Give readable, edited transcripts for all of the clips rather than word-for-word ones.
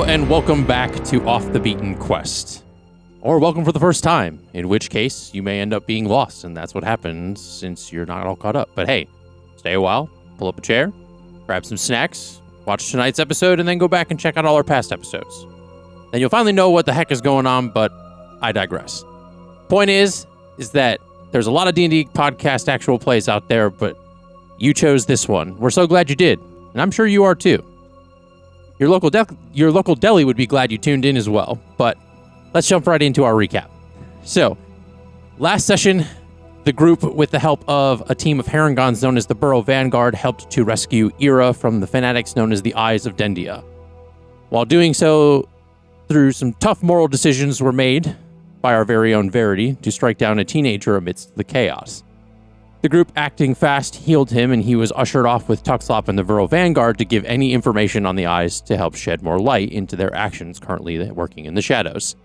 and welcome back to Off the Beaten Quest. Or welcome for the first time, in which case you may end up being lost, and that's what happens since you're not all caught up. But hey, stay a while, pull up a chair, grab some snacks, watch tonight's episode, and then go back and check out all our past episodes. Then you'll finally know what the heck is going on, but I digress. Point is that there's a lot of D&D podcast actual plays out there, but you chose this one. We're so glad you did, and I'm sure you are too. Your local deli would be glad you tuned in as well, but let's jump right into our recap. So, last session, the group, with the help of a team of Harrowings known as the Burrow Vanguard, helped to rescue Ira from the fanatics known as the Eyes of Dendia. While doing so, through some tough moral decisions were made by our very own Verity to strike down a teenager amidst the chaos. The group, acting fast, healed him, and he was ushered off with Tuxlop and the Burrow Vanguard to give any information on the Eyes to help shed more light into their actions currently working in the shadows.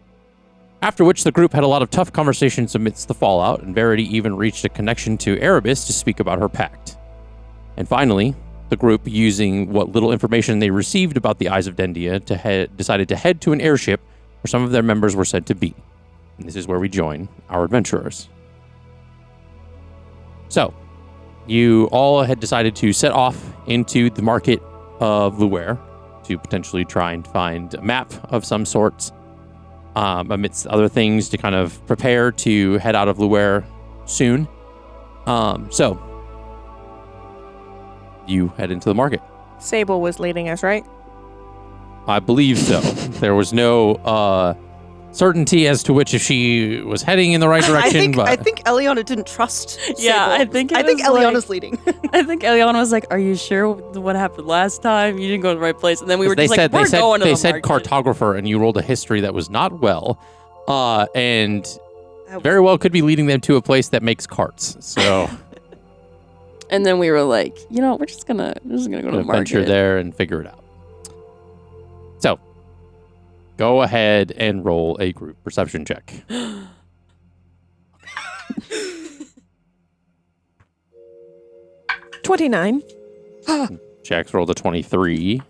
After which, the group had a lot of tough conversations amidst the fallout, and Verity even reached a connection to Erebus to speak about her pact. And finally, the group, using what little information they received about the Eyes of Dendia, decided to head to an airship where some of their members were said to be. And this is where we join our adventurers. So, you all had decided to set off into the market of Luware to potentially try and find a map of some sorts, amidst other things to kind of prepare to head out of Luware soon. So, you head into the market. Sable was leading us, right? I believe so. There was no certainty as to which if she was heading in the right direction. I think Eliana didn't trust Sable. Yeah, I think Eliana's leading. I think Eliana was like, "Are you sure what happened last time? You didn't go to the right place." And then we were just like, "We're going to the market." They said cartographer, and you rolled a history that was not well, and very well could be leading them to a place that makes carts. So, and then we were like, we're just gonna go to the market. Venture there and figure it out. So, go ahead and roll a group perception check. 29. Jax rolled a 23.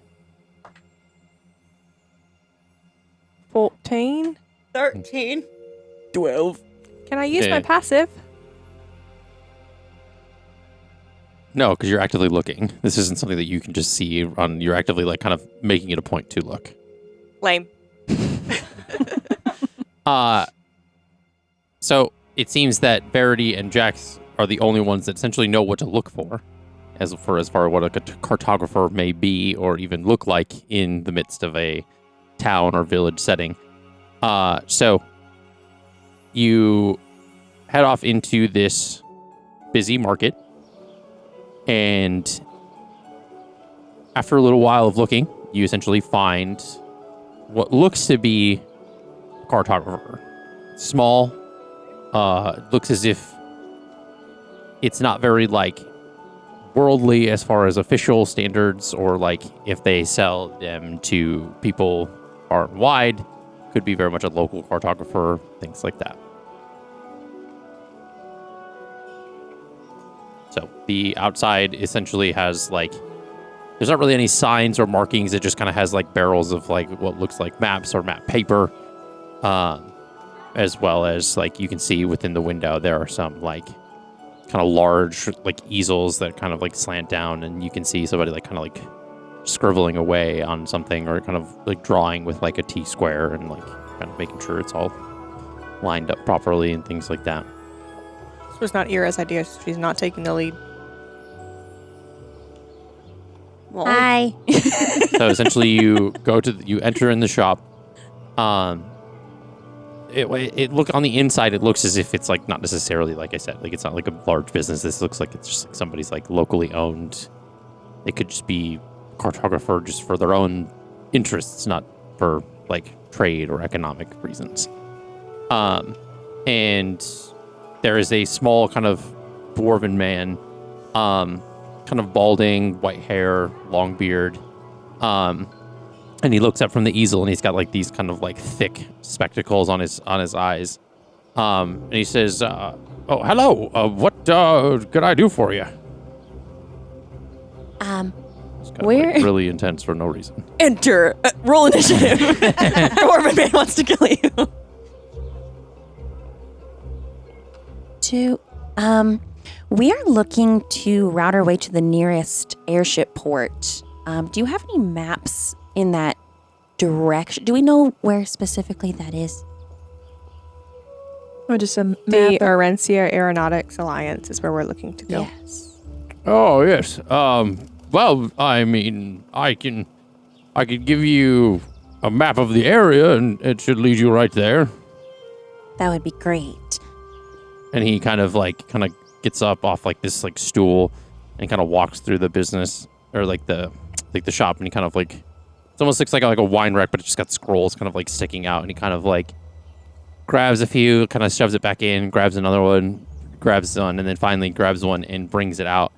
14. 13. 12. Can I use my passive? No, because you're actively looking. This isn't something that you can just see on. You're actively kind of making it a point to look. Lame. So it seems that Verity and Jax are the only ones that essentially know what to look for, as far as what a cartographer may be or even look like in the midst of a town or village setting. So you head off into this busy market, and after a little while of looking, you essentially find what looks to be a cartographer. Small, looks as if it's not very, worldly as far as official standards, or, if they sell them to people far and wide, could be very much a local cartographer, things like that. So, the outside essentially has, there's not really any signs or markings. It just kind of has barrels of what looks like maps or map paper, as well as you can see within the window there are some kind of large easels that kind of slant down, and you can see somebody scribbling away on something, or kind of drawing with a T square, and kind of making sure it's all lined up properly and things like that. This was not Ira's idea. She's not taking the lead. Well, Hi. So essentially, you enter in the shop. It look on the inside. It looks as if it's not necessarily, like I said, it's not a large business. This looks like it's just somebody's locally owned. It could just be a cartographer just for their own interests, not for trade or economic reasons. And there is a small kind of dwarven man, kind of balding, white hair, long beard. And he looks up from the easel, and he's got these kind of thick spectacles on his eyes. And he says, "Oh, hello. What could I do for you?" It's kind of Where- like really intense for no reason. Enter. Roll initiative. Dwarven man wants to kill you. We are looking to route our way to the nearest airship port. Do you have any maps in that direction? Do we know where specifically that is? Oh, just a map. The Aarencia Aeronautics Alliance is where we're looking to go. Yes. Oh yes. Well, I mean, I can give you a map of the area, and it should lead you right there. That would be great. And he kind of gets up off like this like stool, and kind of walks through the business or like the shop, and he kind of like, it almost looks like a wine rack, but it just got scrolls kind of like sticking out, and he kind of like grabs a few, kind of shoves it back in, grabs another one, grabs one, and then finally grabs one and brings it out,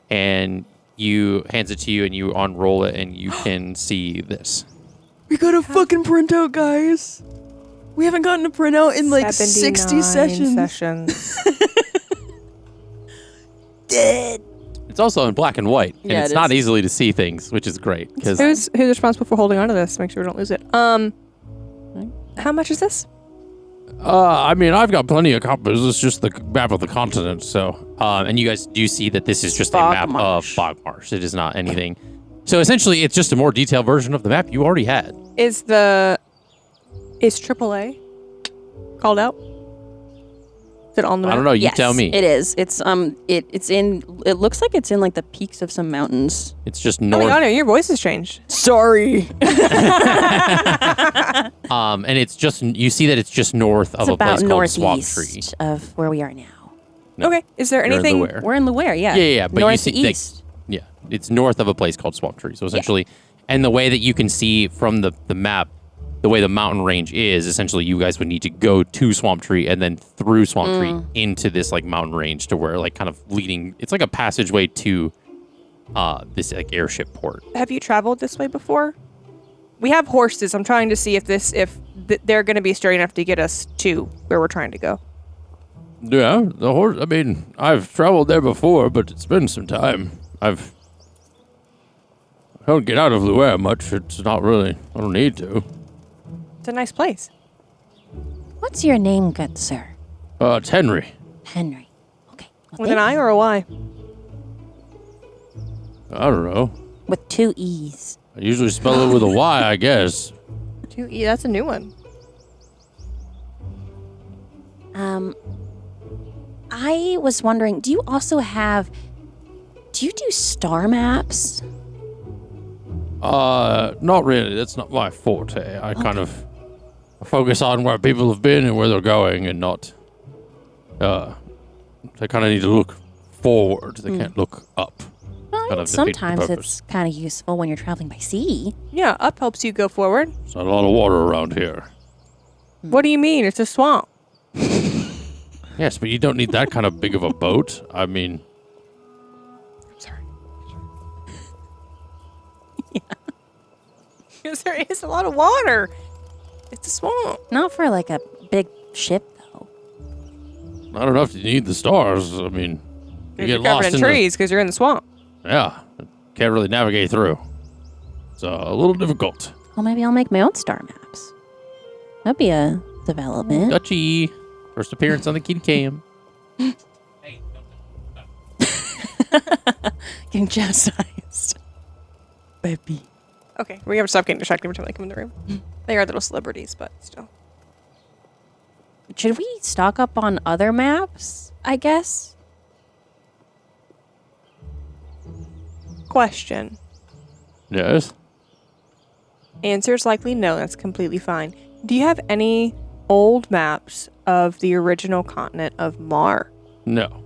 and hands it to you, and you unroll it, and you can see this. We got a fucking printout, guys. We haven't gotten a printout in like 60 sessions. Dead. It's also in black and white, and Yeah, it's it not is. easily to see things, which is great. Because Who's responsible for holding on to this? Make sure we don't lose it. How much is this? I mean, I've got plenty of copies. It's just the map of the continent. So, and you guys do see that this is just a map of Bogmarsh. It is not anything. So essentially, it's just a more detailed version of the map you already had. Is AAA called out? Is it on the map? I don't know. You Yes, tell me. It is. It's in. It looks like it's in like the peaks of some mountains. It's just Oh north. my god, your voice has changed. Sorry. And it's just, you see that it's just north of It's a about place called Swamp Tree. northeast of where we are now. No, Okay. Is there you're in the anything? where. We're in Luare, yeah. Yeah. But you North see, to east. yeah, it's north of a place called Swamp Tree. So essentially, and the way that you can see from the map, the way the mountain range is, essentially, you guys would need to go to Swamp Tree and then through Swamp Tree into this like mountain range to where like kind of leading. It's like a passageway to this like airship port. Have you traveled this way before? We have horses. I'm trying to see if they're going to be straight enough to get us to where we're trying to go. Yeah, the horse. I mean, I've traveled there before, but it's been some time. I don't get out of Luare much. It's not really. I don't need to. It's a nice place. What's your name, good sir? It's Henry. Henry. Okay. Well, With an thank I or a Y? I don't know. you. With 2 E's. I usually spell it with a Y, I guess. 2E. That's a new one. I was wondering, do you do star maps? Not really. That's not my forte. I kind of focus on where people have been and where they're going, and not. They kind of need to look forward. They can't look up. Well, Kind of defeat the sometimes purpose. it's kind of useful when you're traveling by sea. Yeah, up helps you go forward. There's not a lot of water around here. What do you mean? It's a swamp. Yes, but you don't need that kind of big of a boat. I mean, Sorry. Because there is a lot of water. It's a swamp. Not for like a big ship, though. not enough to need the stars. I mean, you You're get covered lost in trees because you're in the swamp. Yeah, can't really navigate through. It's a little difficult. Well, maybe I'll make my own star maps. That'd be a development. Dutchy, first appearance on the Kitty Cam. Getting chastised. Baby. Okay, we have to stop getting distracted every time they come in the room. They are little celebrities, but still. Should we stock up on other maps, I guess? Question. Yes. Answer is likely no. That's completely fine. Do you have any old maps of the original continent of Mar? No,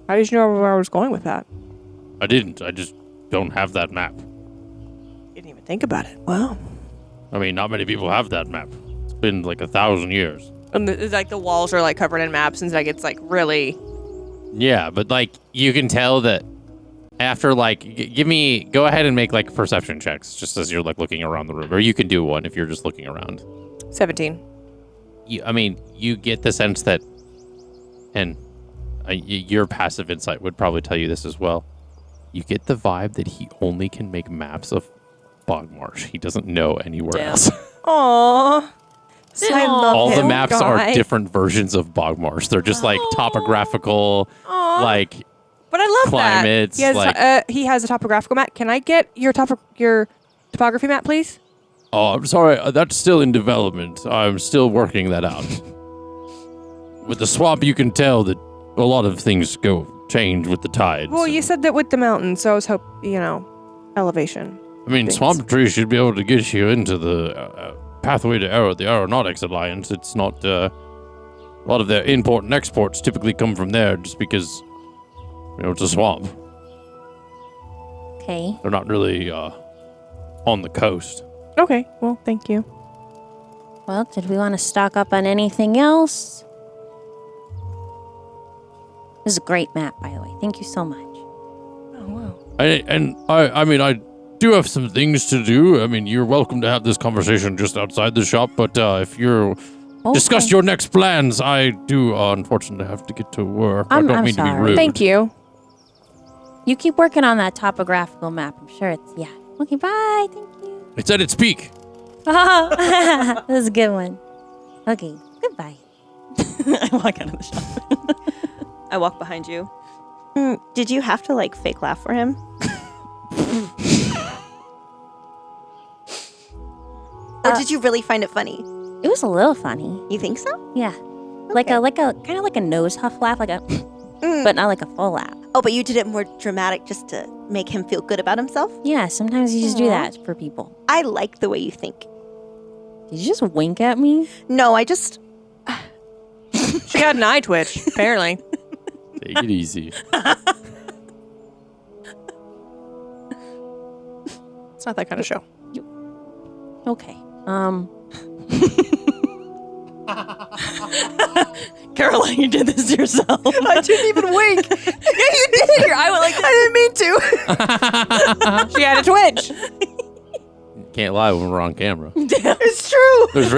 How did you know where I was going with that? I didn't. I just don't have that map. Didn't even think about it. Wow. I mean, not many people have that map. It's been like 1,000 years. And it's like the walls are like covered in maps, and like it's like really. Yeah, but like you can tell that after like go ahead and make like perception checks just as you're like looking around the room, or you can do one if you're just looking around. 17. You get the sense that, and your passive insight would probably tell you this as well. You get the vibe that he only can make maps of Bogmarsh. He doesn't know anywhere else. Aww. I love All the him, maps guy. are different versions of Bogmarsh. They're just like topographical, like But I love climates. that. He has a topographical map. Can I get your topography map, please? Oh, I'm sorry. That's still in development. I'm still working that out. With the swamp, you can tell that a lot of things change with the tides. Well, you said that with the mountains, so I was elevation. I mean, things. swamp trees should be able to get you into the pathway to the Aeronautics Alliance. It's not a lot of their import and exports typically come from there, just because it's a swamp. Okay. They're not really on the coast. Okay, well, thank you. Well, did we want to stock up on anything else? This is a great map, by the way. Thank you so much. Oh, wow. I mean, I do have some things to do. I mean, you're welcome to have this conversation just outside the shop, but if you're discuss your next plans, I do unfortunately have to get to work. I don't I'm mean to be sorry. rude. Thank you. You keep working on that topographical map. I'm sure it's, yeah. Okay, bye. Thank you. It's at its peak. Oh, that was a good one. Okay, goodbye. I walk out of the shop. I walk behind you. Did you have to fake laugh for him? Or did you really find it funny? It was a little funny. You think so? Yeah. Like a kind of like a nose huff laugh, like a but not like a full laugh. Oh, but you did it more dramatic just to make him feel good about himself? Yeah, sometimes you just do that for people. I like the way you think. Did you just wink at me? No, I just... She got an eye twitch, apparently. Take it easy. It's not that kind of show. Okay. Caroline, you did this to yourself. I didn't even wink. Yeah, you did. Your eye went like that. I didn't mean to. She had a twitch. Can't lie when we're on camera. It's true. There's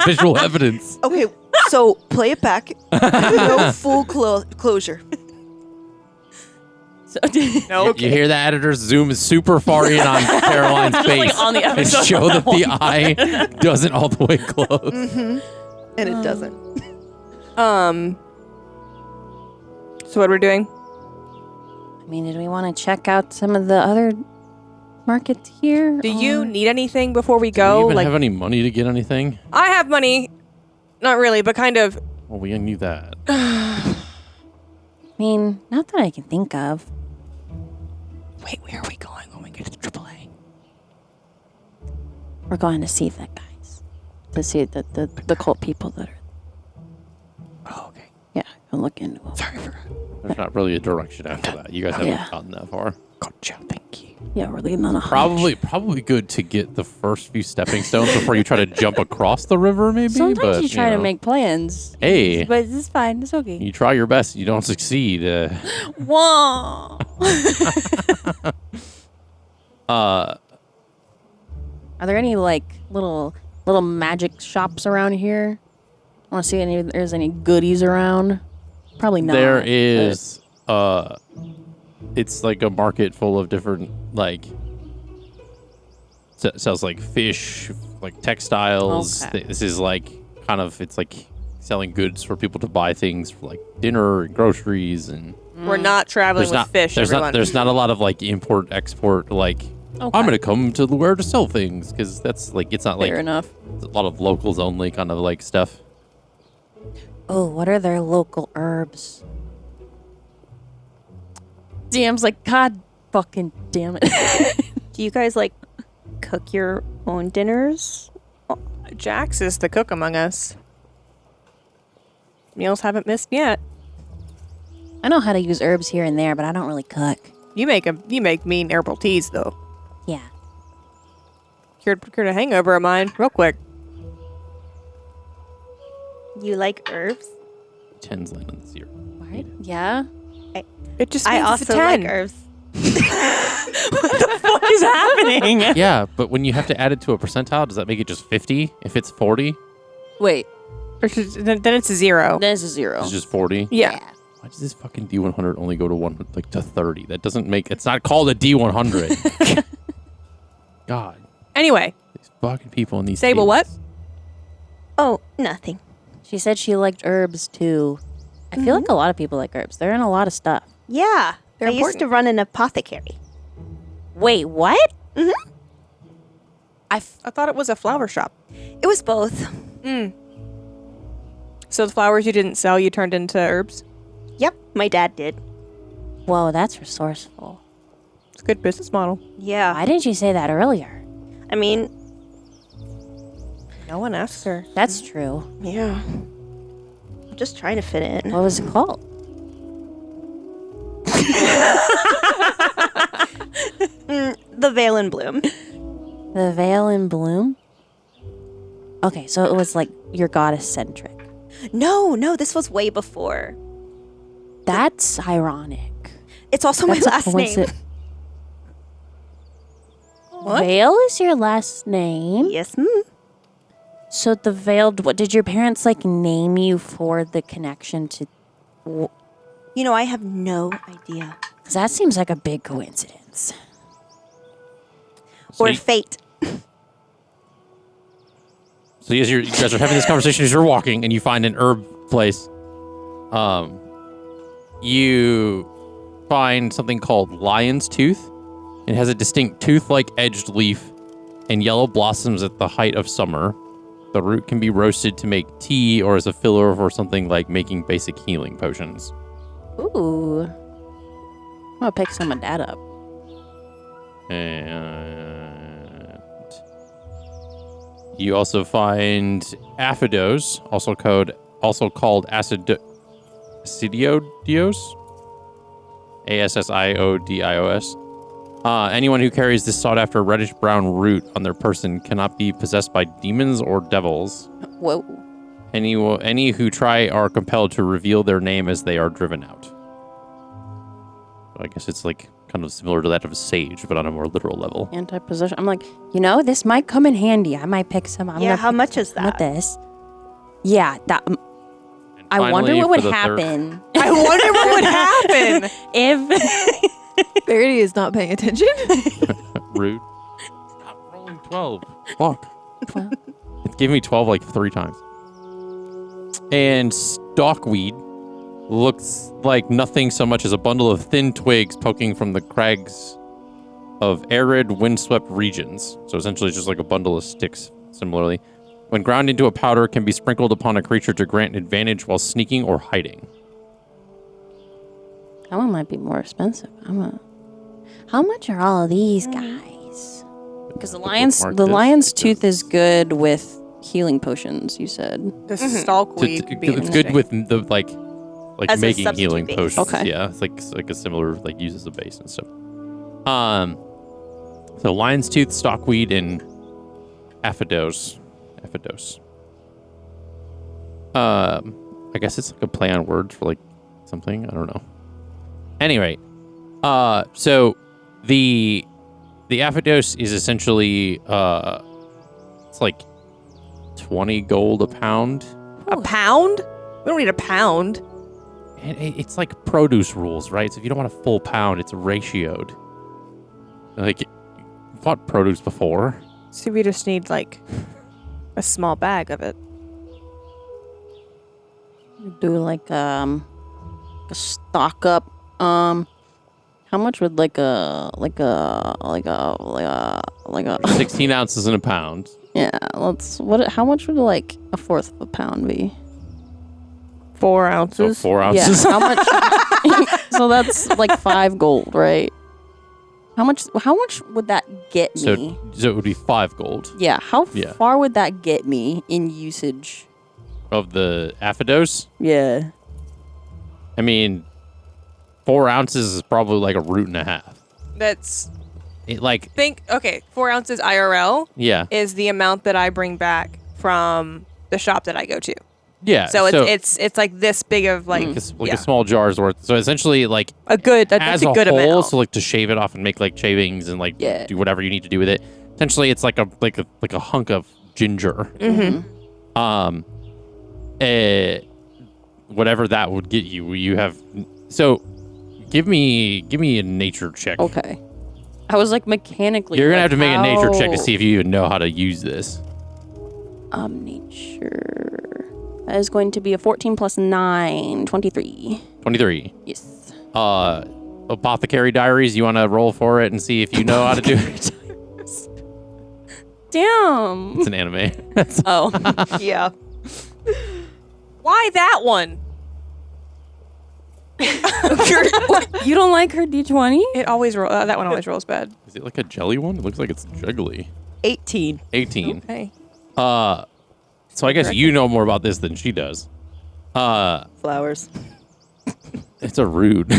visual evidence. Okay, so play it back. No full closure. So, No. You hear the editor zoom super far in on Caroline's face on the and episode. show that the eye doesn't all the way close. Mm-hmm. And it doesn't. So what we're doing? I mean, did we want to check out some of the other markets here? Do you need anything before we Do go? you even have any money to get anything? I have money. Not really, but kind of. Well, we knew that. I mean, not that I can think of. Wait, where are we going when we get to the AAA? We're going to see the guys. To see the cult people that are. Oh, okay. Yeah, go look into them. Sorry, I forgot. There's not really a direction after that. You guys haven't Yeah. gotten that far. Gotcha, thank you. Yeah, we're leaving on a hunch. Probably good to get the first few stepping stones before you try to jump across the river, maybe. Sometimes but, you try to know, make plans. Hey. But it's fine. It's okay. You try your best. You don't succeed. Whoa. Uh, Are there any little magic shops around here? I want to see if there's any goodies around. Probably not. there but- is. It's like a market full of different sells like fish, like textiles. Okay. This is like it's like selling goods for people to buy things for like dinner and groceries and. We're not traveling with fish, everyone. There's not a lot of import export Okay. I'm gonna come to where to sell things because that's it's not fair enough. it's a lot of locals only kind of stuff. Oh, what are their local herbs? DM's like, God fucking damn it. Do you guys cook your own dinners? Jax is the cook among us. Meals haven't missed yet. I know how to use herbs here and there, but I don't really cook. You make mean herbal teas though. Yeah. Cured a hangover of mine real quick. You like herbs? 10's land on the 0. What? Yeah? It just I means it's a also 10. like herbs. What is happening? Yeah, but when you have to add it to a percentile, does that make it just 50 if it's 40? Wait, Then it's a 0. there's a 0. It's just 40. Yeah. Why does this fucking D100 only go to to 30? That doesn't make. It's not called a D100. God, Anyway, these fucking people in these. Sable, what? tables. Oh, nothing. She said she liked herbs too. I feel like a lot of people like herbs. They're in a lot of stuff. Yeah. They're I used to run an apothecary. Wait, what? I thought it was a flower shop. It was both. So the flowers you didn't sell, you turned into herbs? Yep, my dad did. Whoa, that's resourceful. It's a good business model. Yeah. Why didn't you say that earlier? I mean, No one asked her. That's true. yeah. I'm just trying to fit in. What was it called? The Veil in Bloom. The Veil in Bloom? Okay, so it was like your goddess-centric. No, this was way before. That's ironic. It's also my That's a last name. What? Veil is your last name? Yes, So the veiled, what did your parents like name you for the connection to? You know, I have no idea. Because that seems like a big coincidence. So Or you- fate. So as you guys are having this conversation as you're walking, and you find an herb place, you find something called lion's tooth. It has a distinct tooth-like edged leaf and yellow blossoms at the height of summer. The root can be roasted to make tea or as a filler for something like making basic healing potions. Ooh. I'm gonna pick some of that up. And you also find aphidos, also called acidiodios, ASSIODIOS. Anyone who carries this sought-after reddish-brown root on their person cannot be possessed by demons or devils. Whoa. Any who try are compelled to reveal their name as they are driven out. I guess it's like kind of similar to that of a sage, but on a more literal level. Anti-possession. I'm like, this might come in handy. I might pick some. I'm Yeah, gonna how pick much some is With that? this. Yeah, that. And I wonder finally, what would for the third- happen I wonder what would happen. if. Verity is not paying attention. Rude. Stop rolling 12. Fuck. 12. It gave me 12 like 3 times. And stockweed looks like nothing so much as a bundle of thin twigs poking from the crags of arid, windswept regions. So essentially just like a bundle of sticks, similarly. When ground into a powder, can be sprinkled upon a creature to grant advantage while sneaking or hiding. That one might be more expensive. How much are all of these guys? Because the bookmark lion's this, tooth because- is good with healing potions. You said. The stalkweed could be It's good interesting. with the like As a making substitute healing base. potions. Okay. Yeah, it's like a similar like uses a base and stuff. So lion's tooth, stockweed, and aphidos. I guess it's like a play on words for like something. I don't know. Anyway, so the aphidos is essentially it's like 20 gold a pound. A pound? We don't need a pound. And it's like produce rules, right? So if you don't want a full pound, it's ratioed. Like, you've bought produce before. So we just need like a small bag of it. Do like a stock up. How much would like a 16 ounces in a pound. yeah? How much would like a fourth of a pound be? 4 So ounces. 4 ounces. Yeah. How much? So that's like 5 gold, right? How much would that get me? So it would be 5 gold Yeah. How Yeah. far would that get me in usage? of the aphidos. Yeah. I mean, 4 ounces is probably like a root and a half. That's It like, 4 ounces IRL yeah. is the amount that I bring back from the shop that I go to. Yeah. So it's like this big of like, a small jar's worth. So essentially, like, that's as a good whole, amount. so like to shave it off and make like shavings and like Yeah. do whatever you need to do with it. Essentially, it's like a hunk of ginger. Mm-hmm. whatever that would get you. You have so. Give me a nature check. Okay. I was like mechanically. You're gonna like, have to make a nature check to how- see if you even know how to use this. Nature. That is going to be a 14 plus 9, 23. 23. Yes. Apothecary diaries. You want to roll for it and see if you know how to do it. Damn. It's an anime. Oh. Yeah. Why that one? You don't like her D20? It always that one always rolls bad. Is it like a jelly one? It looks like it's jiggly. 18. 18. Okay. So I guess you know more about this than she does. Flowers. It's a rude.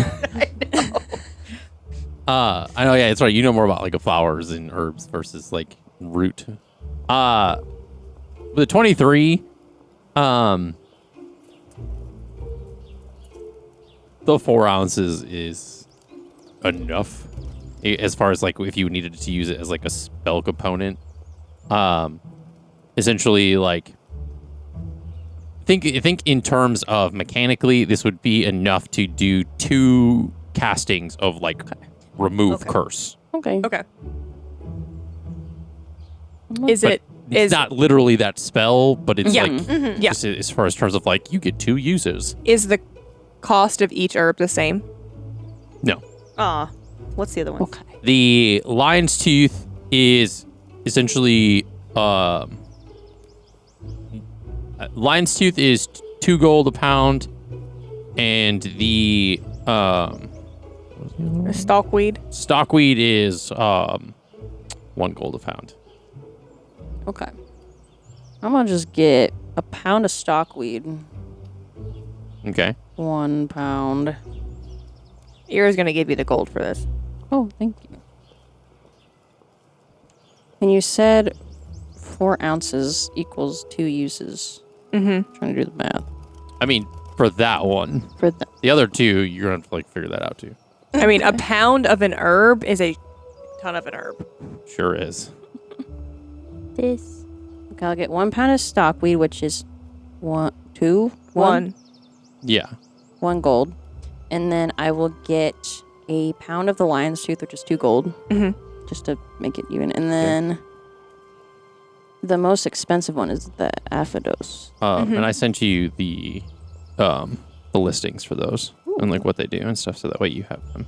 I know. Yeah, it's right. You know more about like flowers and herbs versus like root. The 23. The 4 ounces is enough as far as like if you needed to use it as like a spell component. Essentially, like think in terms of mechanically, this would be enough to do 2 castings of like remove curse. Okay. Okay. Is But it it's not literally that spell, but it's Yeah. like Mhm. Yeah. just as far as terms of like you get 2 uses. is the cost of each herb the same? No. Aw. What's the other one? Okay. The lion's tooth is essentially lion's tooth is 2 gold a pound, and the Stalkweed. stockweed is 1 gold a pound. Okay. I'm gonna just get a pound of stockweed. Okay. 1 pound. Ira's gonna give you the gold for this. Oh, thank you. And you said 4 ounces equals 2 uses. Mm-hmm. Trying to do the math. I mean, for that one, For the the other 2, you're gonna have to like figure that out too. I mean, a pound of an herb is a ton of an herb. Sure is. this. Okay, I'll get 1 pound of stockweed, which is 1 Yeah. 1 gold. And then I will get a pound of the lion's tooth, which is 2 gold. Mhm. Just to make it even. And then the most expensive one is the Aphodos. And I sent you the listings for those and like what they do and stuff, so that way you have them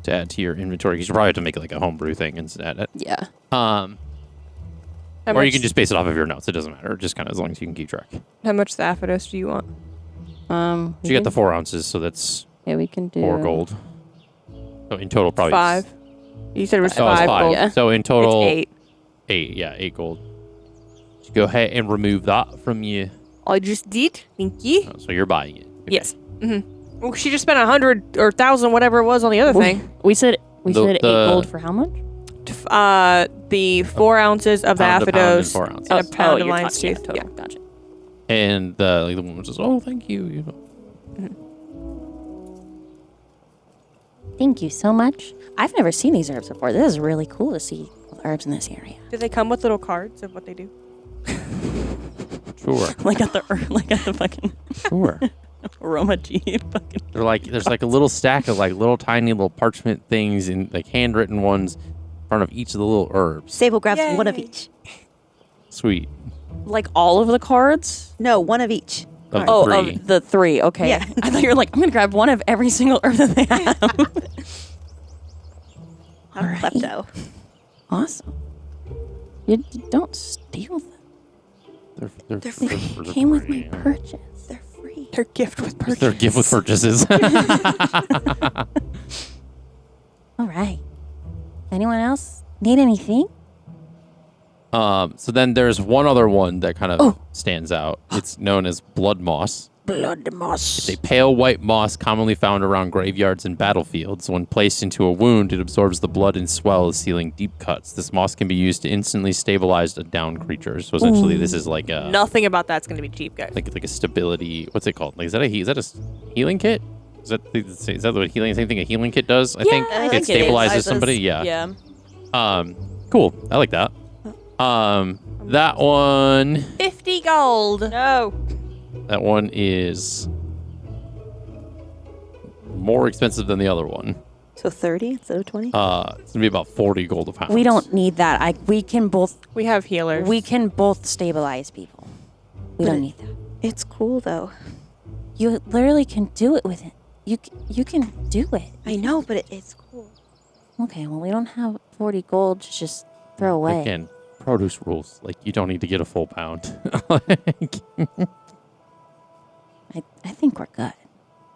to add to your inventory. Because you probably have to make like a homebrew thing and add it. Yeah. How Or much, you can just base it off of your notes. It doesn't matter. Just kind of as long as you can keep track. how much Aphodos do you want? So you got the 4 ounces, so that's Yeah, we can do 4 gold. So in total, probably 5. You said it was Oh, it's 5 5. gold. Yeah. So in total, It's 8. 8. Yeah, 8 gold. So go ahead and remove that from you. I just did. Thank you. So you're buying it. Okay. Yes. Mm-hmm. Well, she just spent 100 or 1,000, whatever it was on the other thing. We said The- 8 the- gold for how much? The 4 ounces of Pound, a pound, and Aphodos 4 ounces. and a pound of you're lion's talking- tooth. yeah, Yeah. total. Gotcha. And the woman says, "Oh, thank you." You know. Thank you so much. I've never seen these herbs before. This is really cool to see herbs in this area. Do they come with little cards of what they do? Sure. Like at the fucking Sure. aroma G fucking. They're like there's like a little stack of like little tiny little parchment things and like handwritten ones in front of each of the little herbs. Sable grabs one of Yay. each. Sweet. Like all of the cards? No, one of each. Of Oh, the 3. of the 3. Okay. Yeah. I thought you were like, I'm gonna grab one of every single herb that they have. I'm Alright. klepto. Awesome. You don't steal them. They're They came with my purchase. They're free. Their gift with It's their gift with purchases. All right. Anyone else need anything? So then there's one other one that kind of stands out. It's known as blood moss. Blood moss. It's a pale white moss commonly found around graveyards and battlefields. When placed into a wound, it absorbs the blood and swells, sealing deep cuts. This moss can be used to instantly stabilize a down creature. So essentially, this is like a Nothing about that's going to be cheap, guys. like a stability. What's it called? Like is that a healing kit? Is that what healing? Same thing a healing kit does? I think I it think it stabilizes is. somebody. Yeah. Yeah. Cool. I like that. That one. 50 gold. No. That one is more expensive than the other one. So 30 instead of 20? It's going to be about 40 gold a pound. We don't need that. We have healers. We can both stabilize people. We don't need that. It's cool, though. You literally can do it with it. You can do it. I know, but it's cool. Okay, well, we don't have 40 gold to just throw away. Again, produce rules. Like, you don't need to get a full pound. I think we're good.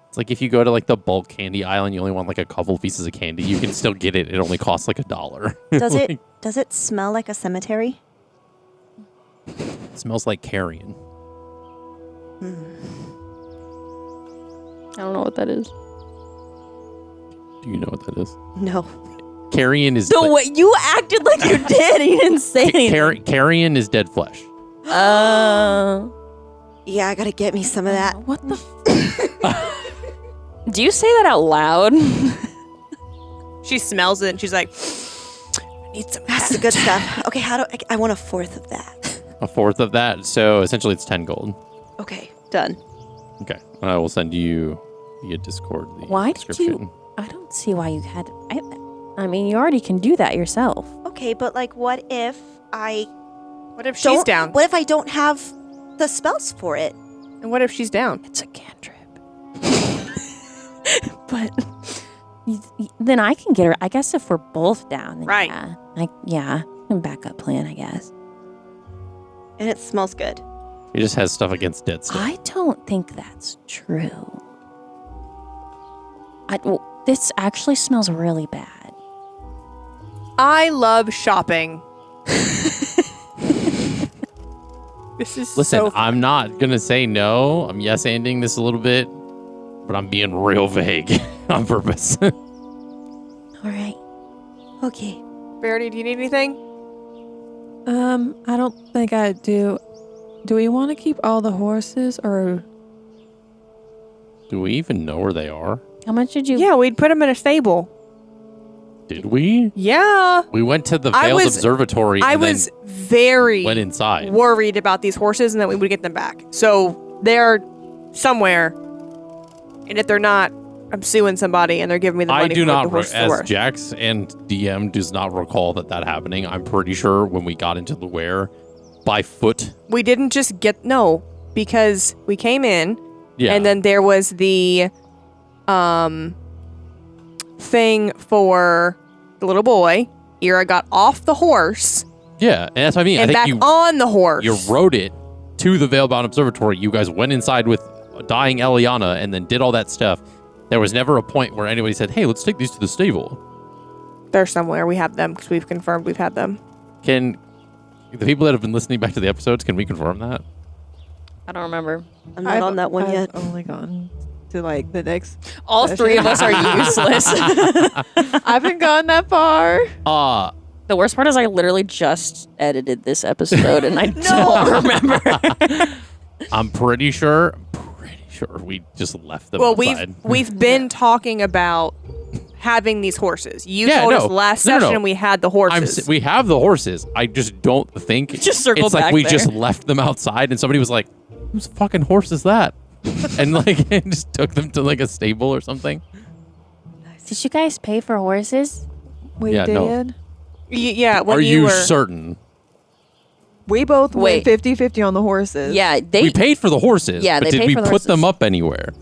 It's like if you go to like the bulk candy aisle and you only want like a couple pieces of candy, you can still get it. It only costs like $1. Does it smell like a cemetery? It smells like carrion. I don't know what that is. Do you know what that is? No. Carrion is No, what you acted like you did. You didn't say anything. Carrion is dead flesh. Yeah, I gotta get me some of that. What the? Do you say that out loud? She smells it and she's like, I need some. That's the good stuff. Okay, I want a fourth of that. A fourth of that. So essentially it's 10 gold. Okay, done. Okay. I will send you via Discord the Why did description. you? I don't see why you had. I mean, you already can do that yourself. Okay, but like, what if she's down? What if I don't have the spells for it? And what if she's down? It's a cantrip. But then I can get her. I guess if we're both down, then Right. Yeah, backup plan, I guess. And it smells good. He just has stuff against dead stuff. I don't think that's true. This actually smells really bad. I love shopping. This is Listen, so I'm not going to say no. I'm yes-anding this a little bit, but I'm being real vague on purpose. All right. Okay. Verity, do you need anything? I don't think I do. Do we want to keep all the horses or? Do we even know where they are? How much did you? Yeah, we'd put them in a stable. Did we? Yeah. We went to the I Veiled was- Observatory I and was then very went inside. worried about these horses and that we would get them back. So they're somewhere. And if they're not, I'm suing somebody and they're giving me the money I do for not, the horses as worth. Jax and DM does not recall that happening. I'm pretty sure when we got into the where, by foot. We didn't just get, no, because we came in Yeah. and then there was the thing for the little boy. Ira got off the horse Yeah, and that's what I mean. and I back think on the horse. you rode it to the Veilbound Observatory. You guys went inside with dying Eliana and then did all that stuff. There was never a point where anybody said, hey, let's take these to the stable. They're somewhere. We have them because we've confirmed we've had them. Can the people that have been listening back to the episodes, can we confirm that? I don't remember. I'm not on that one I've yet. only gotten to like the next. All session. three of us are useless. I haven't gone that far. The worst part is I literally just edited this episode and I don't remember. I'm pretty sure we just left them Well, outside. we've been talking about having these horses. You Yeah, told no. us last No, no, session no. we had the horses. We have the horses. I just don't think Just circle it's like back we there. just left them outside and somebody was like, whose fucking horse is that? And like and just took them to like a stable or something. Did you guys pay for horses? We Yeah, no. did. Yeah, when Are you were certain? We both Wait. went 50-50 on the horses. Yeah, We paid for the horses. Yeah, but they did paid we for the put them horses. up anywhere?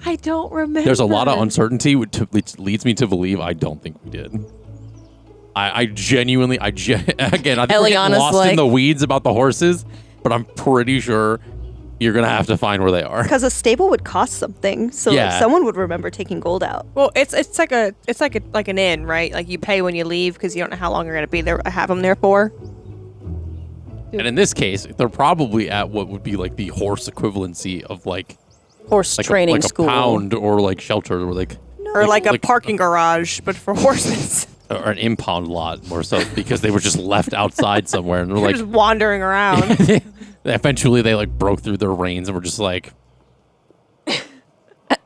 I don't remember. There's a lot of uncertainty, which leads me to believe I don't think we did. I genuinely, again, I think we're getting Eliana's lost like- in the weeds about the horses, but I'm pretty sure you're gonna have to find where they are. Because a stable would cost something, so Yeah. someone would remember taking gold out. Well, it's like an inn, right? Like you pay when you leave because you don't know how long you're gonna be there. I have them there for. And in this case, they're probably at what would be like the horse equivalency of like horse training a school. pound or like shelter or like Or like a like- parking garage, but for horses. or an impound lot more so because they were just left outside somewhere and they're They're like just wandering around. eventually they like broke through their reins and were just like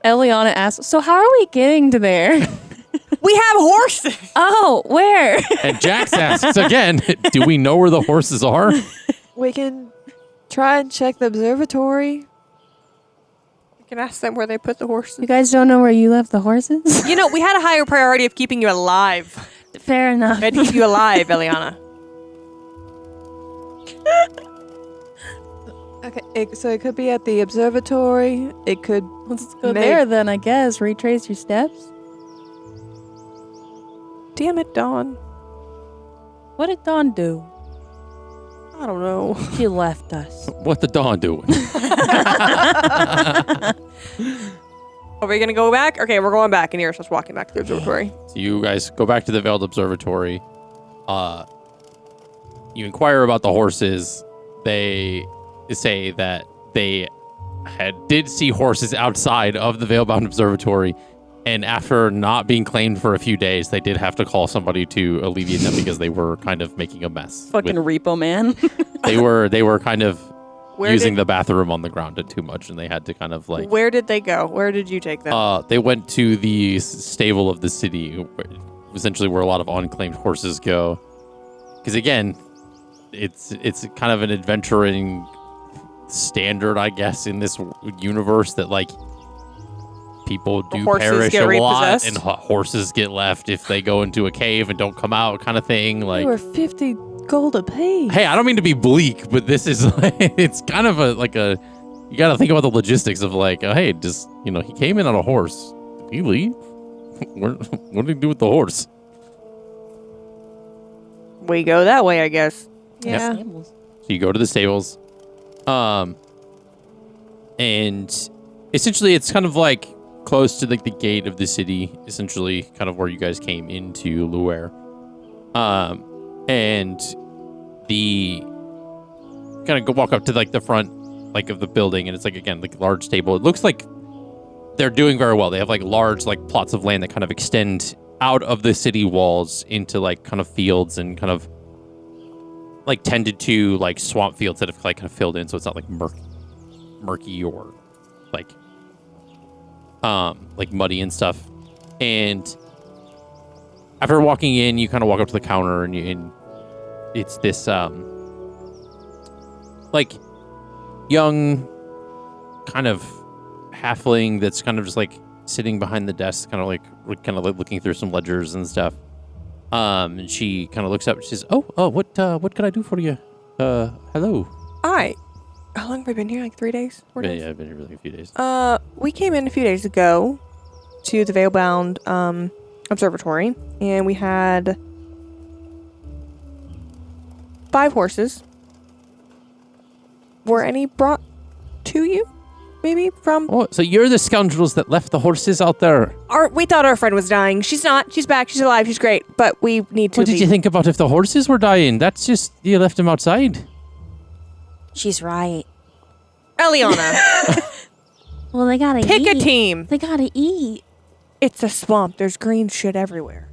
Eliana asks, so how are we getting to there? We have horses. Oh, where? and Jax asks again, do we know where the horses are? We can try and check the observatory. can ask them where they put the horses. You guys don't know where you left the horses? You know, we had a higher priority of keeping you alive. Fair enough. We had to keep you alive, Eliana. Okay, so it could be at the observatory. It could. Let's go there then, I guess. Retrace your steps. Damn it, Dawn. What did Dawn do? I don't know. She left us. What the Dawn doing? Are we gonna go back? Okay, we're going back, and Aarencia starts walking back to the observatory. So you guys go back to the Veiled Observatory. You inquire about the horses. They say that they did see horses outside of the Veilbound Observatory, and after not being claimed for a few days, they did have to call somebody to alleviate them because they were kind of making a mess. Fucking repo man. They were kind of using the bathroom on the ground too much, and they had to kind of like. Where did they go? Where did you take them? They went to the stable of the city, essentially where a lot of unclaimed horses go. Because again, it's kind of an adventuring standard, I guess, in this universe that like people do perish a lot, and horses get left if they go into a cave and don't come out, kind of thing. Like, They were 50 gold a piece. hey, I don't mean to be bleak, but this is like, it's kind of you got to think about the logistics of like, hey, just he came in on a horse. Did he leave? What did he do with the horse? We go that way, I guess. Yeah. So you go to the stables. And essentially it's kind of like close to like the gate of the city, essentially kind of where you guys came into Luer. And the kind of go walk up to like the front like of the building, and it's like, again, like a large table. It looks like they're doing very well. They have like large like plots of land that kind of extend out of the city walls into like kind of fields and kind of like tended to like swamp fields that have like kind of filled in, so it's not like murky or like muddy and stuff. And after walking in, you kind of walk up to the counter, and it's this like young kind of halfling that's kind of just like sitting behind the desk, kind of like looking through some ledgers and stuff. And she kind of looks up and she says, "Oh, what can I do for you? Hello." Hi. How long have I been here? Like 3 days? 4 days? Yeah, I've been here for like a few days. We came in a few days ago to the Veilbound Observatory, and we had 5 horses. Were any brought to you? Maybe from... Oh, so you're the scoundrels that left the horses out there. We thought our friend was dying. She's not. She's back. She's alive. She's great. But we need to What did you think about if the horses were dying? That's just, you left them outside. She's right. Eliana, Well, they gotta eat. pick a team. They gotta eat. It's a swamp. There's green shit everywhere.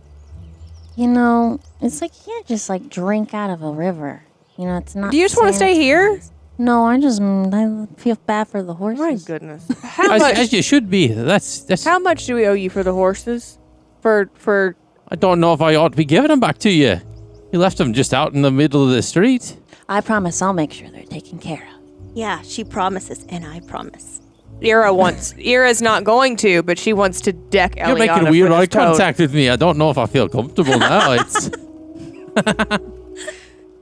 It's like you can't just like drink out of a river. It's not. Do you just want to stay here? No, I feel bad for the horses. My goodness. How much? As you should be. That's. How much do we owe you for the horses? For I don't know if I ought to be giving them back to you. You left them just out in the middle of the street. I promise I'll make sure they're taken care of. Yeah, she promises, and I promise. Ira's not going to, but she wants to deck Eliana. You're making weird eye contact with me. I don't know if I feel comfortable now. It's.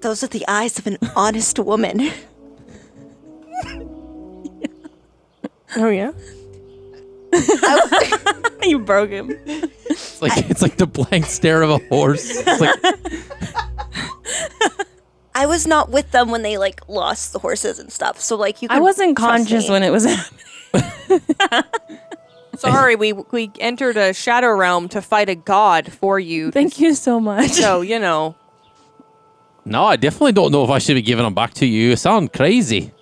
Those are the eyes of an honest woman. Oh yeah. You broke him. It's like the blank stare of a horse. It's like, I was not with them when they like lost the horses and stuff. So like you. I wasn't conscious when it was happening. Sorry, we entered a shadow realm to fight a god for you. Thank you so much. So no, I definitely don't know if I should be giving them back to you. You sound crazy.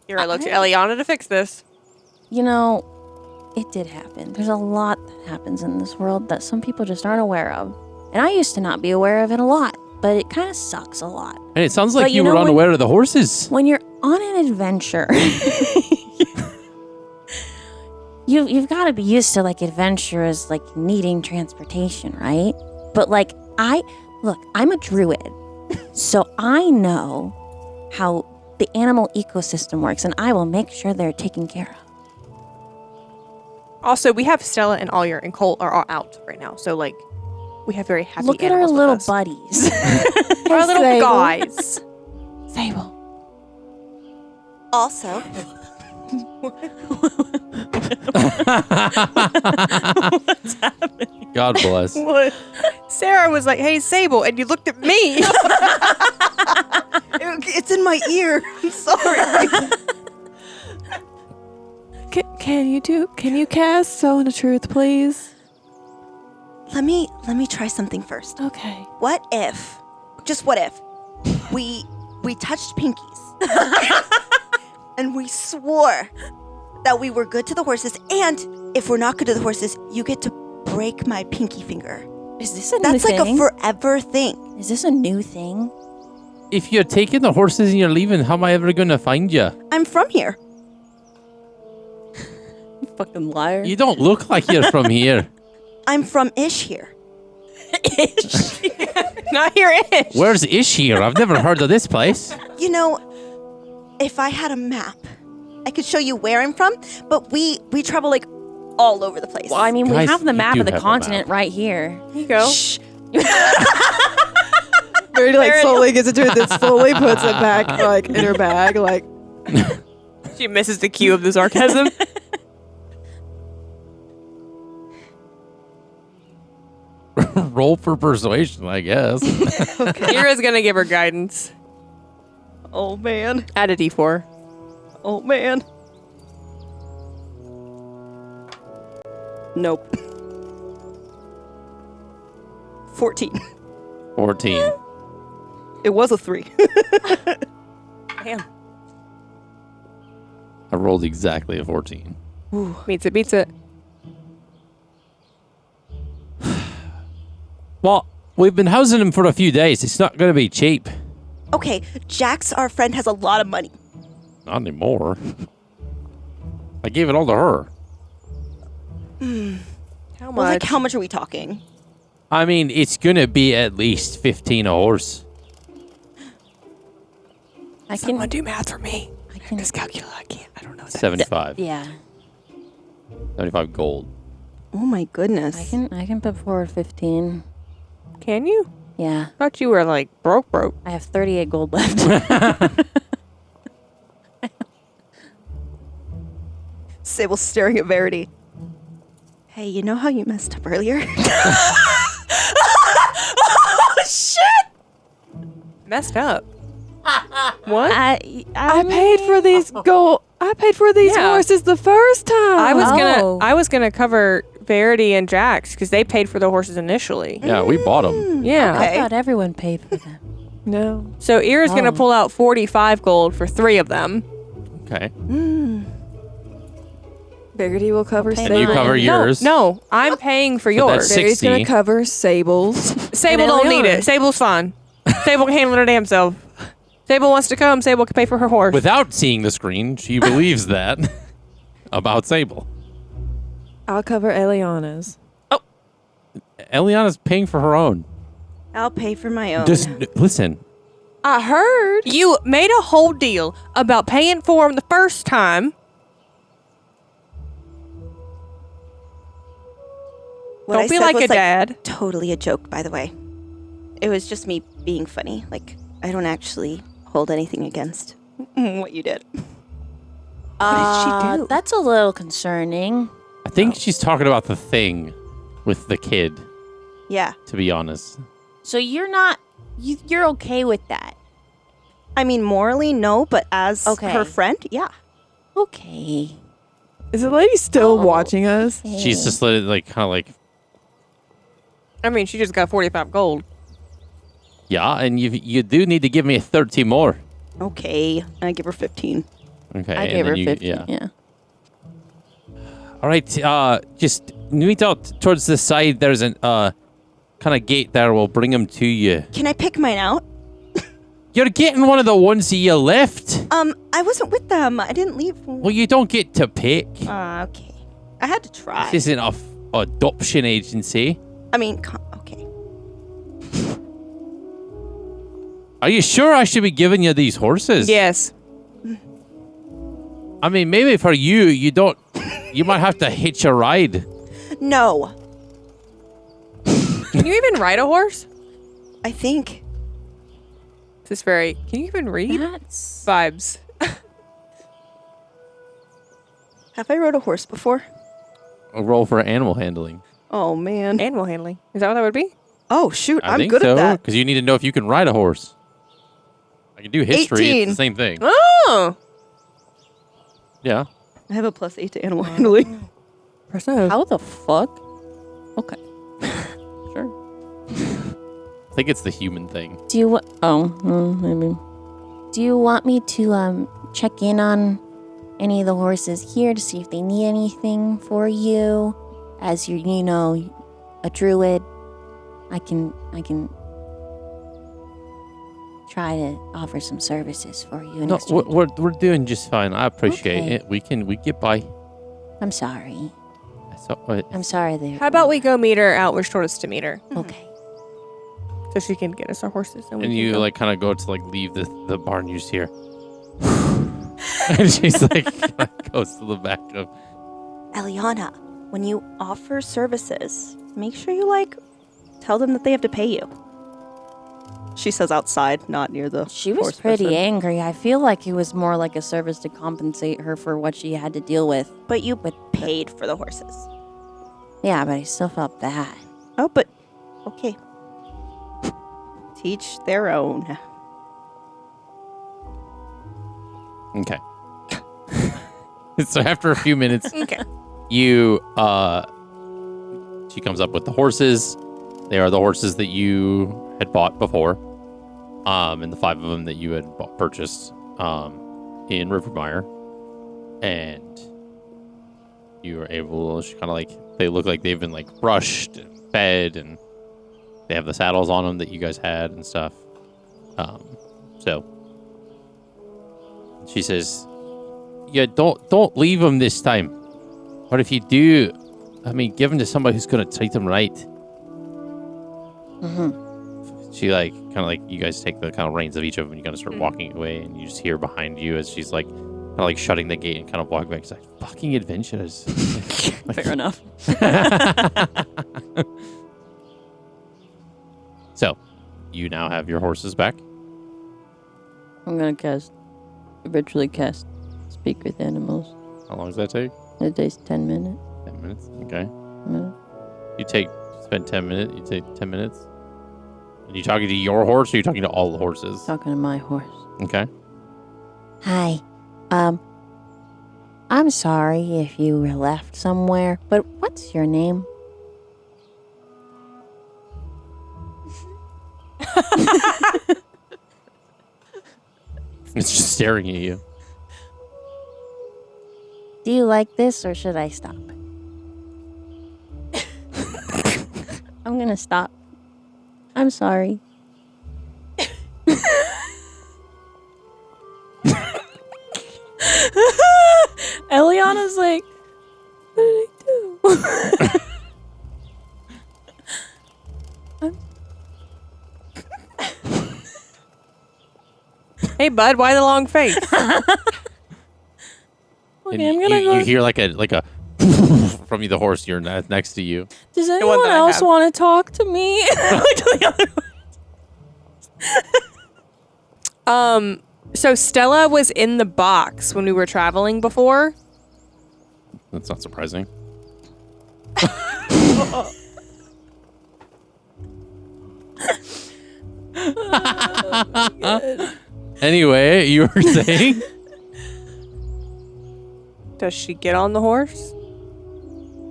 Ira looks at Eliana to fix this. It did happen. There's a lot that happens in this world that some people just aren't aware of. And I used to not be aware of it a lot, but it kind of sucks a lot. And it sounds like But you were unaware of the horses. When you're on an adventure, you've got to be used to like adventures, like needing transportation, right? But I'm a druid, so I know how the animal ecosystem works, and I will make sure they're taken care of. Also, we have Stella and Ollier and Colt are out right now. So, like, we have very happy Look at our animals with little us. buddies. Our little Sable. guys. Sable. Also, God bless. What? Sarah was like, "Hey, Sable," and you looked at me. it's in my ear. I'm sorry. Can you cast Soul of Truth, please? Let me try something first. Okay. What if, just what if, we touched pinkies and we swore that we were good to the horses, and if we're not good to the horses, you get to break my pinky finger. Is this a new That's thing? like a forever thing. Is this a new thing? If you're taking the horses and you're leaving, how am I ever going to find you? I'm from here. Fucking liar. You don't look like you're from here. I'm from Ish here. Not here, Ish. Where's Ish here? I've never heard of this place. You know, if I had a map, I could show you where I'm from, but we travel like all over the place. Well, I mean, we Guys, have the you map do of the have a continent map. right here. Here you go. Shh. Verity like slowly gets into it, then slowly puts it back like in her bag, like She misses the cue of the sarcasm. Roll for persuasion, I guess. Ira's gonna give her guidance. oh man. Add a D4. Oh man. Nope. 14. 14. It was a 3. Damn. I rolled exactly a 14. Beats it, beats it. Well, we've been housing him for a few days. It's not going to be cheap. Okay, Jax, our friend, has a lot of money. Not anymore. I gave it all to her. How much? Well, like, how much are we talking? I mean, it's going to be at least 15 a horse. I Someone can. do math for me. I can. Because calculate, I can't. I don't know. 75. Yeah. 75 gold. Oh my goodness. I can put forward 15. Can you? Yeah. Thought you were like broke. I have 38 gold left. Sable's staring at Verity. Hey, you know how you messed up earlier? Messed up. What? I paid for these Yeah. horses the first time. I was gonna cover Verity and Jax because they paid for the horses initially. Yeah, we bought them. Yeah. Okay. I thought everyone paid for them. No. So Ira's gonna Oh. pull out 45 gold for 3 of them. Okay. Verity will cover pay And you mine. cover yours. No, I'm paying for So that's yours. six. Verity's 60. gonna cover Sable's. Sable don't need it. Sable's fine. Sable can handle her damn self. Sable wants to come. Sable can pay for her horse. Without seeing the screen, she believes that about Sable. I'll cover Eliana's. Eliana's paying for her own. I'll pay for my own. Just listen. I heard. You made a whole deal about paying for them the first time. What I Don't be said like was, a dad. Totally a joke, by the way. It was just me being funny. Like, I don't actually hold anything against what you did. What did she do? That's a little concerning. I think she's talking about the thing with the kid, Yeah. to be honest. So you're not. You're okay with that? I mean, morally, no, but as Okay. her friend, yeah. Okay. Is the lady still Oh. watching us? She's just let it, like, kind of like, I mean, she just got 45 gold. yeah, and you do need to give me 30 more. Okay. I give her 15. Okay. I and gave then her you- 50. Yeah. Yeah. All right. Just meet out towards the side. There's an kind of gate there. We'll bring them to you. Can I pick mine out? You're getting one of the ones that you left. I wasn't with them. I didn't leave. Well, you don't get to pick. Okay. I had to try. This isn't a adoption agency. I mean, okay. Are you sure I should be giving you these horses? Yes. I mean, maybe for you don't. You might have to hitch a ride. No, Can you even ride a horse? I think. This is very. Can you even read? That's Vibes. Have I rode a horse before? A roll for animal handling. Oh man. Animal handling. Is that what that would be? Oh shoot, I I'm think good so, at that. because you need to know if you can ride a horse. I can do history. 18. It's the same thing. Oh. Yeah. I have a +8 to animal handling. Impressive. how the fuck? Okay. Sure. I think it's the human thing. Do you maybe. Do you want me to check in on any of the horses here to see if they need anything for you? As you're, a druid, I can try to offer some services for you. in No, exchange. we're doing just fine. I appreciate Okay. it. We get by. I'm sorry. So, I'm sorry there. How about we go meet her out where she told us to meet her, Okay. so she can get us our horses. And, we and can you go. like kind of go to like leave the barn. You just hear, and she's like goes to the back of. Eliana, when you offer services, make sure you tell them that they have to pay you. She says outside, not near the She was horse pretty person. angry. I feel like it was more like a service to compensate her for what she had to deal with. But you paid for the horses. Yeah, but I still felt bad. Oh, but okay. Teach their own. Okay. So after a few minutes, Okay. you she comes up with the horses. They are the horses that you had bought before, and the 5 of them that you had purchased in Rivermire, and you were able. She kind of they look like they've been brushed, and fed, and they have the saddles on them that you guys had and stuff. So she says, "Yeah, don't leave them this time. But if you do, I mean, give them to somebody who's gonna treat them right." Mm-hmm. She kind of you guys take the kind of reins of each of them. You kind of start walking away, and you just hear behind you as she's kind of shutting the gate and kind of walking back. She's like, "Fucking adventures." Fair enough. So, you now have your horses back. I'm gonna eventually cast Speak with Animals. How long does that take? It takes 10 minutes. 10 minutes. Okay. Yeah. Spend 10 minutes. You take 10 minutes. And you talking to your horse, or you talking to all the horses? Talking to my horse. Okay. Hi. I'm sorry if you were left somewhere, but what's your name? It's just staring at you. Do you like this or should I stop? I'm gonna stop. I'm sorry. Eliana's like, what did I do? Hey, bud, why the long face? And Okay, I'm gonna you go. hear like a from the horse you're next to you. Does one anyone that I else have. want to talk to me? Like to the other one. So Stella was in the box when we were traveling before. That's not surprising. Anyway, you were saying? Does she get on the horse?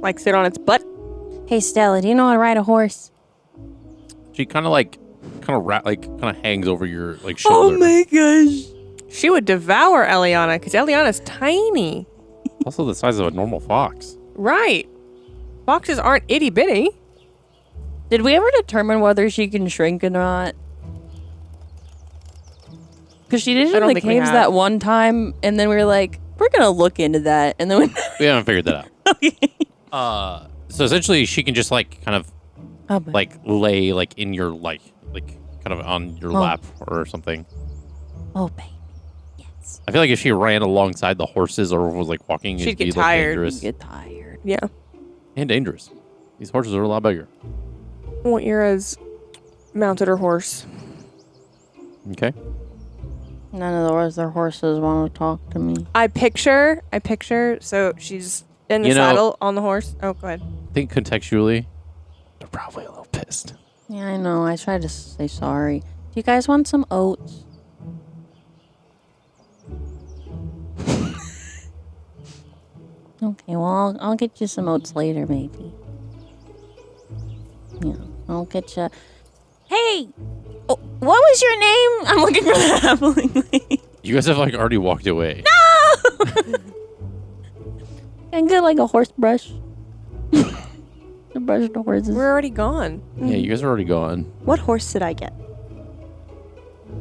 Like sit on its butt? Hey, Stella, do you know how to ride a horse? She kind of hangs over your Oh shoulder. my gosh. She would devour Eliana because Eliana's tiny. Also the size of a normal fox. Right. Foxes aren't itty bitty. Did we ever determine whether she can shrink or not? Because she did it I in don't the think we caves have. that one time, and then we were like, we're gonna look into that, and then we. We haven't figured that out. Okay. So essentially she can just kind of Oh, but- lay in your kind of on your Oh. lap or something. Oh, baby. Yes. horse. I feel like if she ran alongside the horses or was like walking, She'd it'd be get like, tired. dangerous. Get tired. Yeah. And dangerous. These horses are a lot bigger. Well, Ira's mounted her horse. Okay. None of their horses want to talk to me. I picture, so she's in the saddle on the horse. Oh, go ahead. I think contextually, they're probably a little pissed. Yeah, I know. I tried to say sorry. Do you guys want some oats? Okay, well, I'll get you some oats later, maybe. Yeah, I'll get you. Hey! Oh, what was your name? I'm looking for the halfling lady. You guys have like already walked away. No! Can I get like a horse brush? To brush the horses. We're already gone. Yeah, you guys are already gone. What horse did I get?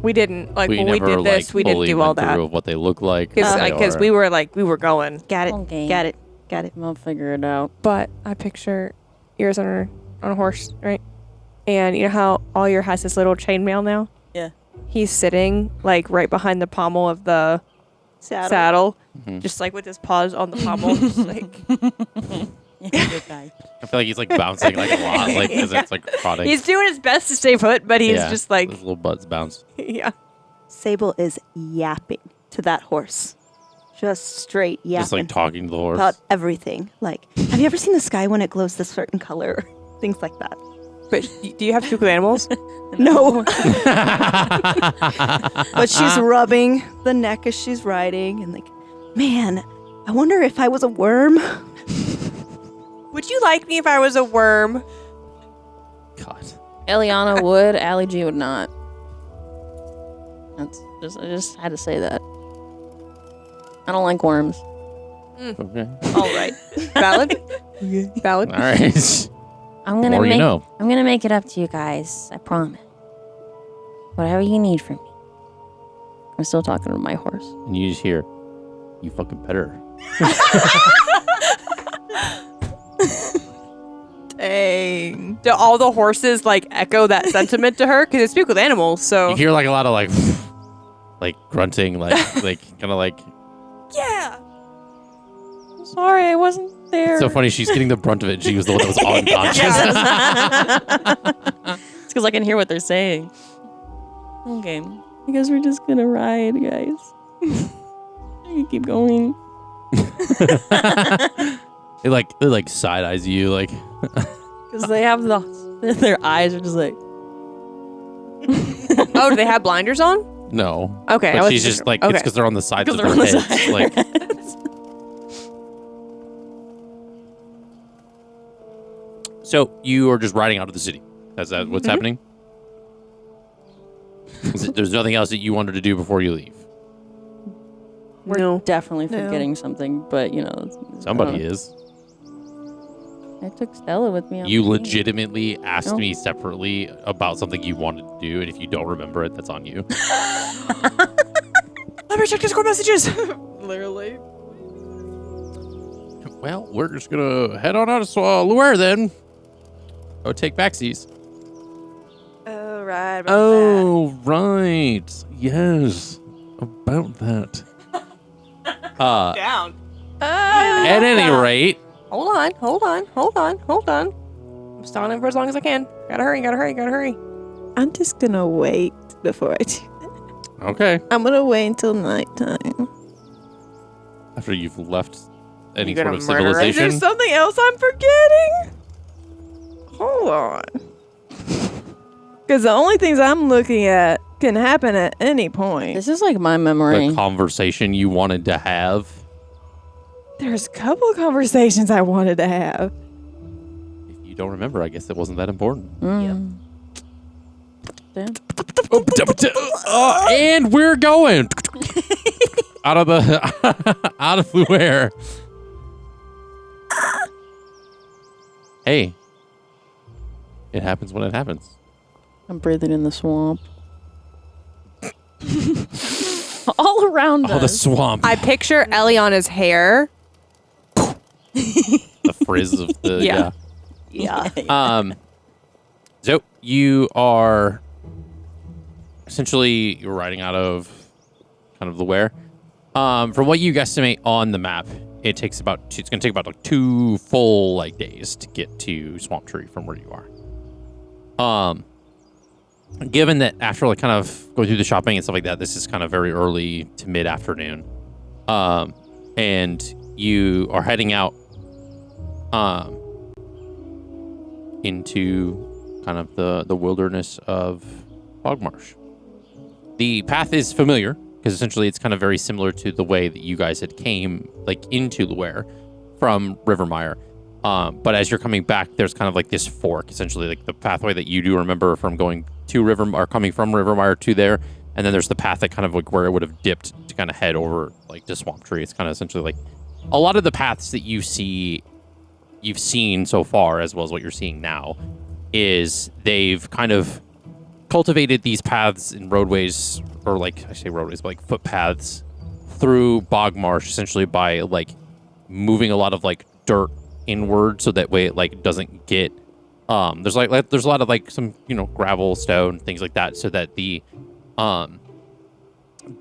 We didn't when we never, did this. like, We didn't fully do all went that through of what they look like. what they because are. we were going. Got it. Okay. Got it. Got it. I'll figure it out. But I picture Ira's on a horse, right? And you know how all your has this little chainmail now? Yeah. He's sitting like right behind the pommel of the saddle, just like with his paws on the pommel, just like. Good guy. I feel like he's like bouncing like a lot, like because it's like prodding. He's doing his best to stay put, but he's just like, his little butts bounce. yeah. Sable is yapping to that horse. Just straight yapping. Just like talking to the horse. about everything. Like, have you ever seen the sky when it glows this certain color? Things like that. But do you have two animals? No. But she's rubbing the neck as she's riding and like, man, I wonder if I was a worm. Would you like me if I was a worm? God. Eliana would, Allie G would not. I just had to say that. I don't like worms. Okay. All right. Valid? Valid? All right. I'm gonna More make you know. I'm gonna make it up to you guys. I promise. Whatever you need from me. I'm still talking to my horse. And you just hear, you fucking pet her. Dang. Do all the horses like echo that sentiment to her? Because they speak with animals, so. You hear like a lot of like grunting, like kind of like. Yeah. Sorry, I wasn't there. It's so funny. She's getting the brunt of it. She was the one that was unconscious. It's because I can hear what they're saying. Okay. I guess we're just gonna ride, guys. You keep going. They like side eyes you like. Because they have their eyes are just like. Oh, do they have blinders on? No. Okay. But she's just like, it's because they're on the sides of their heads. Like, so you are just riding out of the city. Is that what's happening? There's nothing else that you wanted to do before you leave. We're definitely forgetting something, but you know. Somebody is. I took Stella with me. On You the plane. legitimately asked me separately about something you wanted to do, and if you don't remember it, that's on you. Let me check Discord messages. Literally. Well, we're just gonna head on out of Luer then. Go take backsies. Oh, right. Oh, right. Yes. About that. Down. At any rate, Hold on. I'm stalling for as long as I can. Gotta hurry. I'm just gonna wait before I do. okay. I'm gonna wait until nighttime. After you've left any You sort gonna of murder us? civilization. There's something else I'm forgetting. Hold on. Because the only things I'm looking at can happen at any point. This is like my memory. The conversation you wanted to have. There's a couple of conversations I wanted to have. If you don't remember, I guess it wasn't that important. Damn. And we're going out of the air. Hey, it happens when it happens. I'm breathing in the swamp. All around Oh, the us. swamp. I picture Eliana's hair. The frizz of the Yeah. Yeah. So you are essentially you're riding out of kind of the where. From what you guesstimate on the map, it's going to take about like 2 full like days to get to Swamp Tree from where you are. Given that after like kind of going through the shopping and stuff like that, this is kind of very early to mid-afternoon, and you are heading out into kind of the wilderness of Bogmarsh. The path is familiar because essentially it's kind of very similar to the way that you guys had came like into Luare from Rivermire. But as you're coming back, there's kind of like this fork, essentially like the pathway that you do remember from going to or coming from Rivermire to there. And then there's the path that kind of like where it would have dipped to kind of head over like to Swamp Tree. It's kind of essentially like a lot of the paths that you've seen so far, as well as what you're seeing now, is they've kind of cultivated these paths and roadways, or like I say roadways, but like footpaths through Bogmarsh, essentially by like moving a lot of like dirt inward, so that way it like doesn't get there's a lot of like some gravel, stone, things like that, so that the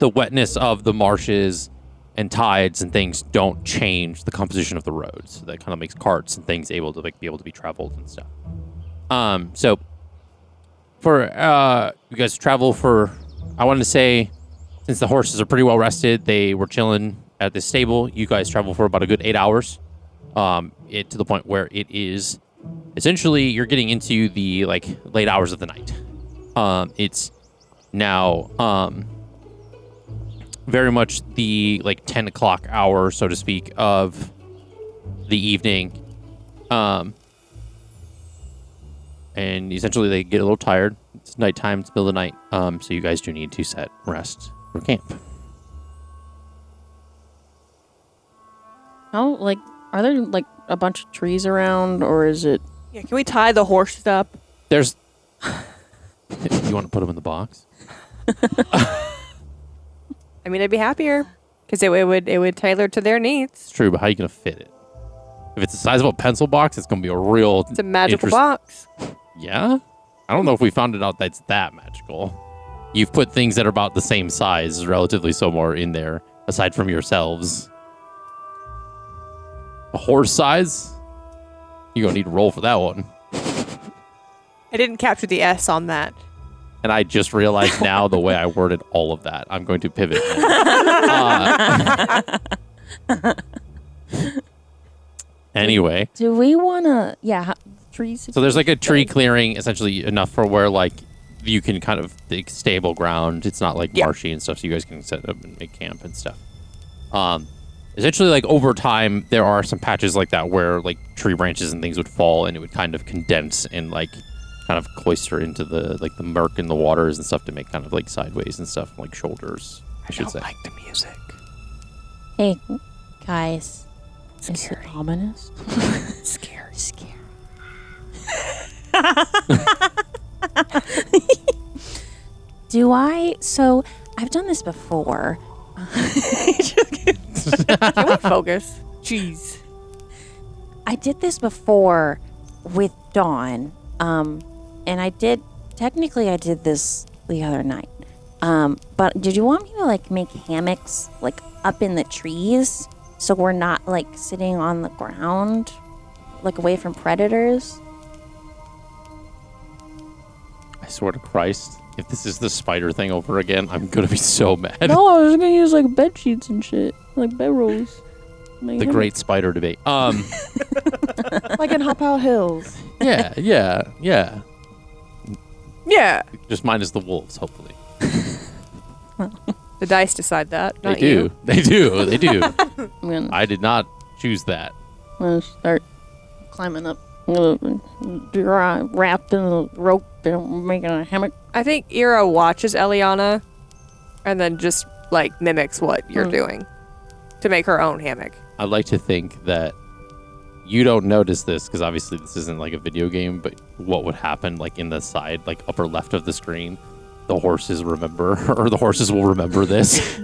wetness of the marshes and tides and things don't change the composition of the roads. So that kind of makes carts and things able to be traveled and stuff. So for you guys travel for, I wanted to say, since the horses are pretty well rested, they were chilling at this stable. You guys travel for about a good 8 hours. To the point where it is essentially you're getting into the like late hours of the night. It's now very much the like 10 o'clock hour, so to speak, of the evening. And essentially they get a little tired. It's nighttime, it's middle of the night. So you guys do need to set rest for camp. How, like, are there, like, a bunch of trees around, or is it... Yeah, can we tie the horses up? There's... You want to put them in the box? I mean, I'd be happier because it would tailor to their needs. It's true, but how are you going to fit it? If it's the size of a pencil box, it's going to be a real... It's a magical box. Yeah? I don't know if we found it out that's that magical. You've put things that are about the same size, relatively so, more in there, aside from yourselves. A horse size? You're going to need to roll for that one. I didn't capture the S on that. And I just realized now the way I worded all of that. I'm going to pivot. Anyway. Do we want to... Yeah, trees... So there's like a tree clearing, essentially enough for where like you can kind of like stable ground. It's not like marshy and stuff, so you guys can set up and make camp and stuff. Essentially, like over time, there are some patches like that where like tree branches and things would fall, and it would kind of condense and like kind of cloister into the like the murk in the waters and stuff to make kind of like sideways and stuff, like shoulders. I should say. Like the music. Hey, guys. Is it ominous? Scary. So I've done this before. Can we focus? Jeez. I did this before with Dawn. And I did this the other night. But did you want me to like make hammocks like up in the trees so we're not like sitting on the ground, like away from predators? I swear to Christ, if this is the spider thing over again, I'm gonna be so mad. No, I was gonna use like bed sheets and shit, like bedrolls. The great spider debate. Like in Hop Out Hills. Yeah. Yeah. Just minus the wolves, hopefully. The dice decide that. They Not do. you. They do. I'm I did not choose that. gonna start climbing up. I'm gonna wrapped in a rope and making a hammock. I think Ira watches Eliana and then just like mimics what you're doing to make her own hammock. I'd like to think that you don't notice this because obviously this isn't like a video game, but what would happen like in the side, like upper left of the screen, the horses will remember this.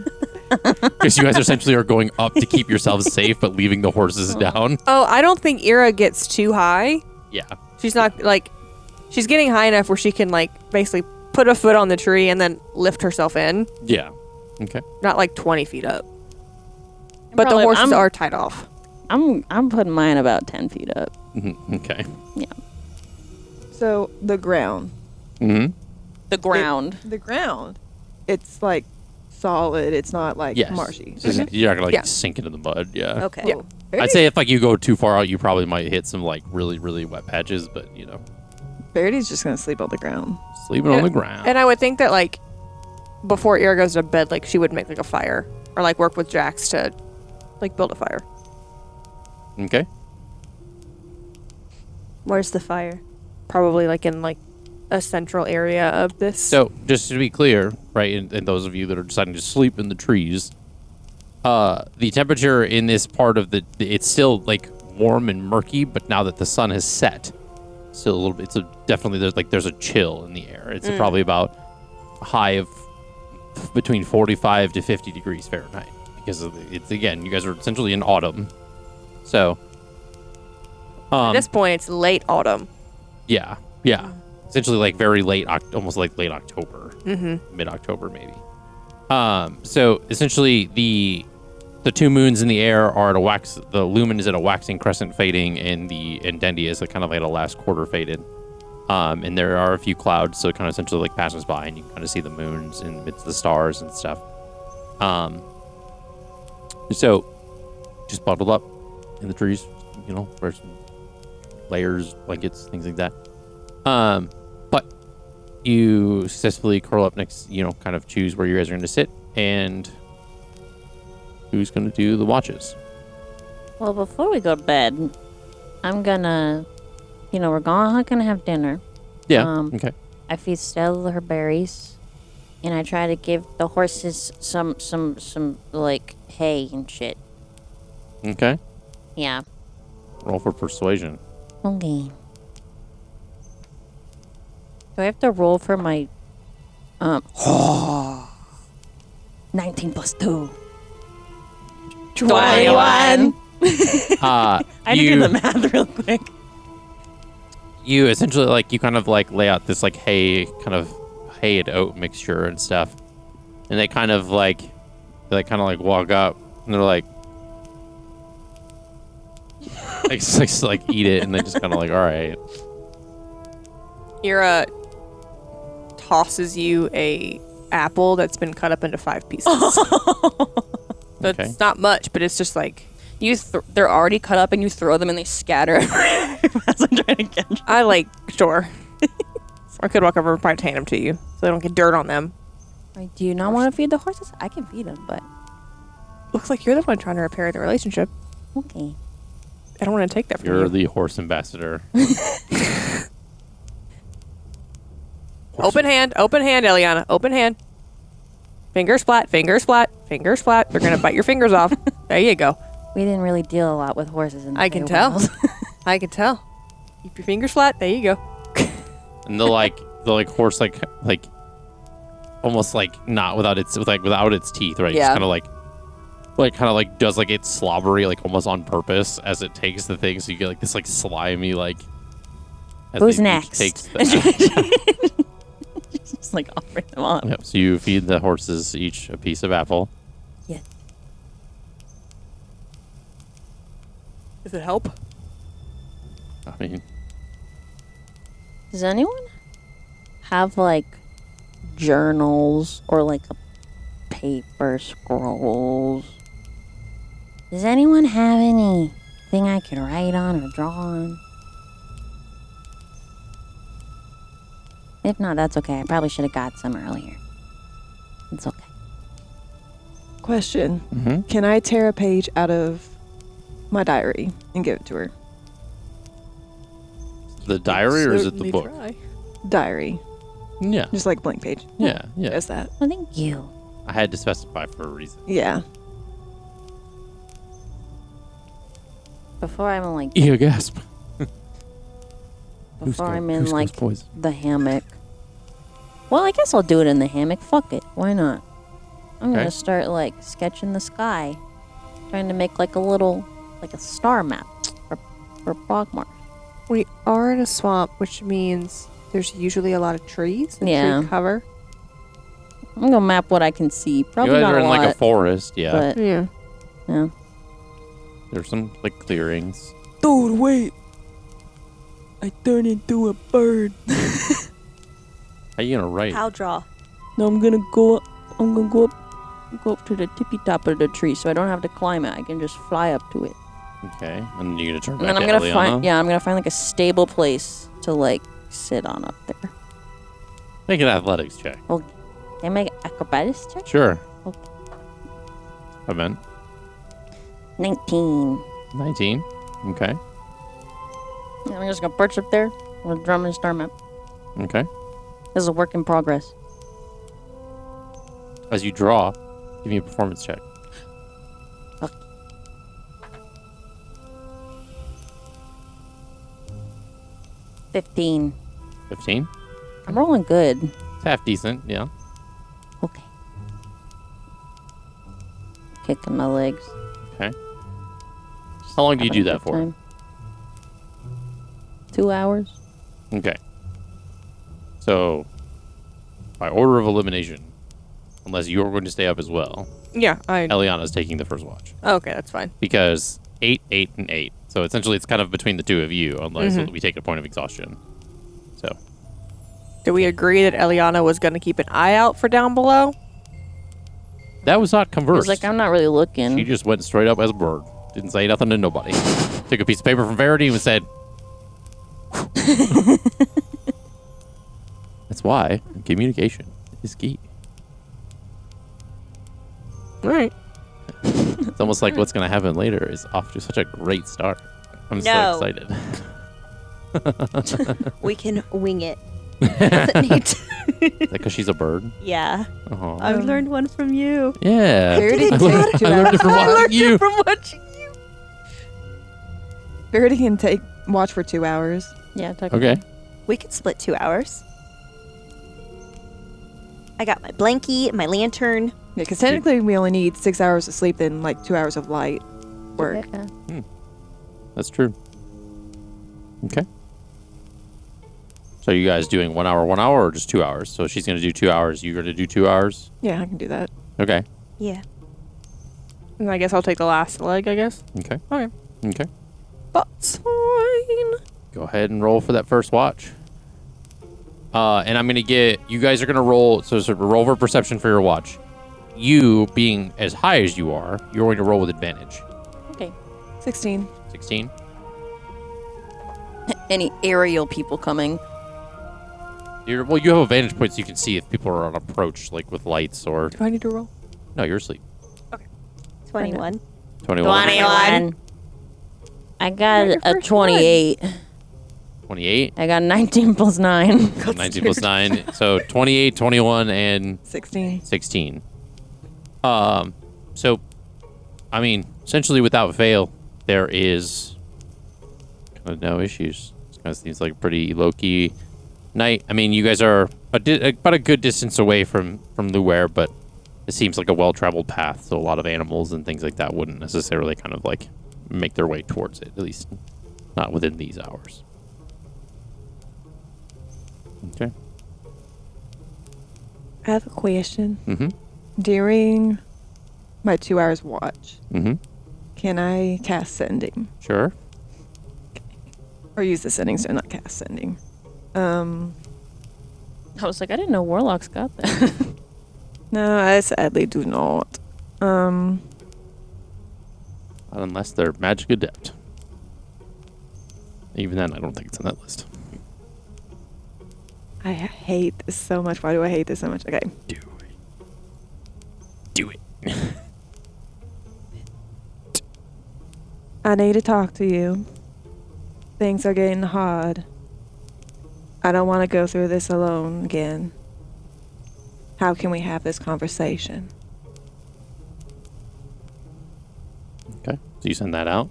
Because you guys essentially are going up to keep yourselves safe, but leaving the horses down. Oh, I don't think Ira gets too high. Yeah. She's not like, she's getting high enough where she can like basically put a foot on the tree and then lift herself in. Yeah. Okay. Not like 20 feet up. But the Probably- horses I'm- are tied off. I'm putting mine about 10 feet up. Okay. So the ground. Mm-hmm. The ground. The ground. It's like solid. It's not like Yes. marshy. So you're not gonna Yeah. sink into the mud. Yeah. Okay. Yeah. I'd say if you go too far out, you probably might hit some really really wet patches. But Verity's just gonna sleep on the ground. sleeping on the ground. And I would think that before Ira goes to bed, she would make a fire or work with Jax to build a fire. Okay. Where's the fire? Probably in a central area of this. So just to be clear, right, and those of you that are deciding to sleep in the trees, the temperature in this part of it's still warm and murky, but now that the sun has set, still a little bit. Definitely there's a chill in the air. It's probably about a high of between 45 to 50 degrees Fahrenheit because it's again, you guys are essentially in autumn, so. At this point, it's late autumn. Yeah. Essentially very late, almost late October, mid-October maybe. So essentially the two moons in the air are at the lumen is at a waxing crescent fading, and Dendia is kind of at a last quarter faded. And there are a few clouds, so it kind of essentially passes by, and you can kind of see the moons in amidst the stars and stuff. So just bundled up in the trees, wear some layers, blankets, things like that. But you successfully curl up next, kind of choose where you guys are going to sit and who's going to do the watches. Well, before we go to bed, I'm gonna, we're gonna have dinner. Yeah. Okay. I feed Stella her berries, and I try to give the horses some hay and shit. Okay. Yeah. Roll for persuasion. Okay. Do I have to roll for my 19 plus 2? 21. I had to do the math real quick. You essentially you kind of lay out this hay and oat mixture and stuff, and they kind of walk up and they're eat it, and they just kind of all right. Ira tosses you a apple that's been cut up into 5 pieces. Okay. It's not much, but it's just They're already cut up and you throw them and they scatter as I'm trying to catch. sure. I could walk over and probably hand them to you so they don't get dirt on them. Do you not want to feed the horses? I can feed them, but Looks like you're the one trying to repair the relationship. okay. I don't want to take that from You're you. the horse ambassador. Open hand, Eliana. Open hand. Fingers flat, fingers flat, fingers flat. They're going to bite your fingers off. There you go. We didn't really deal a lot with horses in the I can tell. Feywild. I can tell. Keep your fingers flat. There you go. And the horse almost not without its without its teeth, right? Yeah. Just kind of does it's slobbery almost on purpose as it takes the thing, so you get this slimy as Who's it next? takes the Just offering them up. Yep, so you feed the horses each a piece of apple. Yeah. Does it help? I mean, Does anyone have journals or a paper scrolls? Does anyone have anything I could write on or draw on? If not, that's okay. I probably should have got some earlier. It's okay. Question. mm-hmm. Can I tear a page out of my diary and give it to her? The diary or is it the Certainly book? try. Diary. Yeah. Just blank page. Yeah. Just that. Well, thank you. I had to specify for a reason. Yeah. Before I'm Ew, gasp. before I'm in Goose goes poison. the hammock. Well, I guess I'll do it in the hammock. Fuck it. Why not? I'm Okay. gonna start sketching the sky, trying to make a little a star map for Bogmar. We are in a swamp, which means there's usually a lot of trees and Yeah. tree cover. I'm gonna map what I can see. You Probably guys not are a in lot, a forest, yeah. but Yeah. Yeah. There's some like clearings. Dude, wait. I turned into a bird. How you gonna write? How draw? No, I'm gonna go up to the tippy top of the tree, so I don't have to climb it. I can just fly up to it. Okay, and then you're gonna turn And back then I'm to gonna Eliana. I'm gonna find like a stable place to like sit on up there. Make an athletics check. Can I make an acrobatics check? Sure. Okay. I meant 19. 19. Okay. Yeah, I'm just gonna perch up there with a drum and star map. Okay. This is a work in progress. As you draw, give me a performance check. Okay. $15. 15. I'm rolling good. It's half decent. Yeah. Okay. Kicking my legs. Okay. How long do you Having do a that good for? time. 2 hours. Okay. So, by order of elimination, unless you're going to stay up as well, Yeah, Eliana's taking the first watch. Okay, that's fine. Because 8, 8, and 8. So essentially it's kind of between the two of you, unless Mhm. we take a point of exhaustion. So, Did we agree that Eliana was going to keep an eye out for down below? that was not He's conversed. like, I'm not really looking. She just went straight up as a bird. Didn't say nothing to nobody. Took a piece of paper from Verity and said, that's why communication is key. All right. It's almost like what's going to happen later is off to such a great start. I'm No. so excited. We can wing it. Doesn't need to. Is that because she's a bird? Yeah. Oh. I've learned one from you. Yeah. Verity I can learned, take 2 I learned it hours. from watching you. From watching you. Verity can watch for 2 hours. Yeah, technically. Okay. We could split 2 hours. I got my blankie, my lantern. Yeah, because technically we only need 6 hours of sleep and like 2 hours of light work. Yeah. That's true. Okay. So you guys doing 1 hour, 1 hour, or just 2 hours? So she's going to do 2 hours. You're going to do 2 hours? Yeah, I can do that. Okay. Yeah. And I guess I'll take the last leg, I guess. Okay. Okay. Okay. That's fine. Go ahead and roll for that first watch. And I'm going to get, you guys are going to roll, so roll for perception for your watch. You being as high as you are, you're going to roll with advantage. Okay. 16. 16. Any aerial people coming? Well, you have a vantage point so you can see if people are on approach, like with lights or... Do I need to roll? No, you're asleep. 21. 21. 21. I got your a first 28. 28. I got 19 plus 9. 19 plus 9. So 28, 21, and 16. 16. So, I mean, essentially without fail, there is kind of no issues. It kind of seems like a pretty low-key night. I mean, you guys are about a good distance away from Luware, but it seems like a well-traveled path, so a lot of animals and things like that wouldn't necessarily kind of like make their way towards it, at least not within these hours. Okay. I have a question. Mm-hmm. During my 2 hours watch, Mm-hmm. can I cast sending? Sure. Or use the sending, so not cast sending. I was like, I didn't know warlocks got that. No, I sadly do not. Not unless they're magic adept. Even then, I don't think it's on that list. I hate this so much. Why do I hate this so much? Okay. Do it. Do it. I need to talk to you. Things are getting hard. I don't want to go through this alone again. How can we have this conversation? Okay. So you send that out.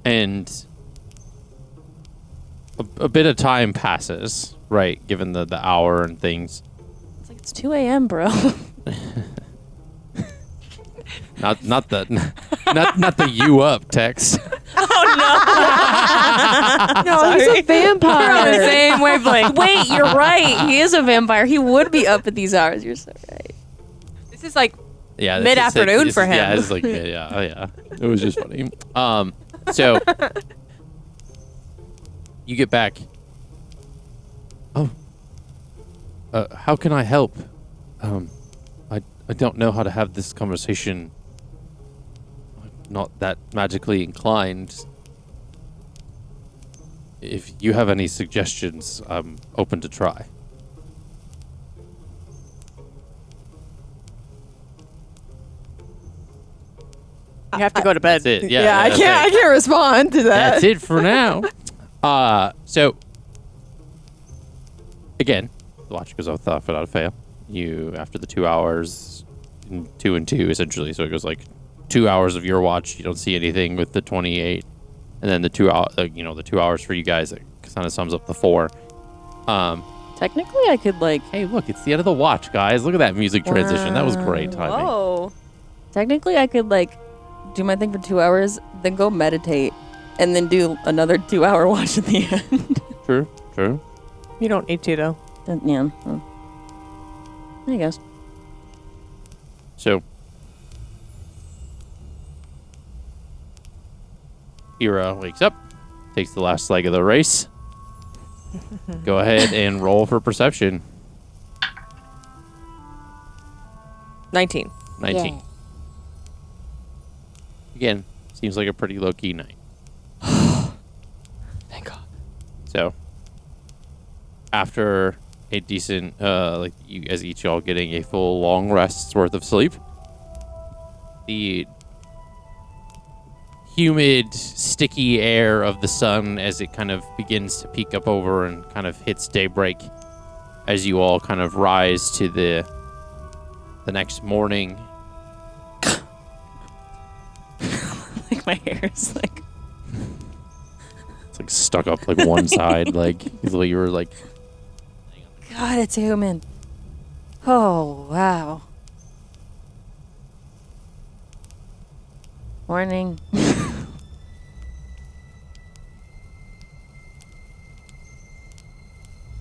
And a bit of time passes, right? Given the hour and things. It's like, it's 2 a.m., bro. Not the you up text. No, he's a We're on the vampire. same wavelength. Wait, you're right. He is a vampire. He would be up at these hours. You're so right. This is like Yeah, mid-afternoon for him. Yeah, it's like yeah. It was just funny. So you get back. Oh, how can I help? I don't know how to have this conversation. I'm not that magically inclined. If you have any suggestions, I'm open to try. You have to go to bed. That's it. Yeah, I that's can't. it. I can't respond to that. That's it for now. So again, the watch goes off without a fail. You, after the 2 hours, 2 and 2 essentially. So it goes like 2 hours of your watch. You don't see anything with the 28, and then the 2 hour, the 2 hours for you guys. It kind of sums up the 4. Technically, I could like. Hey, look, it's the end of the watch, guys. Look at that music transition. That was great timing. Whoa. Technically, I could like do my thing for 2 hours, then go meditate, and then do another 2 hour watch at the end. True. You don't need to, though. Yeah. I guess. So, Ira wakes up, takes the last leg of the race. Go ahead and roll for perception. 19. 19. Yay. Again, seems like a pretty low-key night. Thank God. So, after a decent, like you guys each all getting a full long rest's worth of sleep, the humid, sticky air of the sun as it kind of begins to peek up over and kind of hits daybreak as you all kind of rise to the next morning. Like my hair is like. It's like stuck up like one side, like you were like. God, it's humid. Oh, wow. Morning.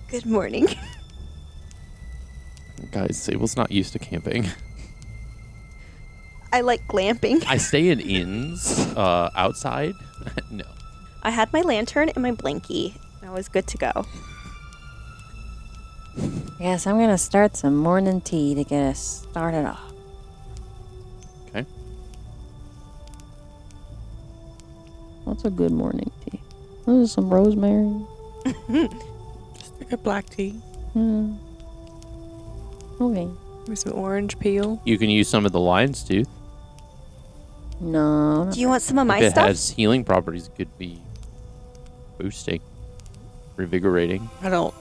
Good morning. Guys, Sable's not used to camping. I like glamping. I stay in inns outside. No. I had my lantern and my blankie. I was good to go. Yes, I'm going to start some morning tea to get us started off. Okay. What's a good morning tea? This is some rosemary. Just like a black tea Okay. with some orange peel. You can use some of the lion's tooth. No. Do you want some of my If it stuff? has healing properties, it could be boosting, revigorating. I don't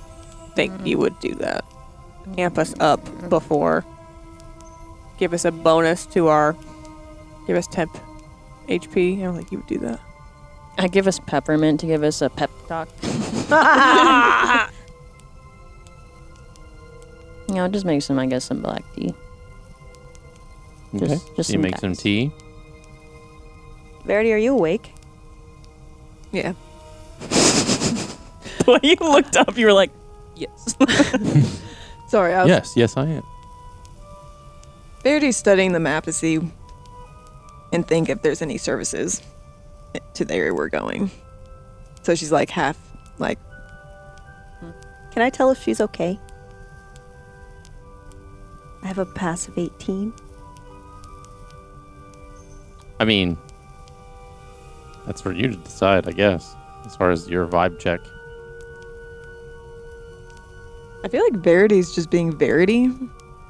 think you would do that. Amp us up before. Give us a bonus to our. Give us temp HP. I don't think you would do that. I give us peppermint to give us a pep talk. Just make some, I guess, some black tea. Okay. Just So you some make some guys. tea. Verity, are you awake? Yeah. When you looked up, you were like, yes. Sorry, I was Yes, I am. Verity's studying the map to see and think if there's any services to the area we're going. So she's like half, like, Can I tell if she's okay? I have a passive 18. I mean, that's for you to decide, I guess, as far as your vibe check. I feel like Verity's just being Verity,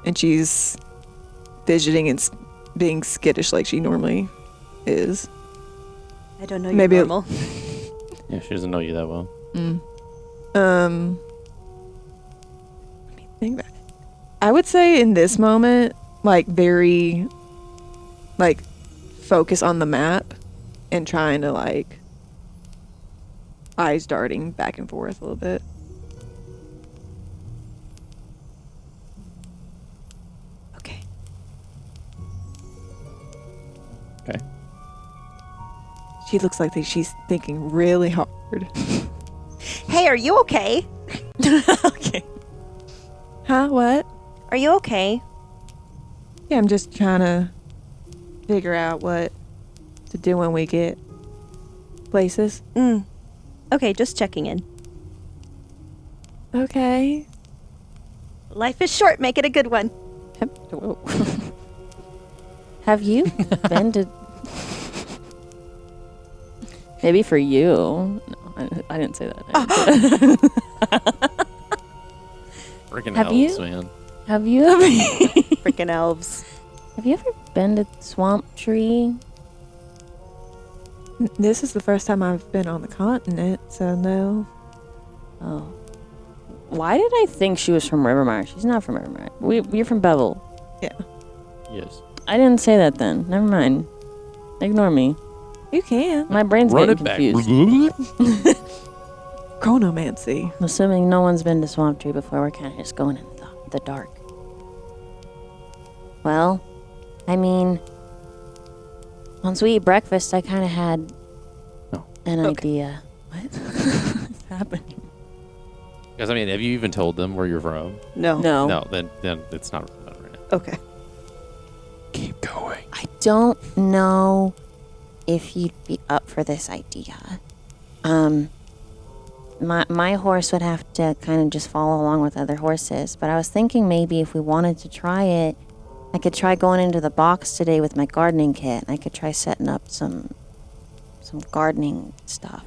and she's fidgeting and being skittish like she normally is. I don't know Maybe you're it- normal. Yeah, she doesn't know you that well. Let me think back. I would say in this moment, like, very, like, focus on the map and trying to, like, eyes darting back and forth a little bit. Okay. Okay. She looks like she's thinking really hard. Hey, are you okay? Okay. Huh? What? Are you okay? Yeah, I'm just trying to figure out what to do when we get places. Okay, just checking in. Okay. Life is short. Make it a good one. Have you been to... Maybe for you. No, I didn't say that. Freaking Have elves, you? man. Have you ever... Freaking elves. Have you ever been to Swamp Tree? This is the first time I've been on the continent, so no. Oh. Why did I think she was from Rivermire? She's not from Rivermire. We're from Bevel. Yeah. Yes. I didn't say that then. Never mind. Ignore me. You can. My brain's Run getting it confused. back. Chronomancy. I'm assuming no one's been to Swamp Tree before. We're kind of just going in the dark. Well, I mean, once we eat breakfast, I kind of had an idea. What's happening? Because, I mean, have you even told them where you're from? No. No, then it's not right now. Okay. Keep going. I don't know if you'd be up for this idea. My horse would have to kind of just follow along with other horses, but I was thinking maybe if we wanted to try it, I could try going into the box today with my gardening kit, and I could try setting up some gardening stuff.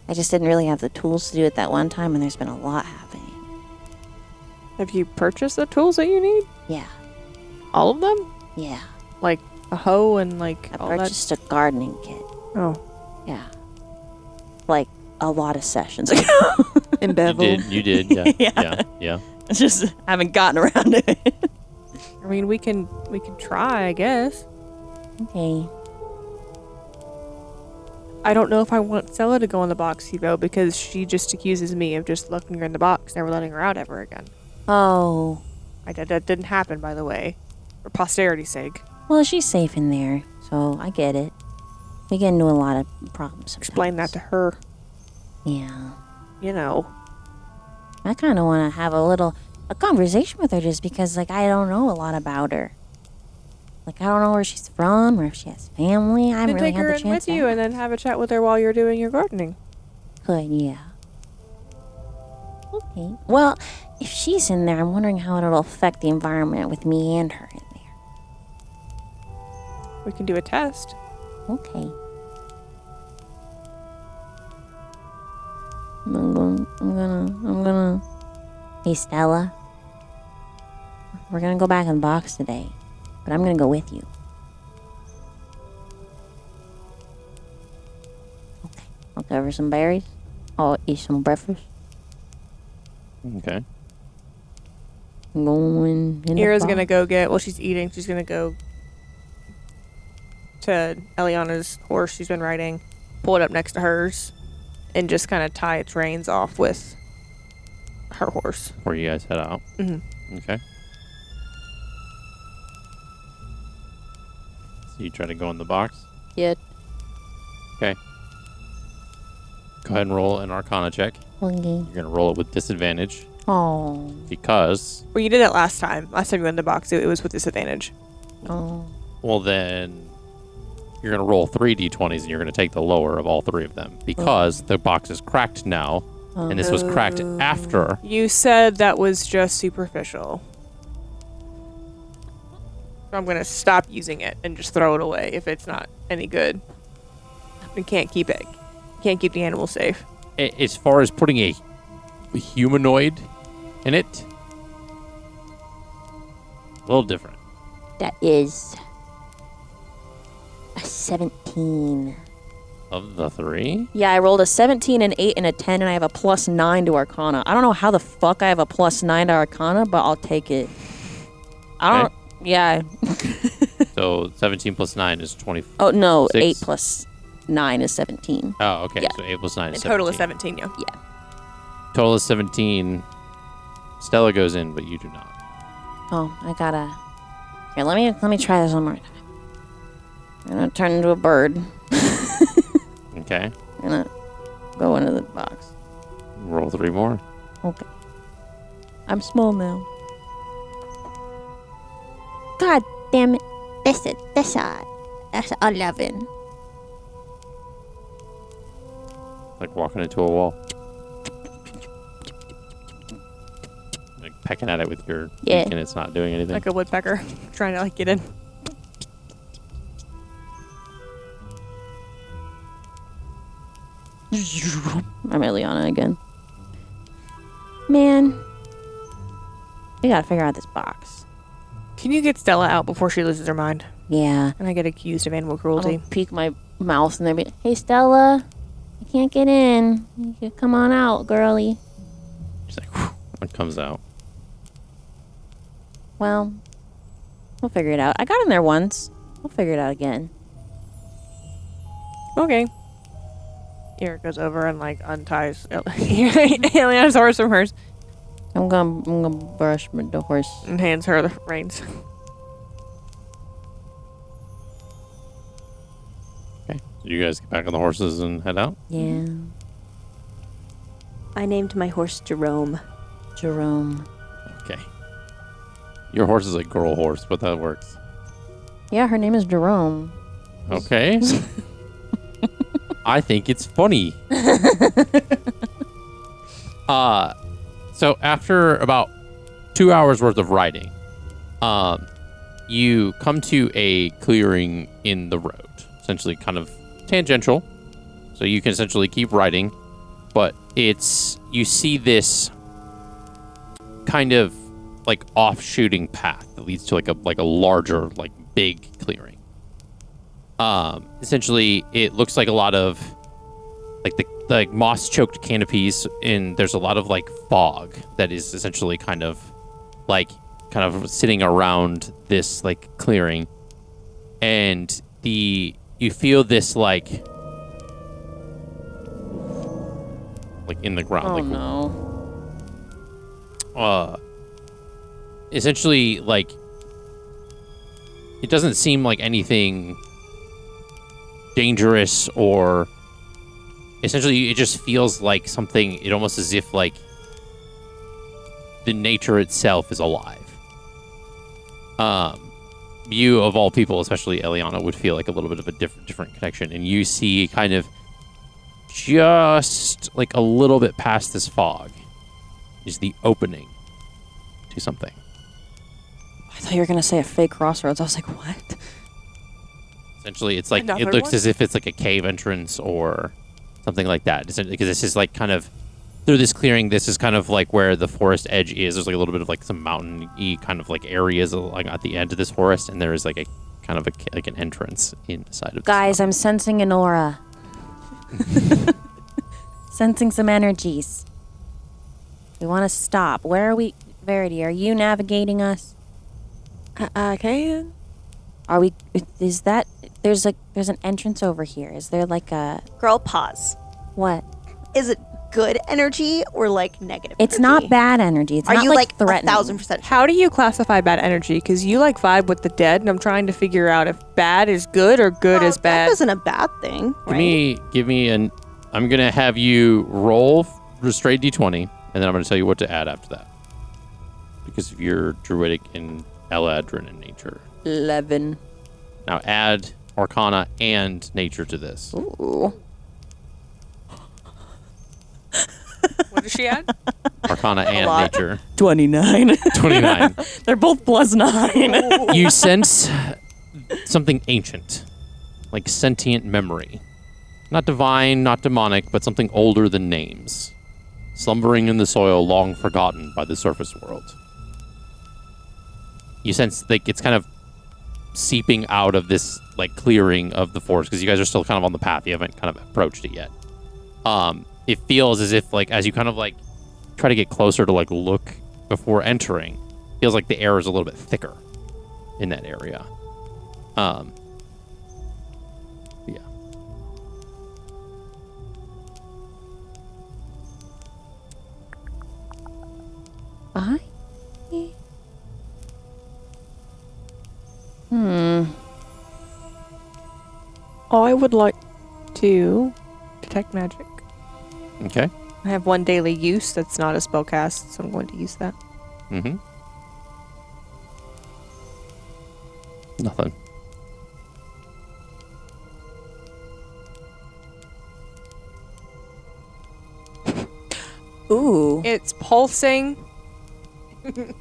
I just didn't really have the tools to do it that one time, and there's been a lot happening. Have you purchased the tools that you need? Yeah, All of them? yeah. Like a hoe and like I all that? purchased a gardening kit. Oh. Yeah. Like a lot of sessions ago. In Bevel. You did, yeah. Yeah. Yeah. I just haven't gotten around to it. I mean, we can try, I guess. Okay. I don't know if I want Stella to go in the box, though, because she just accuses me of just looking her in the box, never letting her out ever again. Oh. That didn't happen, by the way. For posterity's sake. Well, she's safe in there, so I get it. We get into a lot of problems sometimes. Explain that to her. Yeah. You know. I kind of want to have a conversation with her just because, like, I don't know a lot about her. Like, I don't know where she's from or if she has family. I haven't Then really take had her the in chance with you and then have a chat with her while you're doing your gardening. Could, yeah. Okay. Well, if she's in there, I'm wondering how it'll affect the environment with me and her in there. We can do a test. Okay. I'm gonna. Hey, Stella. We're gonna go back in the box today, but I'm gonna go with you. Okay. I'll cover some berries. I'll eat some breakfast. Okay. I'm going in the Ira's box. gonna go get, while she's eating, she's gonna go to Eliana's horse she's been riding, pull it up next to hers, and just kind of tie its reins off with her horse. Where you guys head out. Mm-hmm. Okay. So you try to go in the box. Yeah. Okay. Go ahead and roll an Arcana check. Okay. You're gonna roll it with disadvantage Oh. because, Well, you did it last time. Last time you went in the box, it was with disadvantage. Oh. well, then you're gonna roll 3 d20s and you're gonna take the lower of all 3 of them because the box is cracked now, and this was cracked after. You said that was just superficial. So I'm gonna stop using it and just throw it away if it's not any good. We can't keep it. Can't keep the animal safe. As far as putting a humanoid in it, a little different. That is a 17. Of the 3, Yeah, I rolled a 17, an 8, and a 10, and I have a +9 to Arcana. I don't know how the fuck I have a +9 to Arcana, but I'll take it. I don't... Yeah. so 17 plus 9 is 20. Oh, no. 6. 8 plus 9 is 17. Oh, okay. Yeah. So 8 plus 9 is In 17. total is 17, yeah. Total is 17. Stella goes in, but you do not. Oh, I gotta... Here, let me try this one more time. I'm gonna turn into a bird. Okay. I'm gonna go into the box. Roll 3 more. Okay. I'm small now. God damn it. That's 11. Like walking into a wall. Like pecking at it with your Yeah. beak and it's not doing anything. Like a woodpecker trying to like get in. I'm Ileana again. Man. We gotta figure out this box. Can you get Stella out before she loses her mind? Yeah. And I get accused of animal I'll cruelty. peek my mouth and they'll be, hey, Stella, you can't get in. You can come on out, girly. She's like, whew, it comes out. Well, we'll figure it out. I got in there once. We'll figure it out again. Okay. Eric goes over and like unties Eliana's horse from hers I'm gonna brush the horse. and hands her the reins. Okay. So you guys get back on the horses and head out? Yeah. I named my horse Jerome. Jerome. Okay. Your horse is a girl horse, but that works. Yeah, her name is Jerome. Okay. I think it's funny. So after about 2 hours worth of riding, you come to a clearing in the road, essentially kind of tangential. So you can essentially keep riding, but you see this kind of like off-shooting path that leads to like a larger, like big clearing. Essentially, it looks like a lot of like moss-choked canopies, and there's a lot of like fog that is essentially kind of sitting around this like clearing, and you feel this like in the ground. Oh, no. Essentially, like it doesn't seem like anything dangerous, or essentially it just feels like something, it almost as if like the nature itself is alive. You of all people, especially Eliana, would feel like a little bit of a different connection, and you see kind of just like a little bit past this fog is the opening to something. I thought you were going to say a fake crossroads. I was like, what? Essentially, it's like Another it looks one? as if it's like a cave entrance or something like that. Because this is like kind of through this clearing. This is kind of like where the forest edge is. There's like a little bit of like some mountain-y kind of like areas like at the end of this forest, and there is like a kind of like an entrance inside of. Guys, I'm sensing an aura. Sensing some energies. We want to stop. Where are we? Verity, are you navigating us? I can. Are we? Is that? There's an entrance over here. Is there like a Girl, pause. what? Is it good energy or like negative It's energy? not bad energy. It's Are not you like threatening. 1,000%? How do you classify bad energy? Because you like vibe with the dead, and I'm trying to figure out if bad is good or good is That bad. isn't a bad thing, right? Give me an. I'm gonna have you roll straight d20, and then I'm gonna tell you what to add after that. Because of your druidic and Eladrin in nature. 11. Now add Arcana and nature to this. Ooh. What does she add? Arcana and lot. nature. 29. 29. They're both +9. You sense something ancient, like sentient memory. Not divine, not demonic, but something older than names. Slumbering in the soil, long forgotten by the surface world. You sense like it's kind of seeping out of this like clearing of the forest, because you guys are still kind of on the path. You haven't kind of approached it yet. It feels as if like as you kind of like try to get closer to like look before entering, feels like the air is a little bit thicker in that area. Yeah. I would like to detect magic. Okay. I have one daily use that's not a spell cast, so I'm going to use that. Mm-hmm. Nothing. Ooh. It's pulsing,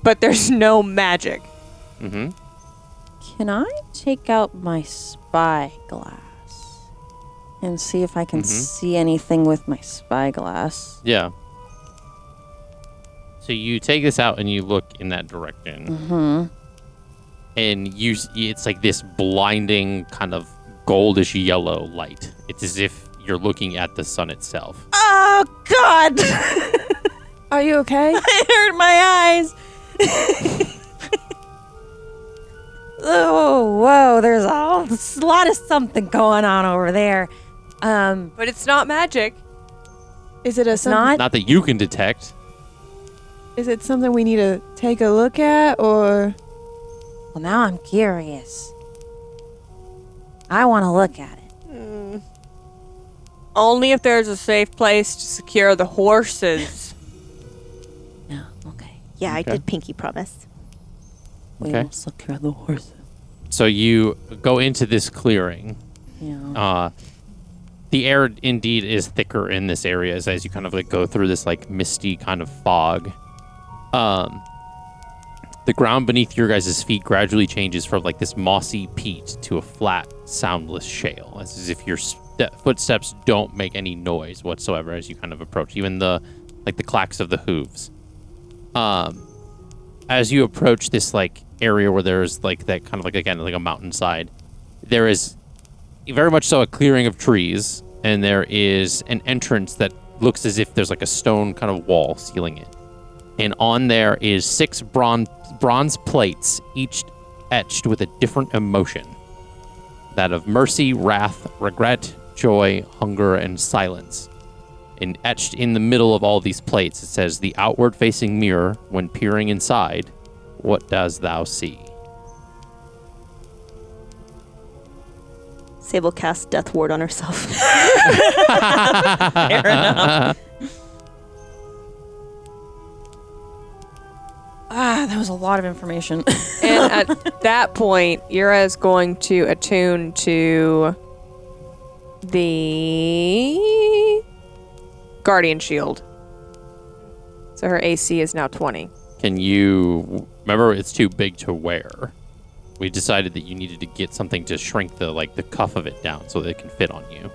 but there's no magic. Mm-hmm. Can I take out my spyglass and see if I can see anything with my spyglass? Yeah. So you take this out and you look in that direction. Mm-hmm. And it's like this blinding kind of goldish yellow light. It's as if you're looking at the sun itself. Oh, God! Are you okay? It hurt my eyes. Oh, whoa, there's a lot of something going on over there. But it's not magic. Is it a It's not? Not that you can detect. Is it something we need to take a look at, or? Well, now I'm curious. I want to look at it. Only if there's a safe place to secure the horses. No, okay. Yeah, I Okay. did pinky promise. We Okay. will secure the horses. So you go into this clearing. Yeah. The air indeed is thicker in this area as you kind of like go through this like misty kind of fog. The ground beneath your guys' feet gradually changes from like this mossy peat to a flat, soundless shale. It's as if your footsteps don't make any noise whatsoever as you kind of approach, even the clacks of the hooves. As you approach this like area where there's like that kind of like, again, like a mountainside, there is very much so a clearing of trees, and there is an entrance that looks as if there's like a stone kind of wall sealing it. And on there is 6 bronze plates, each etched with a different emotion. That of mercy, wrath, regret, joy, hunger, and silence. And etched in the middle of all these plates, it says, the outward-facing mirror, when peering inside, what does thou see? Sable casts Death Ward on herself. Fair enough. That was a lot of information. And at that point, Yura's going to attune to the Guardian Shield. So her AC is now 20. Can you... Remember, it's too big to wear. We decided that you needed to get something to shrink the cuff of it down so that it can fit on you.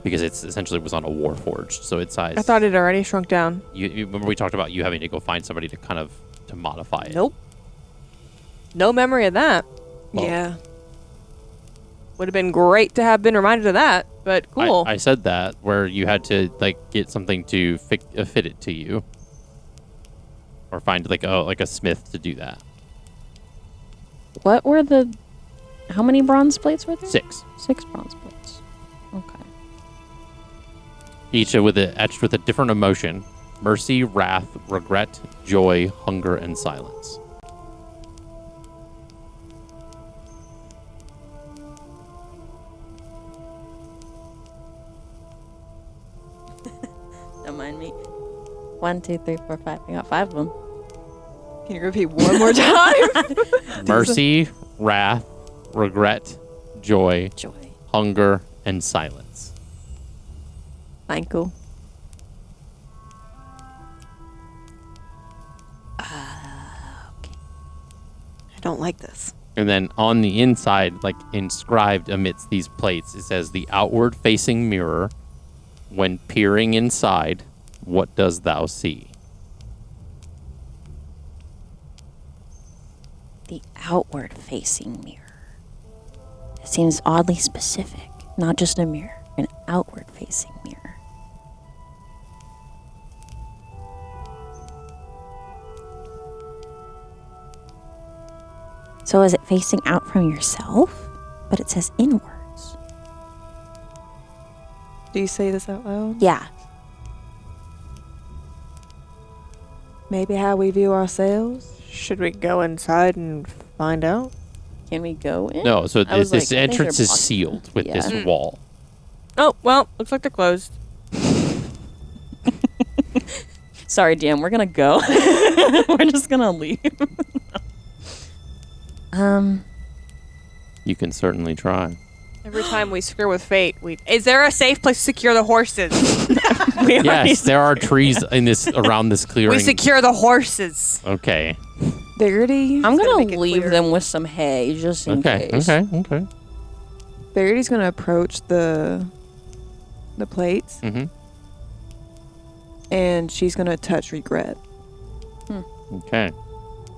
Because it's essentially was on a Warforged, so its size... I thought it already shrunk down. You remember we talked about you having to go find somebody to kind of... to modify it. Nope. No memory of that. Well, Yeah. Would have been great to have been reminded of that, but cool. I said that, where you had to get something to fit it to you. Or find like a smith to do that. What were the... How many bronze plates were there? 6. 6 bronze plates. Okay. Each etched with a different emotion. Mercy, wrath, regret, joy, hunger, and silence. Don't mind me. 1, 2, 3, 4, 5. I got 5 of them. Can you repeat one more time? Mercy, wrath, regret, joy, Joy. hunger, and silence. Thank you. I don't like this. And then on the inside, inscribed amidst these plates, it says, the outward-facing mirror, when peering inside, what does thou see? The outward-facing mirror. It seems oddly specific. Not just a mirror. An outward-facing mirror. So is it facing out from yourself? But it says inwards. Do you say this out loud? Yeah. Maybe how we view ourselves? Should we go inside and find out? Can we go in? No, so I was this like, I think entrance they're is blocking sealed with Yeah. this wall. Oh, well, looks like they're closed. Sorry, Dan. We're gonna go. We're just gonna leave. You can certainly try. Every time we screw with fate, is there a safe place to secure the horses? Yes, there are trees around this clearing. We secure the horses. Okay. Verity. I'm make gonna it leave clear. them with some hay just in case. Okay. Verity's gonna approach the plates, Mm-hmm. and she's gonna touch regret. Okay.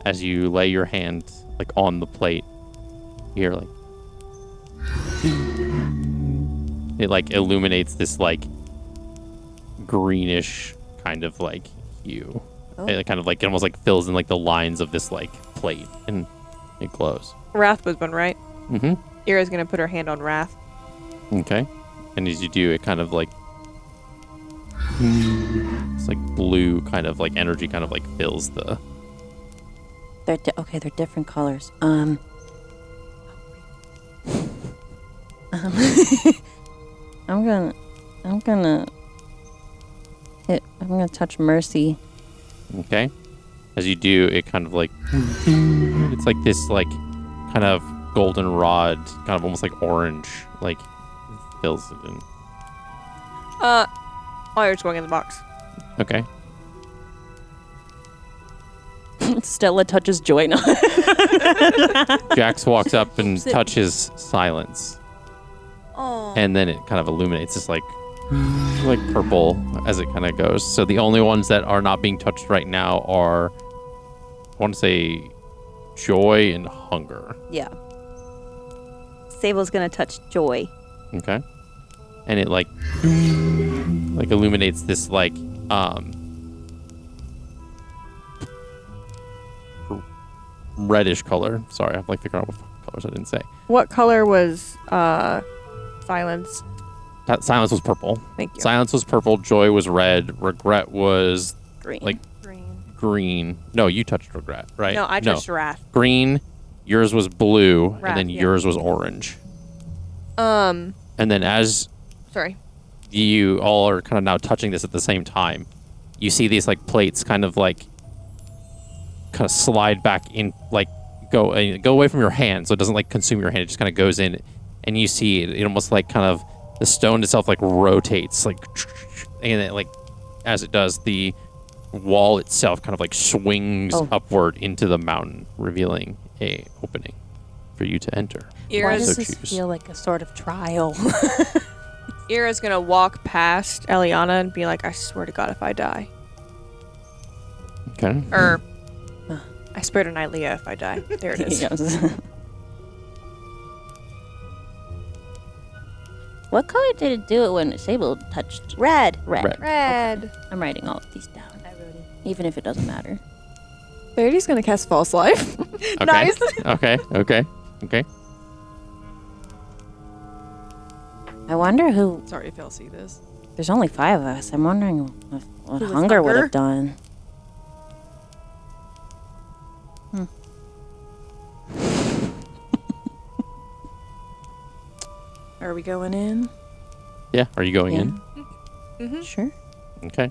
As you lay your hand like on the plate, you hear like it like illuminates this like greenish kind of like hue. Oh. It kind of like it almost like fills in like the lines of this like plate and it glows. Wrath was one, right? Mm-hmm. Ira's gonna put her hand on Wrath. Okay. And as you do, it kind of like it's like blue kind of like energy kind of like fills the. They're they're different colors. I'm gonna touch Mercy. Okay. As you do, it kind of like it's like this like kind of golden rod, kind of almost like orange, like fills it in. Ira's going in the box. Okay. Stella touches Joy. No. Jax walks up and touches silence, Oh. and then it kind of illuminates this like purple as it kind of goes. So the only ones that are not being touched right now are, I want to say, joy and hunger. Yeah. Sable's gonna touch Joy. Okay. And it like illuminates this like reddish color. Sorry, I have like figured out what colors I didn't say. What color was Silence? That silence was purple. Thank you. Silence was purple. Joy was red. Regret was Green. like Green. green. No, you touched regret, right? No, I touched Wrath. Green. Yours was blue, Wrath, and then yeah. yours was orange. Sorry. And then as you all are kind of now touching this at the same time, you see these like plates kind of slide back in, like go away from your hand, so it doesn't like consume your hand. It just kind of goes in, and you see it almost like kind of the stone itself like rotates, like, and it like as it does, the wall itself kind of like swings upward into the mountain, revealing a opening for you to enter. Why Ira's, does So this choose. feel like a sort of trial? Ira's gonna walk past Eliana and be like, I swear to God, if I die. Okay. Or, I swear to Nylea if I die. There it is. Yes. What color did it do it when Sable touched? Red. Red. Red. I'm writing all of these down. Even if it doesn't matter. Verity's gonna cast False Life. Okay. Nice. Okay. I wonder who. Sorry if y'all see this. There's only 5 of us. I'm wondering what Who was hunger would Hunger? have done. Are we going in? Yeah. Are you going Yeah. in? Mm-hmm. Sure. Okay.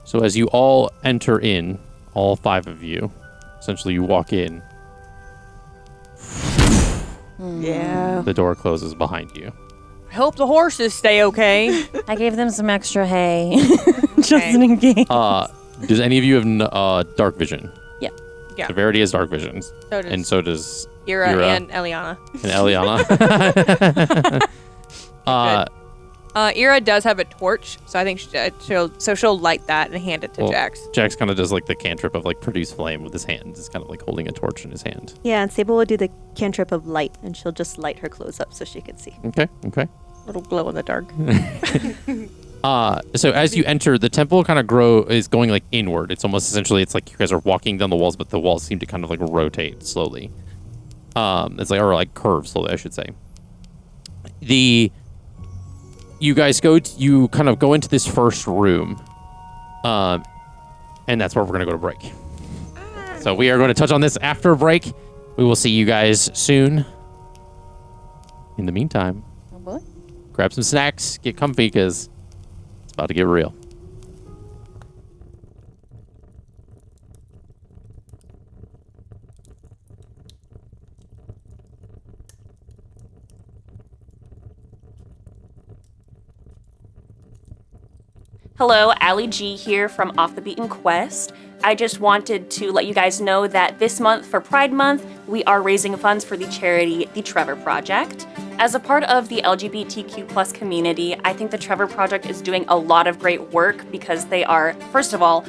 So as you all enter in, all 5 of you, essentially you walk in, Yeah. the door closes behind you. I hope the horses stay okay. I gave them some extra hay. Just Okay. in case. Does any of you have dark vision? Yeah. Yeah. So Verity has dark vision, So does and so does Ira Ira. and Eliana. and Eliana. Ira does have a torch, so I think she'll light that and hand it to Well, Jax. Jax kind of does like the cantrip of like produce flame with his hand. It's kind of like holding a torch in his hand. Yeah, and Sable will do the cantrip of light, and she'll just light her clothes up so she can see. Okay. Little glow in the dark. So as you enter, the temple kind of is going like inward. It's almost essentially, it's like you guys are walking down the walls, but the walls seem to kind of like rotate slowly. It's like, or like curve slowly, I should say. You guys you kind of go into this first room, and that's where we're going to go to break. So we are going to touch on this after a break. We will see you guys soon. In the meantime, Oh boy. grab some snacks, get comfy, because it's about to get real. Hello, Ali G here from Off the Beaten Quest. I just wanted to let you guys know that this month for Pride Month, we are raising funds for the charity The Trevor Project. As a part of the LGBTQ plus community, I think The Trevor Project is doing a lot of great work because they are, first of all,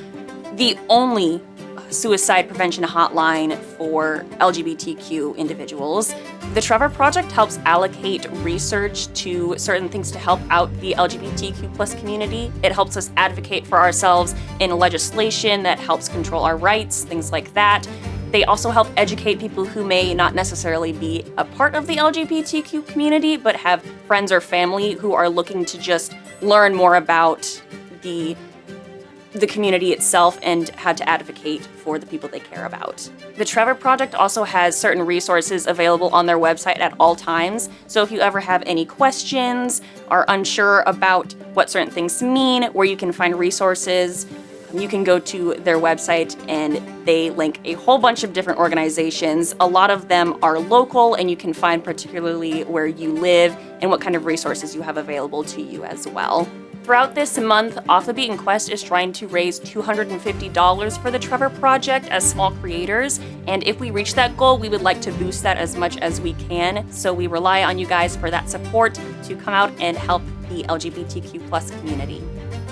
the only suicide prevention hotline for LGBTQ individuals. The Trevor Project helps allocate research to certain things to help out the LGBTQ plus community. It helps us advocate for ourselves in legislation that helps control our rights, things like that. They also help educate people who may not necessarily be a part of the LGBTQ community, but have friends or family who are looking to just learn more about the community itself and how to advocate for the people they care about. The Trevor Project also has certain resources available on their website at all times, so if you ever have any questions, are unsure about what certain things mean, where you can find resources, you can go to their website and they link a whole bunch of different organizations. A lot of them are local and you can find particularly where you live and what kind of resources you have available to you as well. Throughout this month, Off the Beaten Quest is trying to raise $250 for the Trevor Project as small creators, and if we reach that goal, we would like to boost that as much as we can, so we rely on you guys for that support to come out and help the LGBTQ plus community.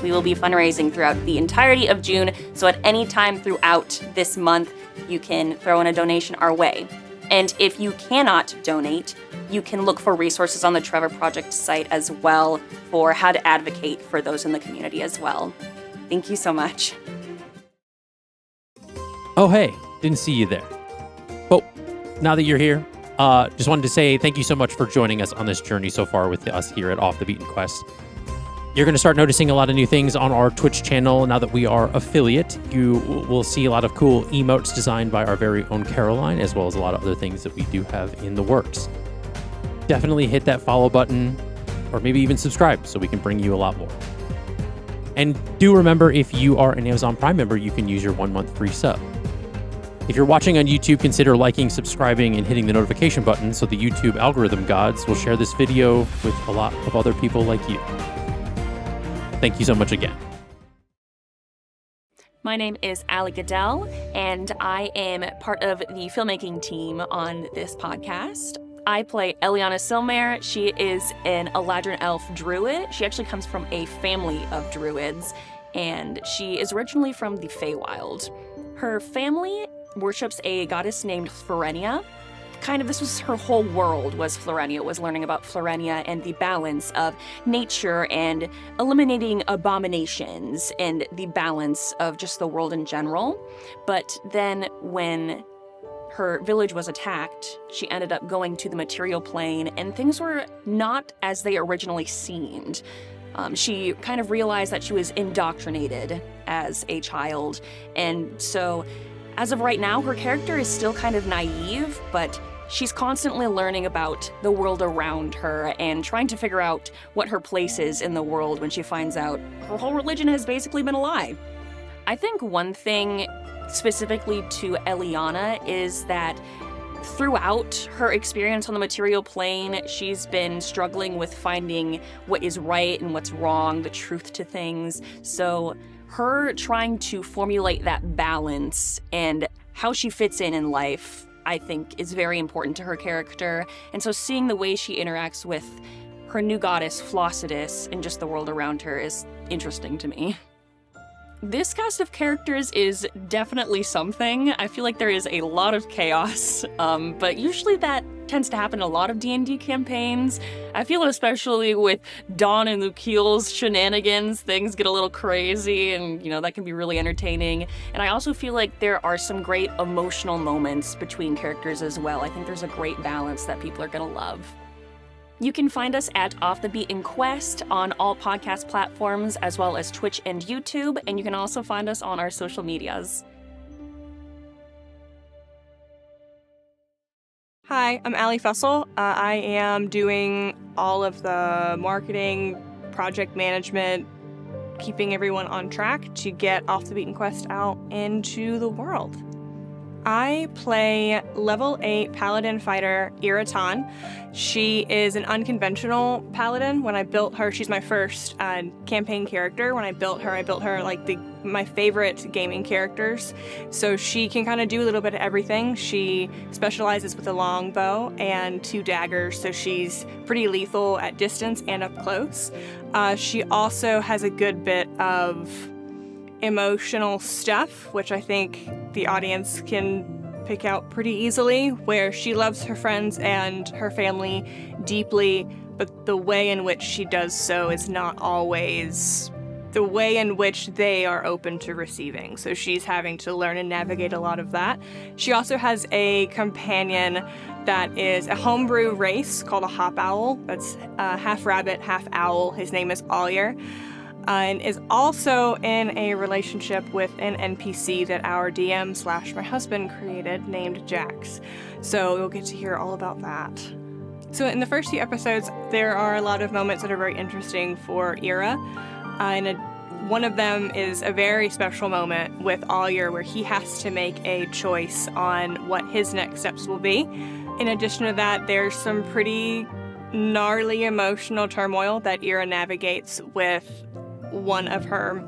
We will be fundraising throughout the entirety of June, so at any time throughout this month, you can throw in a donation our way. And if you cannot donate, you can look for resources on the Trevor Project site as well for how to advocate for those in the community as well. Thank you so much. Oh, hey, didn't see you there. Well, now that you're here, just wanted to say thank you so much for joining us on this journey so far with us here at Off the Beaten Quest. You're going to start noticing a lot of new things on our Twitch channel now that we are affiliate. You will see a lot of cool emotes designed by our very own Caroline, as well as a lot of other things that we do have in the works. Definitely hit that follow button, or maybe even subscribe so we can bring you a lot more. And do remember, if you are an Amazon Prime member, you can use your 1 month free sub. If you're watching on YouTube, consider liking, subscribing, and hitting the notification button so the YouTube algorithm gods will share this video with a lot of other people like you. Thank you so much again. My name is Ali Goodell, and I am part of the filmmaking team on this podcast. I play Eliana Silmare. She is an Eladrin elf druid. She actually comes from a family of druids, and she is originally from the Feywild. Her family worships a goddess named Florenia. This was her whole world, was Florenia, was learning about Florenia and the balance of nature and eliminating abominations and the balance of just the world in general. But then when her village was attacked, she ended up going to the material plane, and things were not as they originally seemed. She kind of realized that she was indoctrinated as a child, and so as of right now, her character is still kind of naive, but she's constantly learning about the world around her and trying to figure out what her place is in the world when she finds out her whole religion has basically been a lie. I think one thing specifically to Eliana is that throughout her experience on the material plane, she's been struggling with finding what is right and what's wrong, the truth to things. So her trying to formulate that balance and how she fits in life, I think, is very important to her character. And so seeing the way she interacts with her new goddess, Flossidus, and just the world around her is interesting to me. This cast of characters is definitely something. I feel like there is a lot of chaos, but usually that tends to happen in a lot of D&D campaigns. I feel especially with Dawn and Lukiel's shenanigans, things get a little crazy, and that can be really entertaining. And I also feel like there are some great emotional moments between characters as well. I think there's a great balance that people are gonna love. You can find us at Off the Beaten Quest on all podcast platforms, as well as Twitch and YouTube, and you can also find us on our social medias. Hi, I'm Allie Fussell. I am doing all of the marketing, project management, keeping everyone on track to get Off the Beaten Quest out into the world. I play level 8 paladin fighter Iraton. She is an unconventional paladin. When I built her, she's my first campaign character. When I built her like my favorite gaming characters. So she can kind of do a little bit of everything. She specializes with a long bow and 2 daggers, so she's pretty lethal at distance and up close. She also has a good bit of emotional stuff, which I think the audience can pick out pretty easily, where she loves her friends and her family deeply, but the way in which she does so is not always the way in which they are open to receiving. So she's having to learn and navigate a lot of that. She also has a companion that is a homebrew race called a hop owl. That's half rabbit, half owl. His name is Alyer. And is also in a relationship with an NPC that our DM / my husband created named Jax. So you'll get to hear all about that. So in the first few episodes, there are a lot of moments that are very interesting for Ira. One of them is a very special moment with Alyer where he has to make a choice on what his next steps will be. In addition to that, there's some pretty gnarly emotional turmoil that Ira navigates with one of her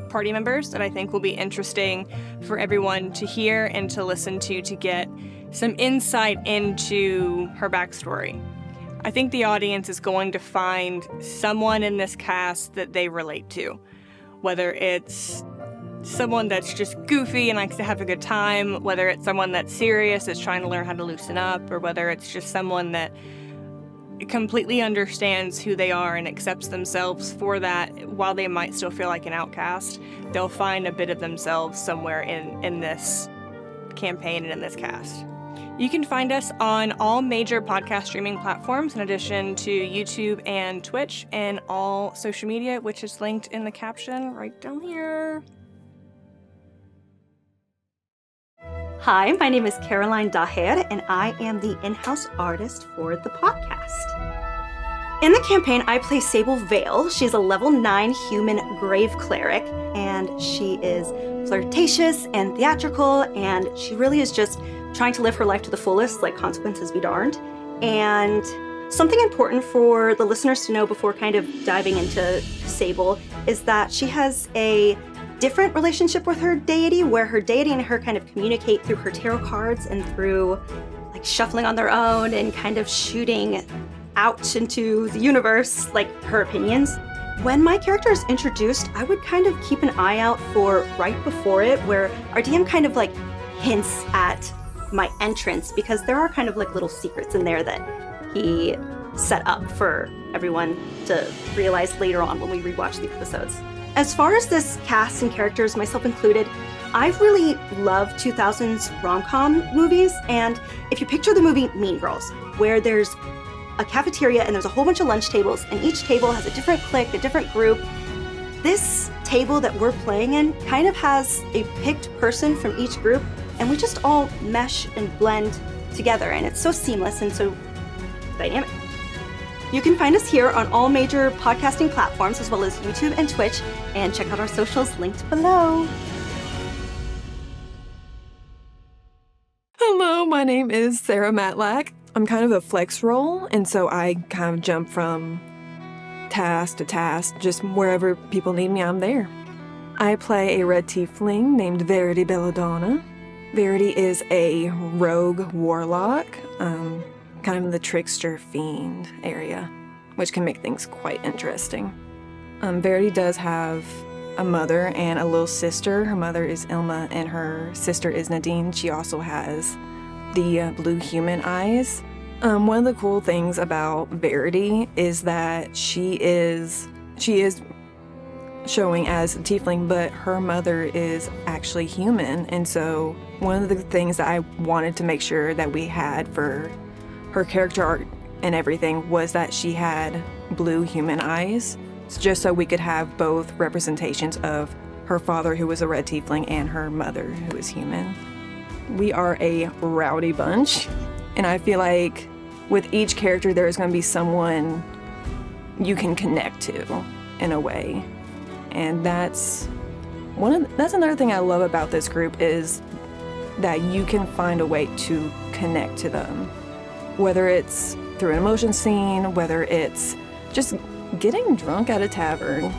party members that I think will be interesting for everyone to hear and to listen to get some insight into her backstory. I think the audience is going to find someone in this cast that they relate to, whether it's someone that's just goofy and likes to have a good time, whether it's someone that's serious, that's trying to learn how to loosen up, or whether it's just someone that completely understands who they are and accepts themselves for that. While they might still feel like an outcast, they'll find a bit of themselves somewhere in this campaign and in this cast. You can find us on all major podcast streaming platforms, in addition to YouTube and Twitch, and all social media, which is linked in the caption right down here. Hi, my name is Caroline Daher, and I am the in-house artist for the podcast. In the campaign, I play Sable Vale. She's a level 9 human grave cleric, and she is flirtatious and theatrical, and she really is just trying to live her life to the fullest, like consequences be darned. And something important for the listeners to know before kind of diving into Sable is that she has a different relationship with her deity, where her deity and her kind of communicate through her tarot cards and through like shuffling on their own and kind of shooting out into the universe like her opinions. When my character is introduced, I would kind of keep an eye out for right before it, where our DM kind of like hints at my entrance, because there are kind of like little secrets in there that he set up for everyone to realize later on when we rewatch the episodes. As far as this cast and characters, myself included, I really love 2000s rom-com movies, and if you picture the movie Mean Girls, where there's a cafeteria and there's a whole bunch of lunch tables, and each table has a different clique, a different group, this table that we're playing in kind of has a picked person from each group, and we just all mesh and blend together, and it's so seamless and so dynamic. You can find us here on all major podcasting platforms, as well as YouTube and Twitch, and check out our socials linked below. Hello, my name is Sarah Matlack. I'm kind of a flex role, and so I kind of jump from task to task, just wherever people need me, I'm there. I play a red tiefling named Verity Belladonna. Verity is a rogue warlock, kind of in the trickster fiend area, which can make things quite interesting. Verity does have a mother and a little sister. Her mother is Ilma and her sister is Nadine. She also has the blue human eyes. One of the cool things about Verity is that she is showing as a tiefling, but her mother is actually human. And so one of the things that I wanted to make sure that we had for her character art and everything was that she had blue human eyes, just so we could have both representations of her father, who was a red tiefling, and her mother, who is human. We are a rowdy bunch, and I feel like with each character there is going to be someone you can connect to in a way. And that's another thing I love about this group is that you can find a way to connect to them. Whether it's through an emotion scene, whether it's just getting drunk at a tavern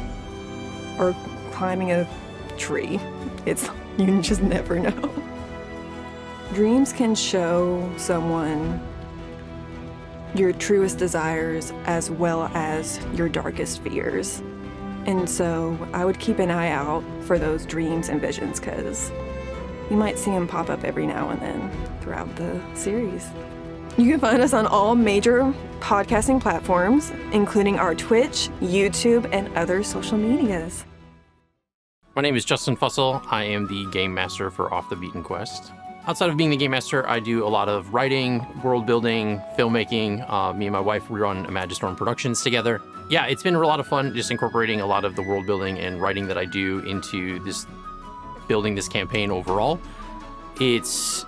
or climbing a tree. You just never know. Dreams can show someone your truest desires as well as your darkest fears. And so I would keep an eye out for those dreams and visions, because you might see them pop up every now and then throughout the series. You can find us on all major podcasting platforms, including our Twitch, YouTube, and other social medias. My name is Justin Fussell. I am the game master for Off the Beaten Quest. Outside of being the game master, I do a lot of writing, world building, filmmaking. Me and my wife, we run Imagistorm Productions together. Yeah, it's been a lot of fun just incorporating a lot of the world building and writing that I do into this, building this campaign overall. It's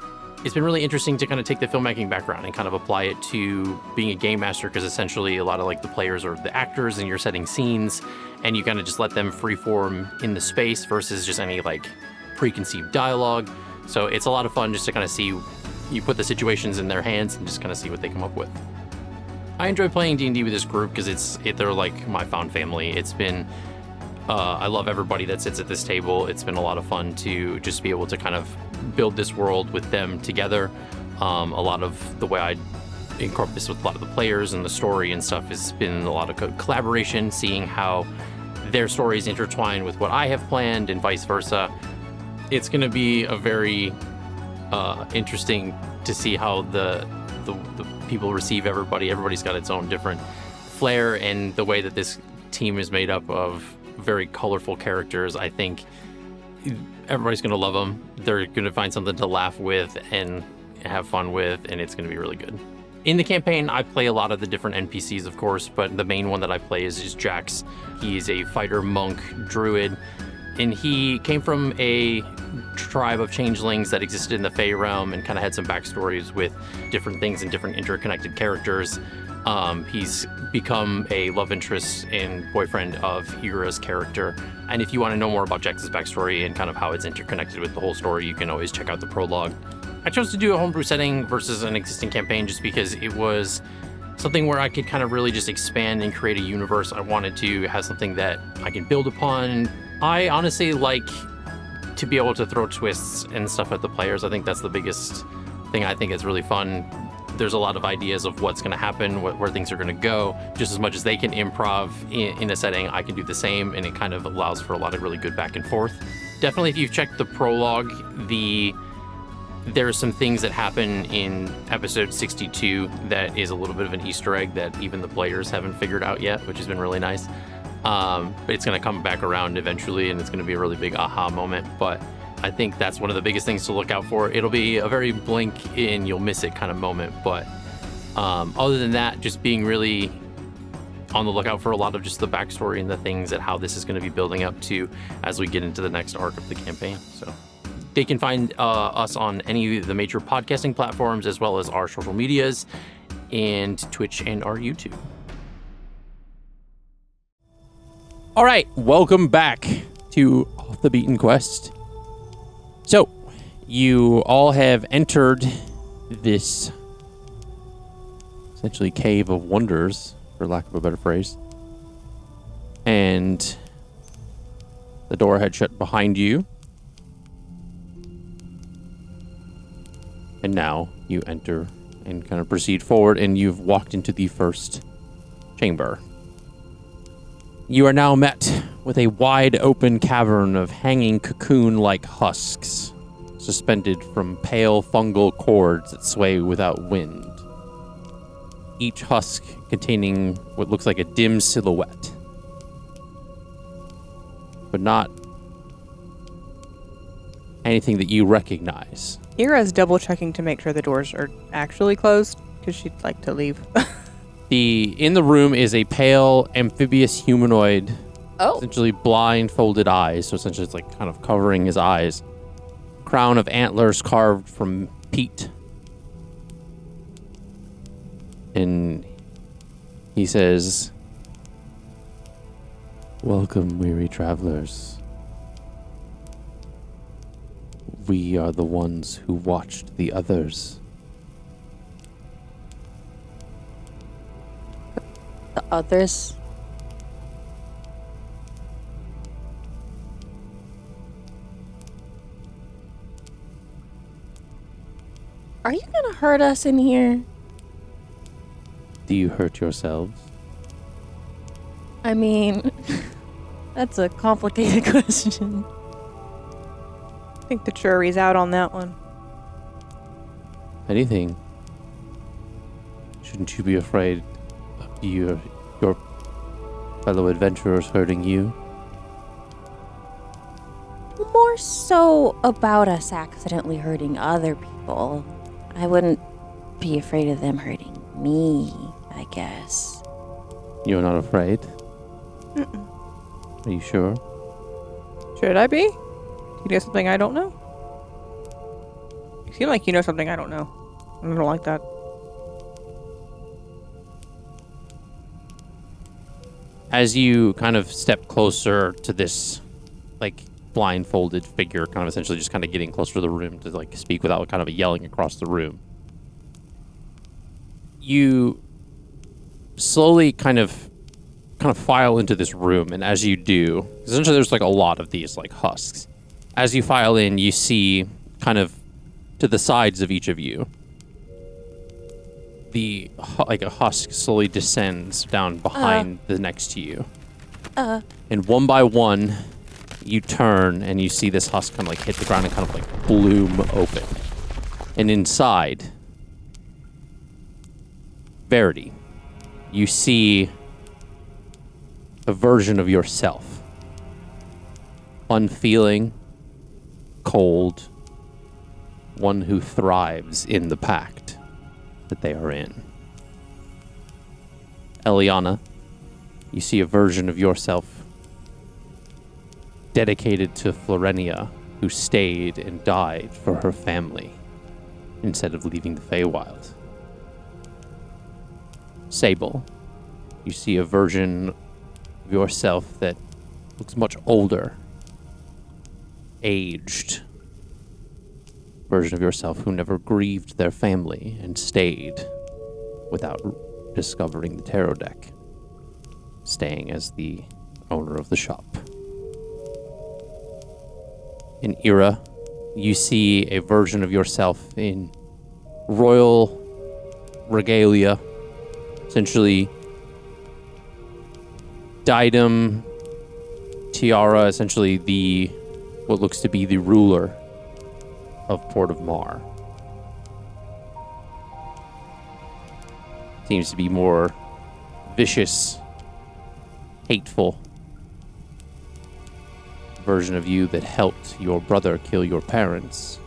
been really interesting to kind of take the filmmaking background and kind of apply it to being a game master, because essentially a lot of like the players are the actors and you're setting scenes and you kind of just let them freeform in the space versus just any like preconceived dialogue. So it's a lot of fun just to kind of see, you put the situations in their hands and just kind of see what they come up with. I enjoy playing D&D with this group because they're like my found family. It's been, I love everybody that sits at this table. It's been a lot of fun to just be able to kind of build this world with them together. A lot of the way I incorporate this with a lot of the players and the story and stuff has been a lot of collaboration, seeing how their stories intertwine with what I have planned and vice versa. It's going to be a very interesting to see how the people receive everybody. Everybody's got its own different flair, and the way that this team is made up of very colorful characters, I think everybody's going to love them. They're going to find something to laugh with and have fun with, and it's going to be really good. In the campaign, I play a lot of the different NPCs, of course, but the main one that I play is Jax. He's a fighter monk druid, and he came from a tribe of changelings that existed in the Fey realm and kind of had some backstories with different things and different interconnected characters. He's become a love interest and boyfriend of Ira's character. And if you want to know more about Jax's backstory and kind of how it's interconnected with the whole story, you can always check out the prologue. I chose to do a homebrew setting versus an existing campaign just because it was something where I could kind of really just expand and create a universe. I wanted to have something that I can build upon. I honestly like to be able to throw twists and stuff at the players. I think that's the biggest thing I think is really fun. There's a lot of ideas of what's going to happen, where things are going to go. Just as much as they can improv in a setting, I can do the same, and it kind of allows for a lot of really good back and forth. Definitely, if you've checked the prologue, there are some things that happen in episode 62 that is a little bit of an Easter egg that even the players haven't figured out yet, which has been really nice. But it's going to come back around eventually, and it's going to be a really big aha moment. But I think that's one of the biggest things to look out for. It'll be a very blink and you'll miss it kind of moment. But other than that, just being really on the lookout for a lot of just the backstory and the things that how this is going to be building up to as we get into the next arc of the campaign. So they can find us on any of the major podcasting platforms, as well as our social medias and Twitch and our YouTube. All right, welcome back to Off the Beaten Quest. So, you all have entered this essentially cave of wonders, for lack of a better phrase. And the door had shut behind you. And now you enter and kind of proceed forward, and you've walked into the first chamber. You are now met with a wide open cavern of hanging cocoon-like husks, suspended from pale fungal cords that sway without wind. Each husk containing what looks like a dim silhouette, but not anything that you recognize. Ira's double checking to make sure the doors are actually closed because she'd like to leave. In the room is a pale amphibious humanoid, essentially blindfolded eyes, so essentially it's like kind of covering his eyes. Crown of antlers carved from peat. And he says, "Welcome, weary travelers. We are the ones who watched the others. The others? Are you gonna hurt us in here? Do you hurt yourselves? I mean, that's a complicated question. I think the jury's out on that one. Anything? Shouldn't you be afraid of your fellow adventurers hurting you? More so about us accidentally hurting other people. I wouldn't be afraid of them hurting me, I guess. You're not afraid? Mm-mm. Are you sure? Should I be? You know something I don't know? You seem like you know something I don't know. I don't like that. As you kind of step closer to this, like, blindfolded figure, kind of essentially just kind of getting closer to the room to, like, speak without kind of yelling across the room, you slowly kind of file into this room, and as you do, essentially there's, like, a lot of these, like, husks. As you file in, you see kind of to the sides of each of you, like a husk slowly descends down behind the next to you. And one by one, you turn and you see this husk kind of like hit the ground and kind of like bloom open. And inside, Verity, you see a version of yourself. Unfeeling, cold, one who thrives in the pact that they are in. Eliana, you see a version of yourself dedicated to Florenia, who stayed and died for her family instead of leaving the Feywild. Sable, you see a version of yourself that looks much older, aged, version of yourself who never grieved their family and stayed without discovering the tarot deck, staying as the owner of the shop. In Ira, you see a version of yourself in royal regalia, essentially diadem, tiara, essentially what looks to be the ruler of Port of Mar. Seems to be more vicious, hateful version of you that helped your brother kill your parents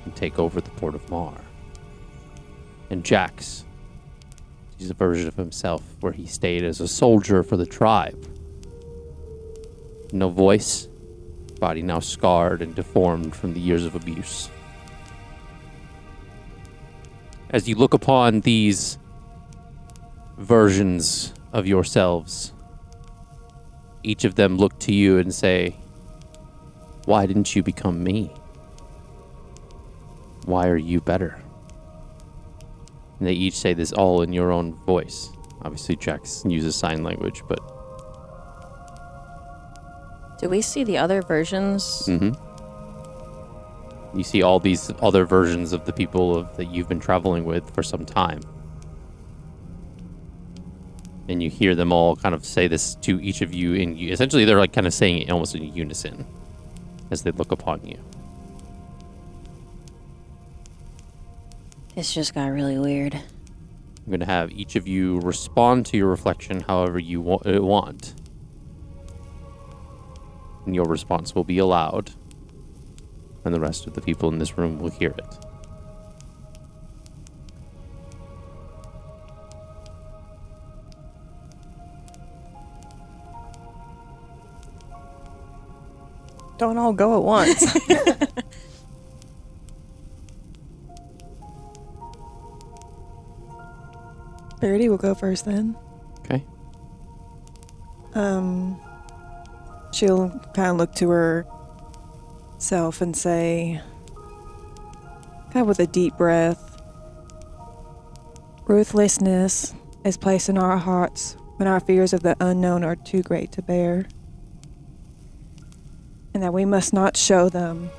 and take over the Port of Mar. And Jax, he's a version of himself where he stayed as a soldier for the tribe. No voice, body now scarred and deformed from the years of abuse. As you look upon these versions of yourselves, each of them look to you and say, "Why didn't you become me? Why are you better?" And they each say this all in your own voice. Obviously, Jax uses sign language, but... Do we see the other versions? Mm-hmm. You see all these other versions of the people that you've been traveling with for some time. And you hear them all kind of say this to each of you. Essentially, they're like kind of saying it almost in unison as they look upon you. This just got really weird. I'm going to have each of you respond to your reflection however you want. And your response will be allowed. And the rest of the people in this room will hear it. Don't all go at once. Verity will go first then. Okay. She'll kind of look to herself and say, That was a deep breath. Ruthlessness is placed in our hearts when our fears of the unknown are too great to bear. And that we must not show them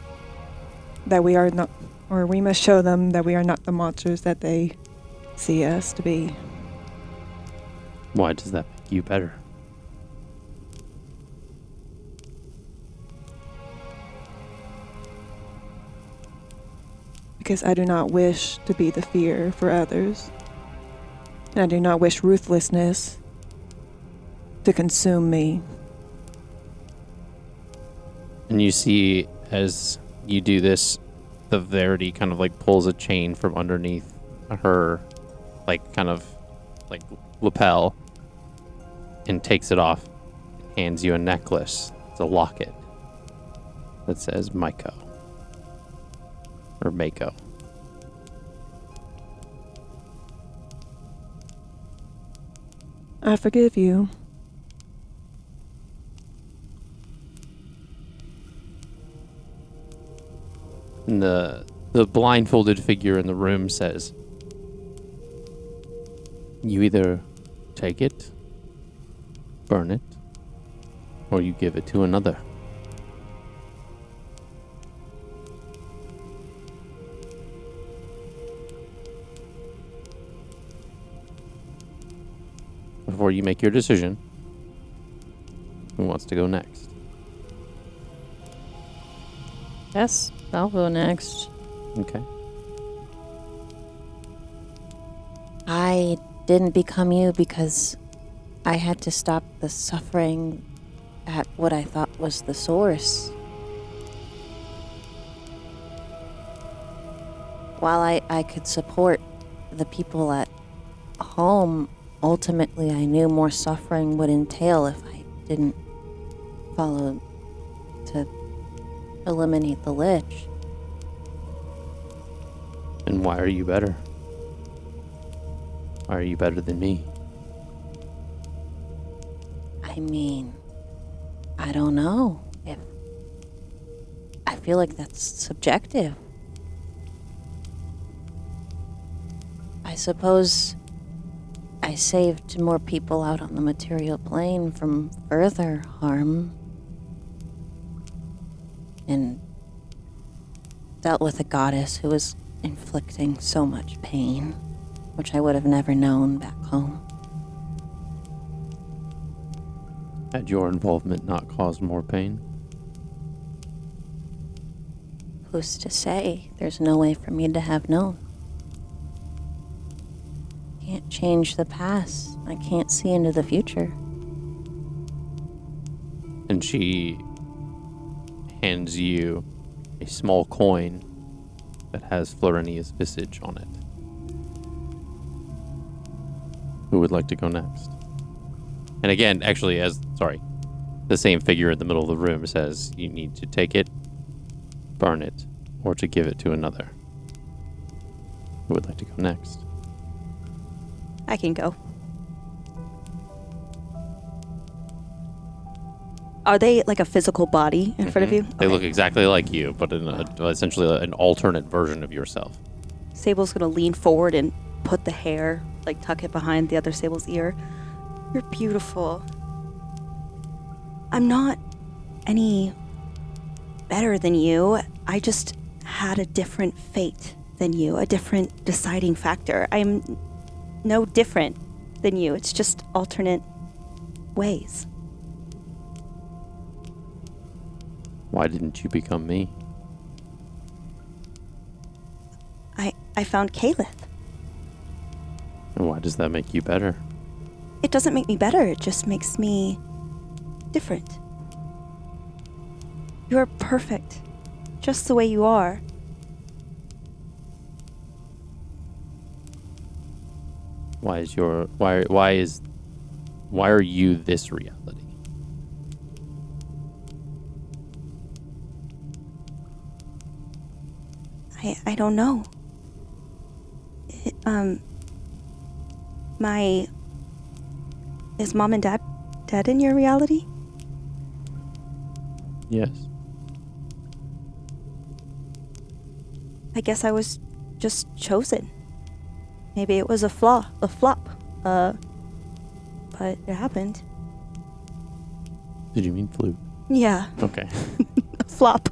that we are not, or we must show them that we are not the monsters that they see us to be. Why does that make you better? Because I do not wish to be the fear for others. And I do not wish ruthlessness to consume me. And you see, as you do this, the Verity kind of like pulls a chain from underneath her, like kind of like lapel, and takes it off, hands you a necklace. It's a locket that says Maiko. Or Mako. I forgive you. And the blindfolded figure in the room says, you either take it, burn it, or you give it to another. Before you make your decision, who wants to go next? Yes, I'll go next. Okay. I didn't become you because I had to stop the suffering at what I thought was the source. While I could support the people at home, ultimately I knew more suffering would entail if I didn't follow to eliminate the Lich. And why are you better? Why are you better than me? I mean, I don't know. I feel like that's subjective. I suppose I saved more people out on the material plane from further harm. And dealt with a goddess who was inflicting so much pain, which I would have never known back home. Had your involvement not caused more pain? Who's to say? There's no way for me to have known. Can't change the past. I can't see into the future. And she hands you a small coin that has Florinia's visage on it. Who would like to go next? And again, actually, the same figure in the middle of the room says you need to take it, burn it, or to give it to another. Who would like to go next? I can go. Are they like a physical body in front of you? They look exactly like you, but in essentially an alternate version of yourself. Sable's gonna lean forward and put the hair, like tuck it behind the other Sable's ear. You're beautiful. I'm not any better than you. I just had a different fate than you, a different deciding factor. I'm no different than you. It's just alternate ways. Why didn't you become me? I found Calith. And why does that make you better? It doesn't make me better, it just makes me different. You're perfect, just the way you are. Why are you this reality? I don't know. Is Mom and Dad dead in your reality? Yes. I guess I was just chosen. Maybe it was a flop. But it happened. Did you mean flute? Yeah, Okay. a flop.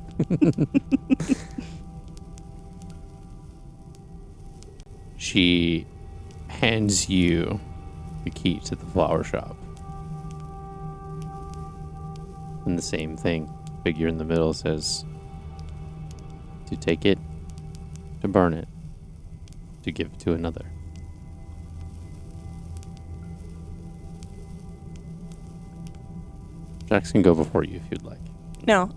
She hands you the key to the flower shop. And the same thing. Figure in the middle says to take it, to burn it, to give it to another. Jax can go before you if you'd like. No.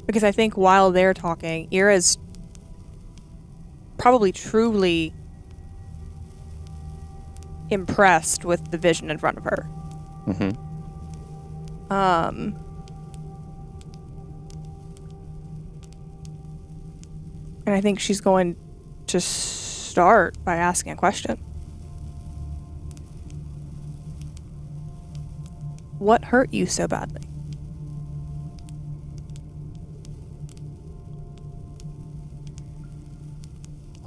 Because I think while they're talking, Ira's probably truly impressed with the vision in front of her. Mm-hmm. And I think she's going to start by asking a question. What hurt you so badly?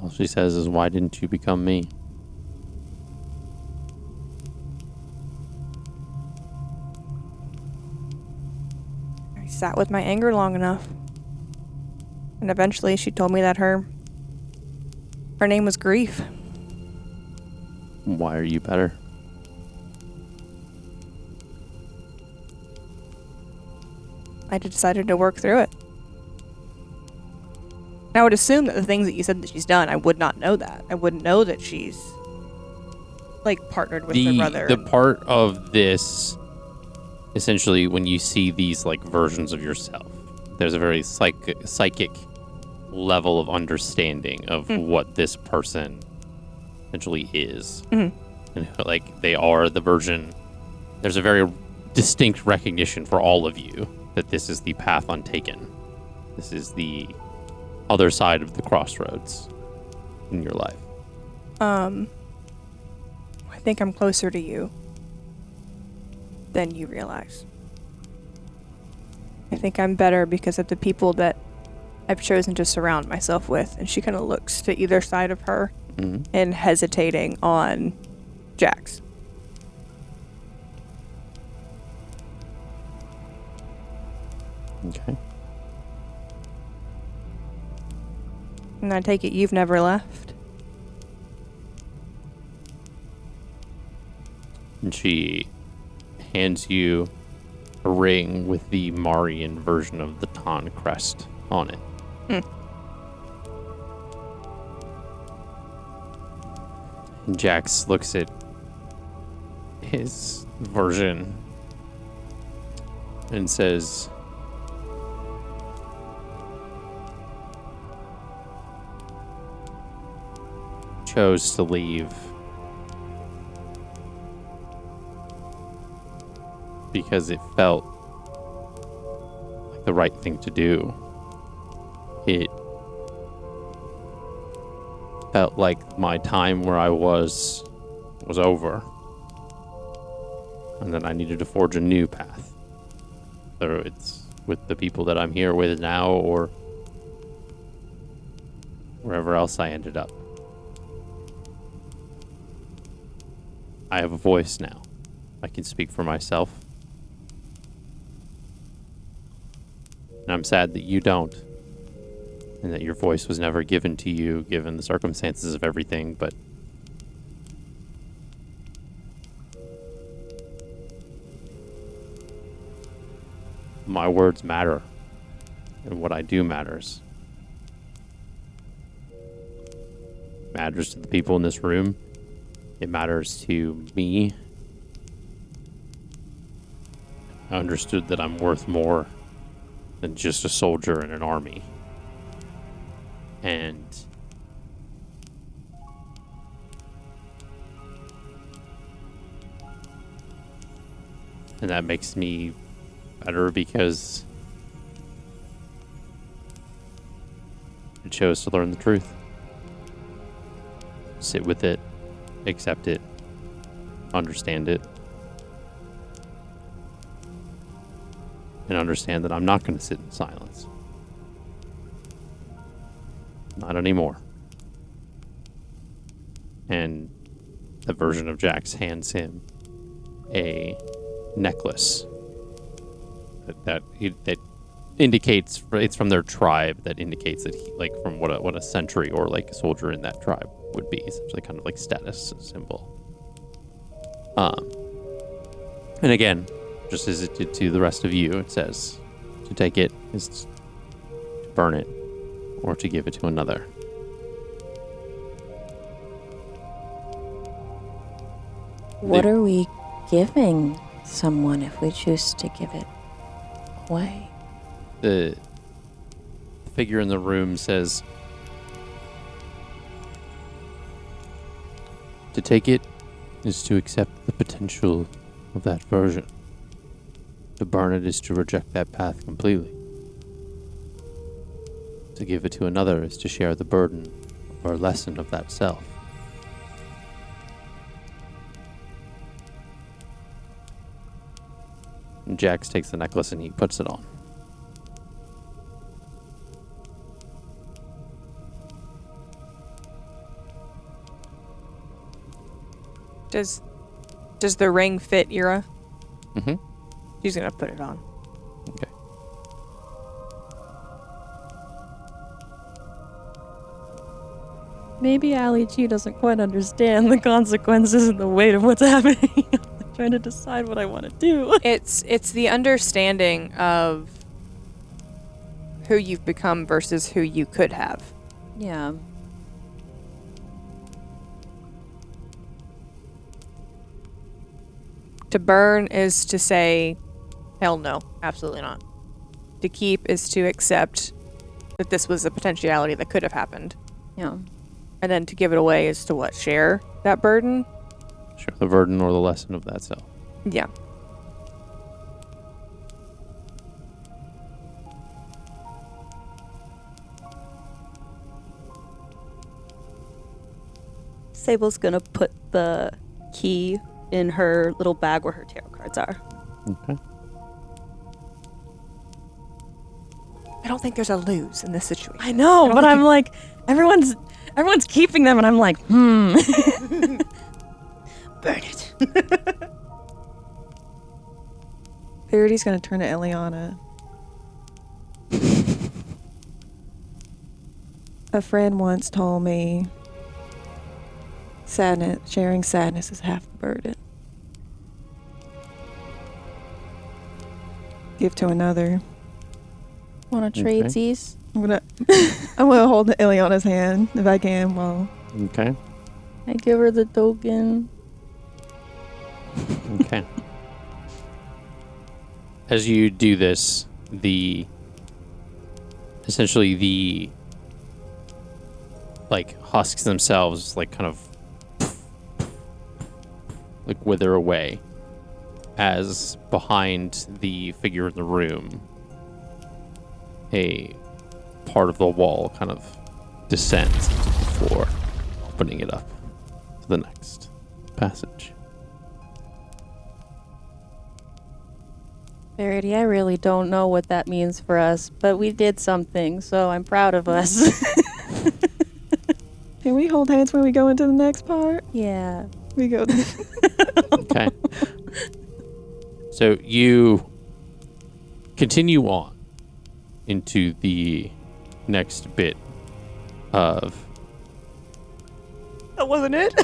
All she says is, why didn't you become me? I sat with my anger long enough. And eventually she told me that her name was Grief. Why are you better? I decided to work through it. And I would assume that the things that you said that she's done, I would not know that. I wouldn't know that she's like partnered with her brother. The part of this, essentially, when you see these like versions of yourself, there's a very psychic level of understanding of what this person essentially is. And like they are the version. There's a very distinct recognition for all of you that this is the path untaken. This is the other side of the crossroads in your life. I think I'm closer to you than you realize. I think I'm better because of the people that I've chosen to surround myself with. And she kind of looks to either side of her and hesitating on Jax. Okay. And I take it you've never left. And she hands you a ring with the Marian version of the Tan crest on it. And Jax looks at his version and says, chose to leave because it felt like the right thing to do. It felt like my time where I was over, and that I needed to forge a new path, whether it's with the people that I'm here with now or wherever else I ended up. I have a voice now. I can speak for myself. And I'm sad that you don't. And that your voice was never given to you, given the circumstances of everything, but my words matter. And what I do matters. It matters to the people in this room. It matters to me. I understood that I'm worth more than just a soldier in an army. And that makes me better because I chose to learn the truth. Sit with it. Accept it, understand it, and understand that I'm not going to sit in silence. Not anymore. And the version of Jax hands him a necklace that indicates it's from their tribe. That indicates that he, like, from what a sentry or like a soldier in that tribe would be, essentially kind of like status symbol. And again, just as it did to the rest of you, it says to take it is to burn it or to give it to another. What are we giving someone if we choose to give it away? The figure in the room says, to take it is to accept the potential of that version. To burn it is to reject that path completely. To give it to another is to share the burden or lesson of that self. And Jax takes the necklace and he puts it on. Does the ring fit Ira? Mm-hmm. She's gonna put it on. Okay. Maybe Ali G doesn't quite understand the consequences and the weight of what's happening. I'm trying to decide what I want to do. It's the understanding of who you've become versus who you could have. Yeah. To burn is to say, hell no, absolutely not. To keep is to accept that this was a potentiality that could have happened. Yeah. And then to give it away is to what? Share that burden? Share the burden or the lesson of that self. Yeah. Sable's gonna put the key in her little bag where her tarot cards are. Okay. I don't think there's a lose in this situation. I know, but I'm like, everyone's keeping them, and I'm like, Burn it. Verity's gonna turn to Eliana. A friend once told me sharing sadness is half the burden. Give to another. want to Okay. trade these? I'm gonna hold Eliana's hand if I can. Well, Okay. I give her the token. Okay. As you do this, essentially the husks themselves kind of wither away as behind the figure in the room a part of the wall kind of descends to the floor, opening it up to the next passage. Verity, I really don't know what that means for us, but we did something, so I'm proud of us. can we hold hands when we go into the next part? Yeah. We go. Okay. So you continue on into the next bit of. That wasn't it?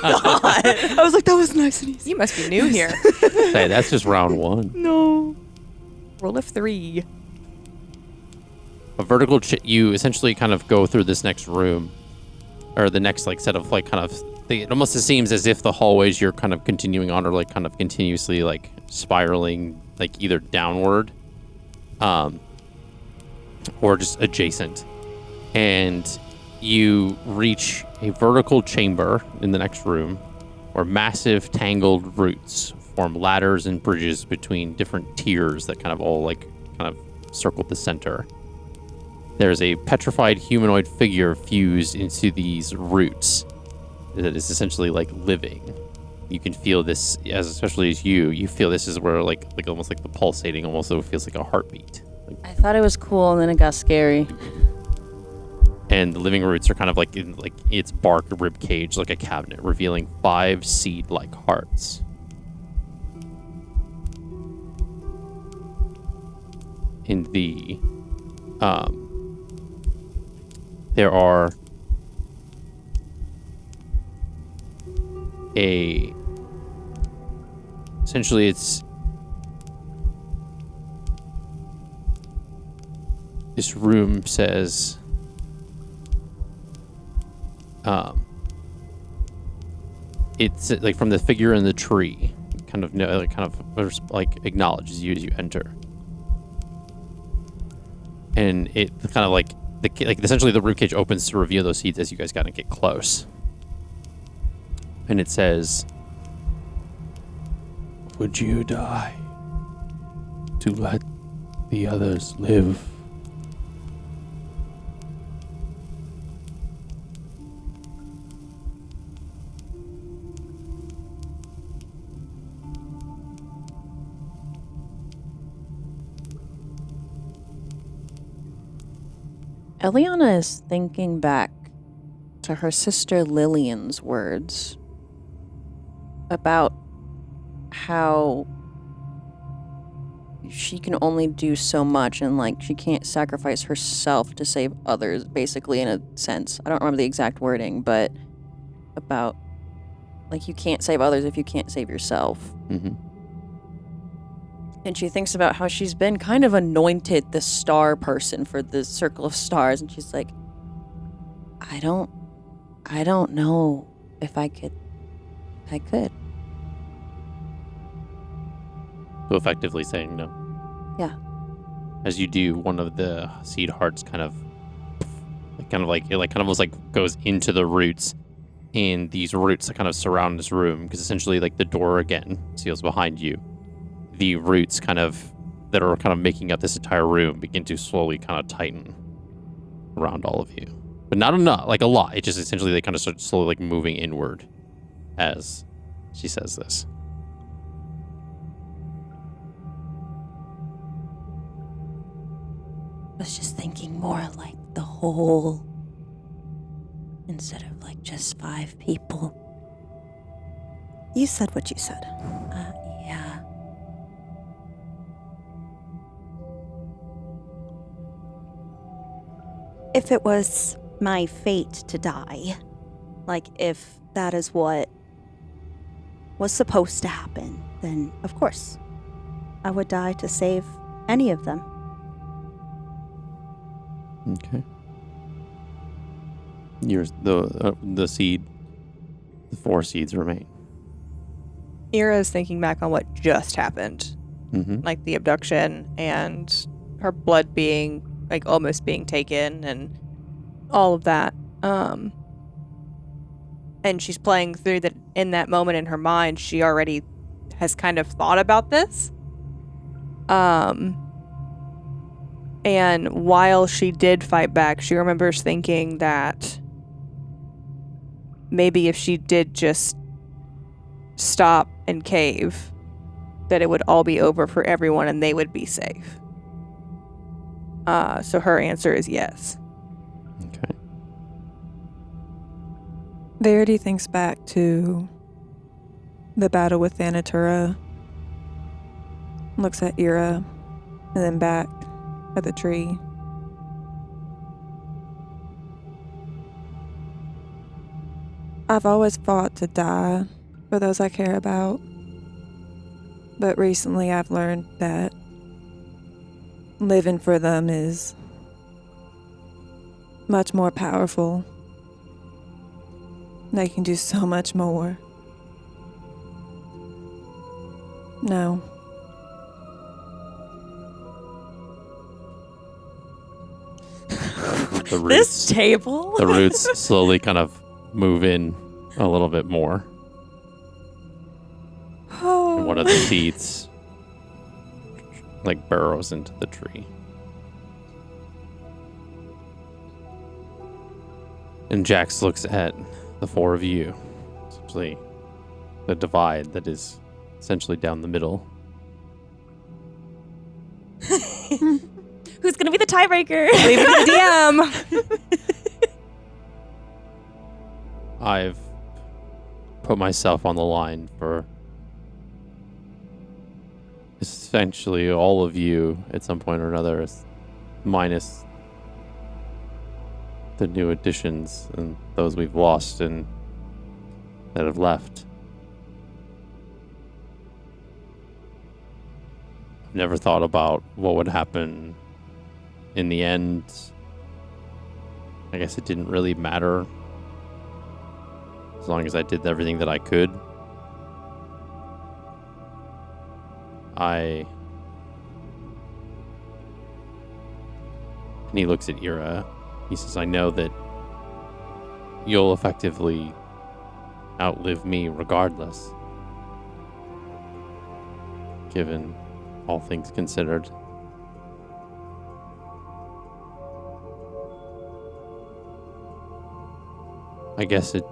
I was like, that was nice and easy. You must be new here. Hey, that's just round one. No. Roll of 3. A vertical. You essentially kind of go through this next room, or the next set of it almost seems as if the hallways you're kind of continuing on are kind of continuously spiraling either downward, or just adjacent, and you reach a vertical chamber in the next room where massive tangled roots form ladders and bridges between different tiers that kind of all circle the center. There's a petrified humanoid figure fused into these roots that is essentially living. You can feel this, especially as you feel this is where almost the pulsating, almost feels like a heartbeat I thought it was cool, and then it got scary. And the living roots are kind of like in its bark rib cage, like a cabinet, revealing 5 seed-like hearts. In the there are essentially it's this room says it's like from the figure in the tree kind of acknowledges you as you enter. And it kind of essentially the ribcage opens to reveal those seeds as you guys gotta get close. And it says, "Would you die to let the others live?" Eliana is thinking back to her sister Lillian's words about how she can only do so much and she can't sacrifice herself to save others, basically, in a sense. I don't remember the exact wording, but about you can't save others if you can't save yourself. Mm-hmm. And she thinks about how she's been kind of anointed the star person for the Circle of Stars, and she's like, I don't know if I could. So effectively saying no. Yeah. As you do, one of the seed hearts goes into the roots, and these roots kind of surround this room because essentially the door again seals behind you. The roots that are kind of making up this entire room begin to slowly kind of tighten around all of you. But not enough, a lot. It just essentially they kind of start slowly moving inward as she says this. I was just thinking more like the whole instead of just 5 people. You said what you said. Yeah. If it was my fate to die, if that is what was supposed to happen, then of course I would die to save any of them. Okay. The seed, the 4 seeds remain. Ira is thinking back on what just happened, Mm-hmm. the abduction and her blood being almost being taken and all of that. And she's playing through that in that moment in her mind. She already has kind of thought about this. And while she did fight back, she remembers thinking that maybe if she did just stop and cave, that it would all be over for everyone and they would be safe. So her answer is yes. Okay. Verity thinks back to the battle with Thanatura, looks at Ira, and then back at the tree. I've always fought to die for those I care about, but recently I've learned that living for them is much more powerful. They can do so much more. No. The roots, This table? the roots slowly kind of move in a little bit more. And one of the seeds burrows into the tree. And Jax looks at the 4 of you. Essentially, the divide that is essentially down the middle. a tiebreaker. Leave it to the DM. I've put myself on the line for essentially all of you at some point or another, minus the new additions and those we've lost and that have left. I've never thought about what would happen in the end. I guess it didn't really matter as long as I did everything that I could. And he looks at Ira. He says, I know that you'll effectively outlive me regardless, given all things considered. I guess it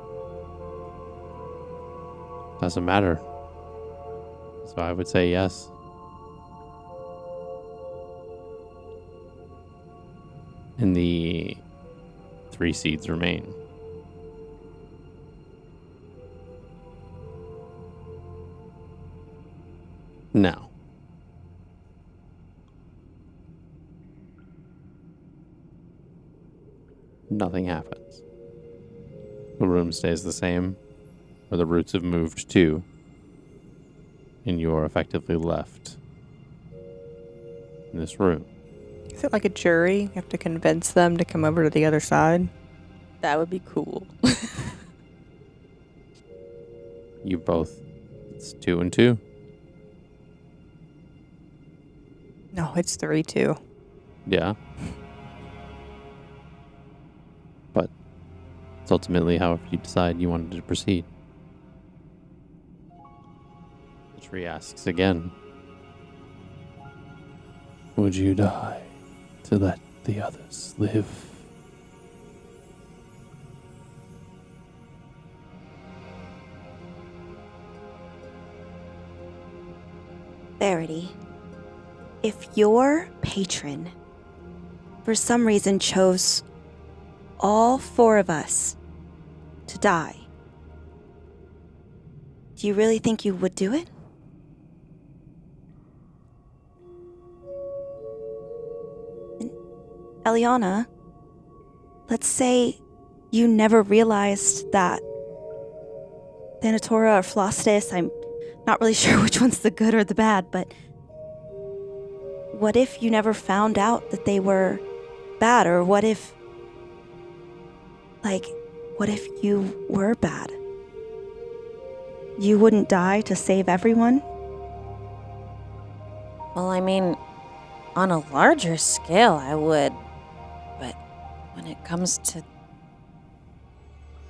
doesn't matter. So I would say yes. And the 3 seeds remain. Now, nothing happens. The room stays the same, where the roots have moved to, and you are effectively left in this room. Is it like a jury? You have to convince them to come over to the other side? That would be cool. You both, it's 2 and 2. No, it's 3-2. Yeah. But it's ultimately however you decide you wanted to proceed. The tree asks again. Would you die to let the others live? Verity, if your patron, for some reason, chose all 4 of us to die, do you really think you would do it? And Eliana, let's say you never realized that Thanatora or Flostis, I'm not really sure which one's the good or the bad, but what if you never found out that they were bad? Or what if you were bad? You wouldn't die to save everyone? Well, I mean, on a larger scale, I would. But when it comes to...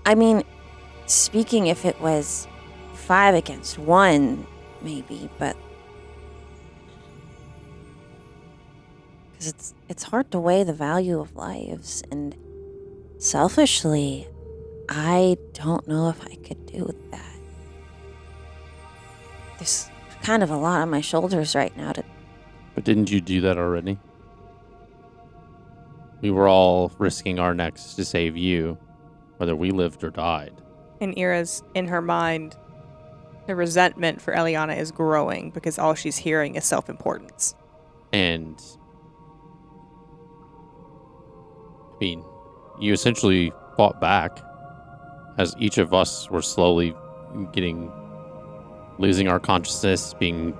I mean, speaking if it was 5 against 1, maybe, but... Because it's hard to weigh the value of lives, and selfishly, I don't know if I could do that. There's kind of a lot on my shoulders right now to... But didn't you do that already? We were all risking our necks to save you, whether we lived or died. And Ira's, in her mind, the resentment for Eliana is growing because all she's hearing is self-importance. And... I mean, you essentially fought back as each of us were slowly losing our consciousness, being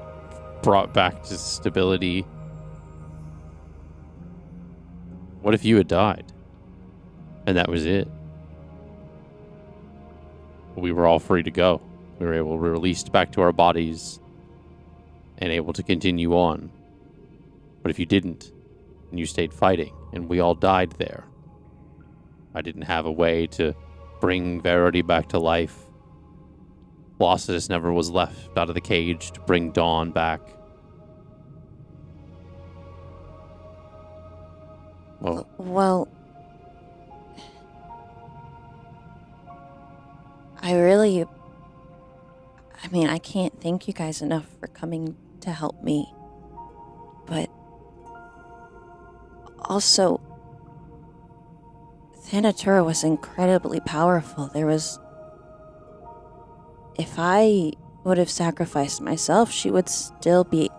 brought back to stability. What if you had died and that was it? We were all free to go. We were able to be released back to our bodies and able to continue on. But if you didn't, and you stayed fighting, and we all died there, I didn't have a way to bring Verity back to life. Colossus never was left out of the cage to bring Dawn back. Well, I can't thank you guys enough for coming to help me. But Also, Thanatura was incredibly powerful. If I would have sacrificed myself, she would still be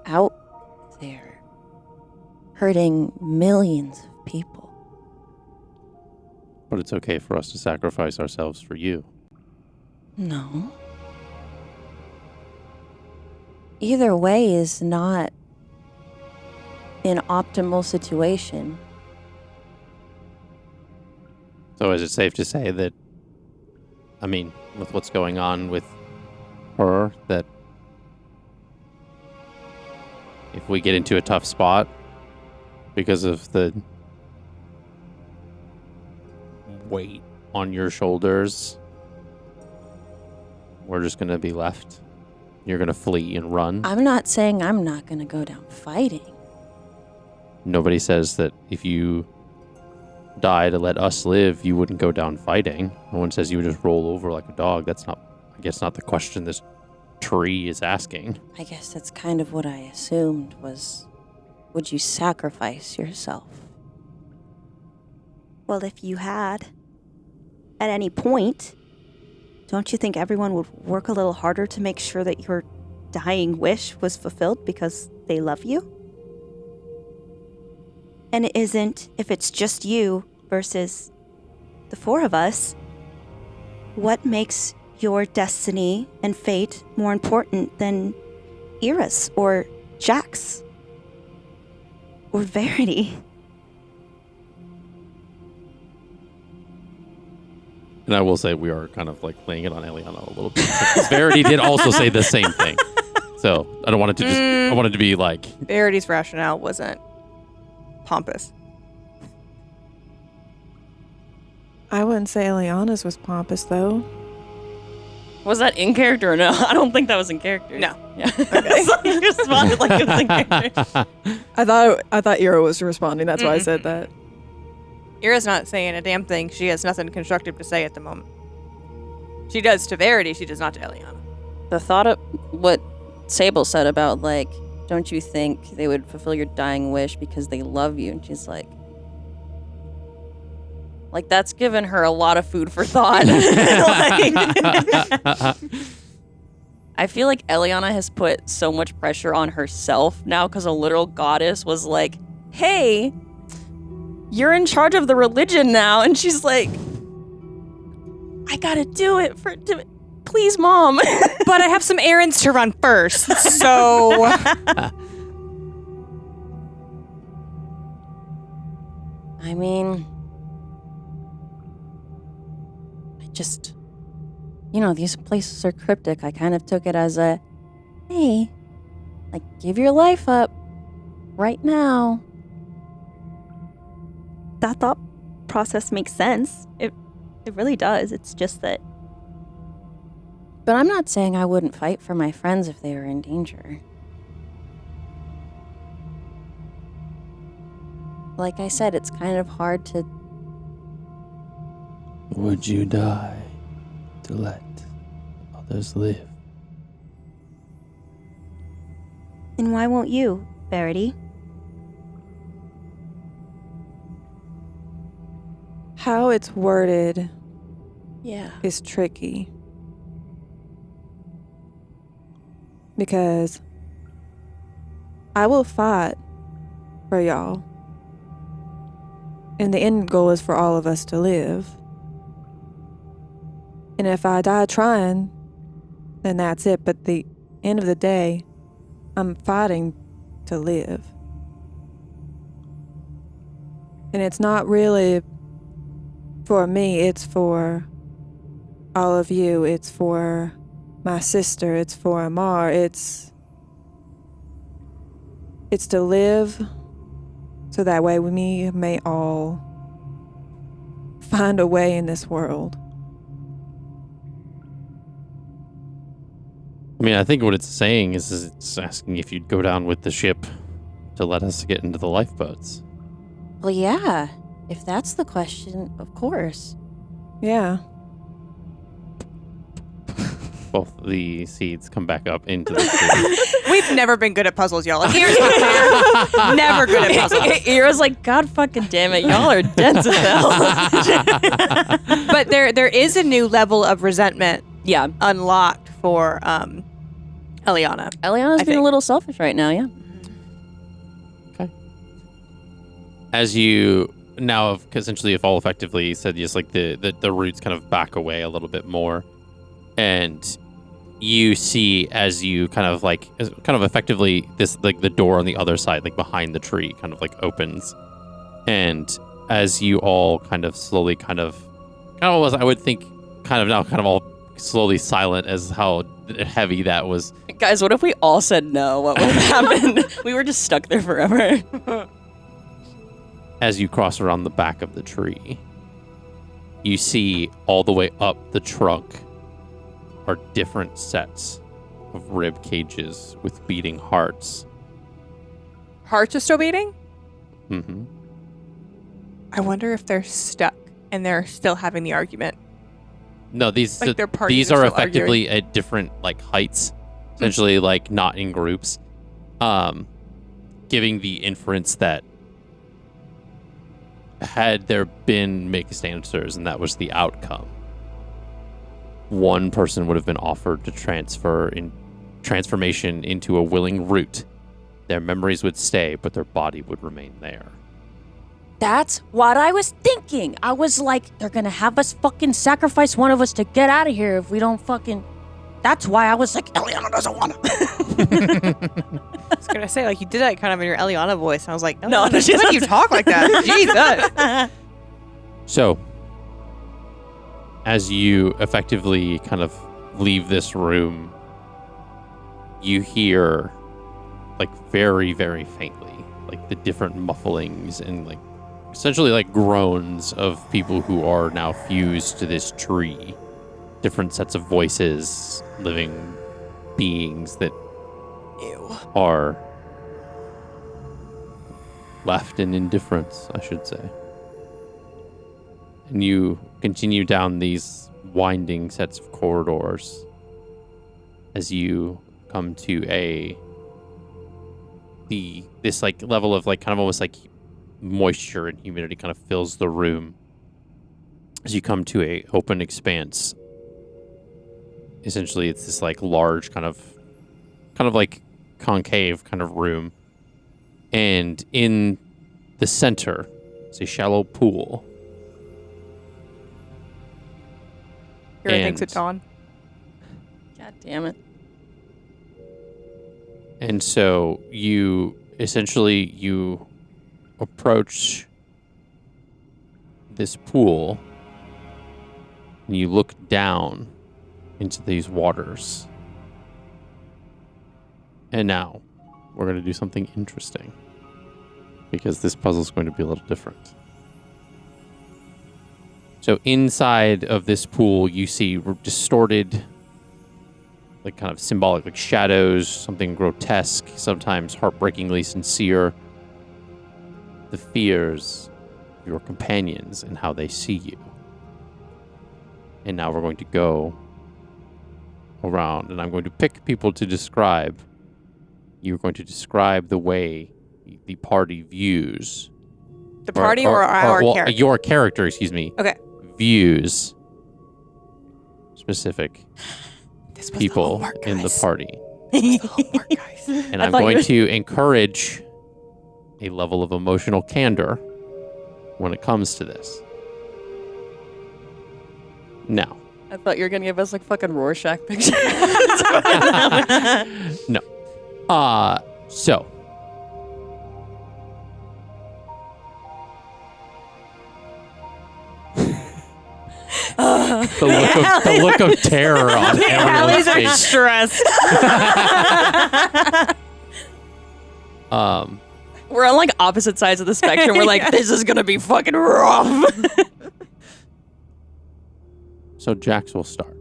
out there, hurting millions of people. But it's okay for us to sacrifice ourselves for you. No. Either way is not an optimal situation. So is it safe to say that, I mean, with what's going on with her, that if we get into a tough spot because of the weight on your shoulders, we're just going to be left? You're going to flee and run? I'm not saying I'm not going to go down fighting. Nobody says that if you die to let us live, you wouldn't go down fighting. No one says you would just roll over like a dog. That's not, I guess, not the question this tree is asking. I guess that's kind of what I assumed was, would you sacrifice yourself? Well, if you had, at any point, don't you think everyone would work a little harder to make sure that your dying wish was fulfilled because they love you? And it isn't if it's just you versus the four of us. What makes your destiny and fate more important than Ira's or Jack's or Verity? And I will say we are kind of like laying it on Eliana a little bit. Because Verity did also say the same thing. So I don't want it to just, I want it to be like... Verity's rationale wasn't pompous. I wouldn't say Eliana's was pompous, though. Was that in character or no? I don't think that was in character. No. Yeah. Okay. So you responded like it was in character. I thought Ira was responding. That's why I said that. Ira's not saying a damn thing. She has nothing constructive to say at the moment. She does to Verity, she does not to Eliana. The thought of what Sable said about, like, don't you think they would fulfill your dying wish because they love you? And she's like, that's given her a lot of food for thought. I feel like Eliana has put so much pressure on herself now because a literal goddess was like, hey, you're in charge of the religion now. And she's like, I gotta do it please, Mom. But I have some errands to run first, so... I mean, just, these places are cryptic. I kind of took it as a, hey, give your life up right now. That thought process makes sense. It really does. It's just that... But I'm not saying I wouldn't fight for my friends if they were in danger. Like I said, it's kind of hard to... Would you die to let others live? And why won't you, Verity? How it's worded is tricky. Because I will fight for y'all. And the end goal is for all of us to live. And if I die trying, then that's it. But the end of the day, I'm fighting to live. And it's not really for me, it's for all of you. It's for my sister, it's for Amar, it's to live so that way we may all find a way in this world. I mean, I think what it's saying is it's asking if you'd go down with the ship to let us get into the lifeboats. Well, yeah. If that's the question, of course. Yeah. both the seeds come back up into the tree. We've never been good at puzzles, y'all. Here's the clear. Never good at puzzles. Ira's like, God fucking damn it, y'all are dense as hell. But there is a new level of resentment Yeah. unlocked for Eliana. Eliana's being a little selfish right now, yeah. As you now have essentially have all effectively said, just like the roots kind of back away a little bit more, and you see as you kind of effectively this like the door on the other side, like behind the tree, kind of like opens, and as you all kind of slowly kind of was, I would think, kind of now kind of all slowly silent as how heavy that was. Guys, what if we all said no? What would have happened? We were just stuck there forever. As you cross around the back of the tree, you see all the way up the trunk are different sets of rib cages with beating hearts. Hearts are still beating? Mm-hmm. I wonder if they're stuck and they're still having the argument. No, these Like their parties these are are still effectively at different like heights, essentially like not in groups, giving the inference that had there been mixed answers and that was the outcome, one person would have been offered to transformation into a willing root. Their memories would stay, but their body would remain there. That's what I was thinking. I was like, they're gonna have us fucking sacrifice one of us to get out of here if we don't fucking... That's why I was like, Eliana doesn't want to. I was gonna say, like, you did that kind of in your Eliana voice. And I was like, No, why do you talk like that? Jesus. So, as you effectively kind of leave this room, you hear, like, very, very faintly, like, the different mufflings and, like, essentially, like, groans of people who are now fused to this tree. Different sets of voices, living beings that are left in indifference, I should say. And you continue down these winding sets of corridors as you come to this like level of like kind of almost like moisture and humidity kind of fills the room as you come to a open expanse. Essentially, it's this like large kind of like concave kind of room, and in the center is a shallow pool. Here And- thinks it's dawn. God damn it. And so you approach this pool and you look down into these waters. And now we're going to do something interesting because this puzzle is going to be a little different. So inside of this pool, you see distorted, like kind of symbolic, like shadows, something grotesque, sometimes heartbreakingly sincere. The fears of your companions and how they see you. And now we're going to go around, and I'm going to pick people to describe. You're going to describe the way the party views. The party or our well, character? Your character, excuse me. Okay. Views specific This was the people homework, in the guys. party. This was the homework, guys. And I'm going to encourage a level of emotional candor when it comes to this. Now, I thought you were gonna give us like fucking Rorschach pictures. no. So. The look of terror on everyone's Alleys are face. stressed. We're on like opposite sides of the spectrum. We're like, this is gonna be fucking rough. So Jax will start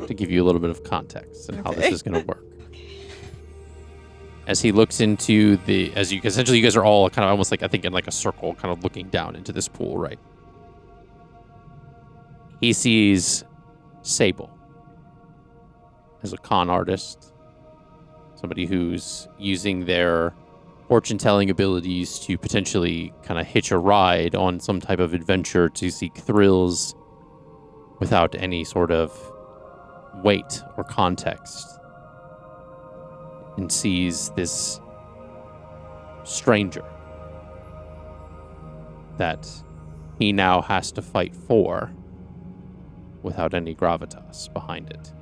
to give you a little bit of context and how this is going to work. As he looks into essentially you guys are all kind of almost like, I think in like a circle, kind of looking down into this pool, right? He sees Sable. as a con artist, somebody who's using their fortune-telling abilities to potentially kind of hitch a ride on some type of adventure to seek thrills without any sort of weight or context, and sees this stranger that he now has to fight for without any gravitas behind it.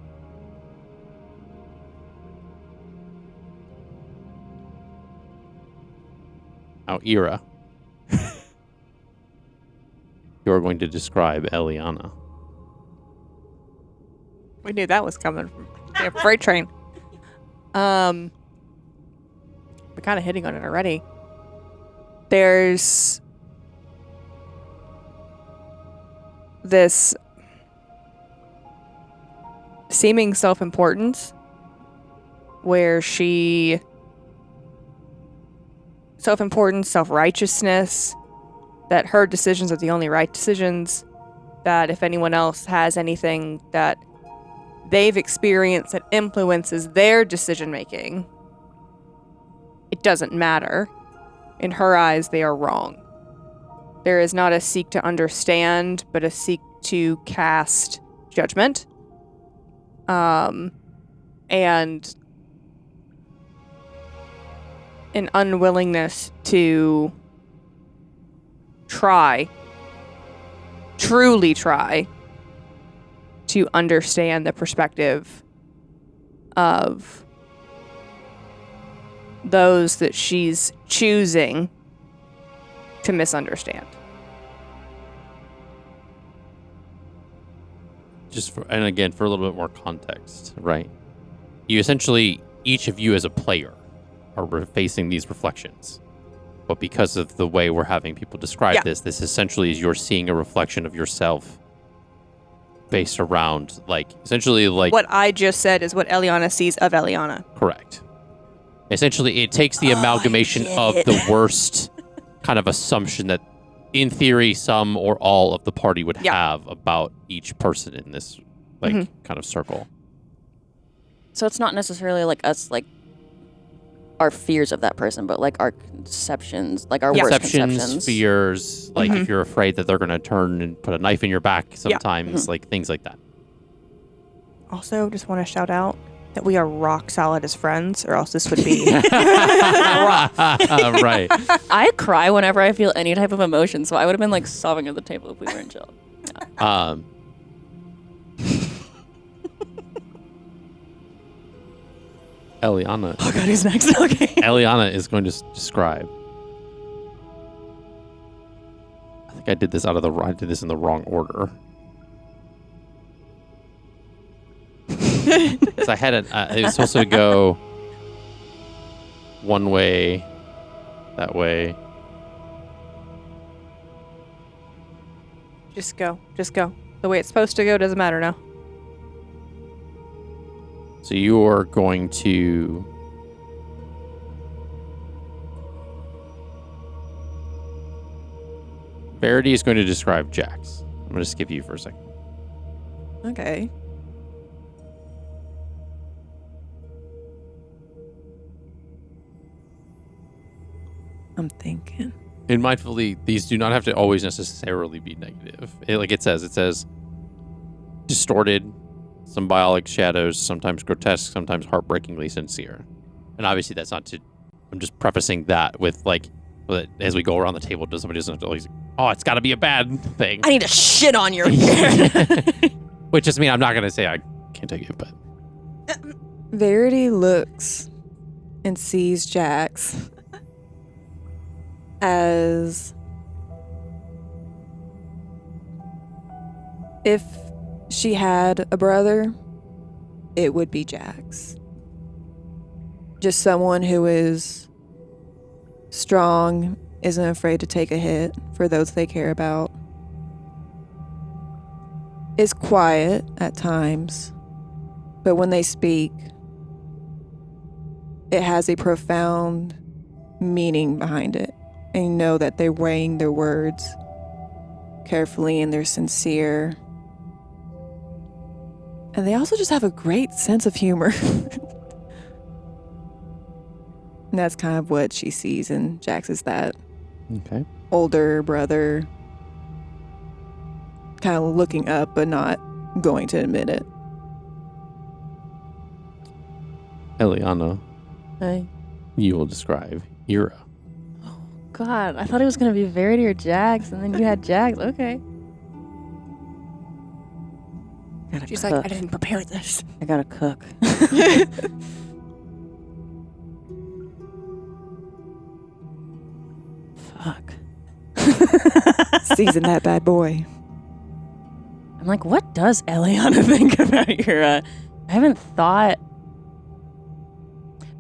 Now, Ira, you're going to describe Eliana. We knew that was coming from the freight train. We're kind of hitting on it already. There's this seeming self-importance where self-importance, self-righteousness, that her decisions are the only right decisions, that if anyone else has anything that they've experienced that influences their decision-making, it doesn't matter. In her eyes, they are wrong. There is not a seek to understand, but a seek to cast judgment. And an unwillingness to truly try to understand the perspective of those that she's choosing to misunderstand. And again, for a little bit more context, right? You essentially, each of you as a player, are facing these reflections. But because of the way we're having people describe this essentially is you're seeing a reflection of yourself based around, essentially what I just said is what Eliana sees of Eliana. Correct. Essentially, it takes the amalgamation of the worst kind of assumption that, in theory, some or all of the party would have about each person in this, kind of circle. So it's not necessarily us, our fears of that person, but our conceptions, our worst conceptions. Fears, if you're afraid that they're going to turn and put a knife in your back sometimes, things like that. Also, just want to shout out that we are rock solid as friends, or else this would be rough. Right. I cry whenever I feel any type of emotion, so I would have been sobbing at the table if we weren't chill. Yeah. Eliana. Oh god, who's next? Okay. Eliana is going to describe. I think I did this I did this in the wrong order. Because I had it was supposed to go one way, that way. Just go. The way it's supposed to go doesn't matter now. So you're going to Verity is going to describe Jax. I'm going to skip you for a second. Okay. I'm thinking. And mindfully, these do not have to always necessarily be negative. It says distorted, symbolic shadows, sometimes grotesque, sometimes heartbreakingly sincere. And obviously that's not to, I'm just prefacing that with as we go around the table, somebody doesn't have to always, it's got to be a bad thing. I need to shit on your Which just means I'm not going to say I can't take it, but. Verity looks and sees Jax as if she had a brother, it would be Jax. Just someone who is strong, isn't afraid to take a hit for those they care about, is quiet at times, but when they speak, it has a profound meaning behind it. And you know that they're weighing their words carefully and they're sincere. And they also just have a great sense of humor. And that's kind of what she sees in Jax, is that Okay. older brother kind of looking up but not going to admit it. Eliana, Hey. you will describe Ira. God, I thought it was gonna be Verity or Jax, and then you had Jax. Okay. She's like, I didn't prepare this. I gotta cook. Fuck. Season that bad boy. I'm like, what does Eliana think about Ira? I haven't thought.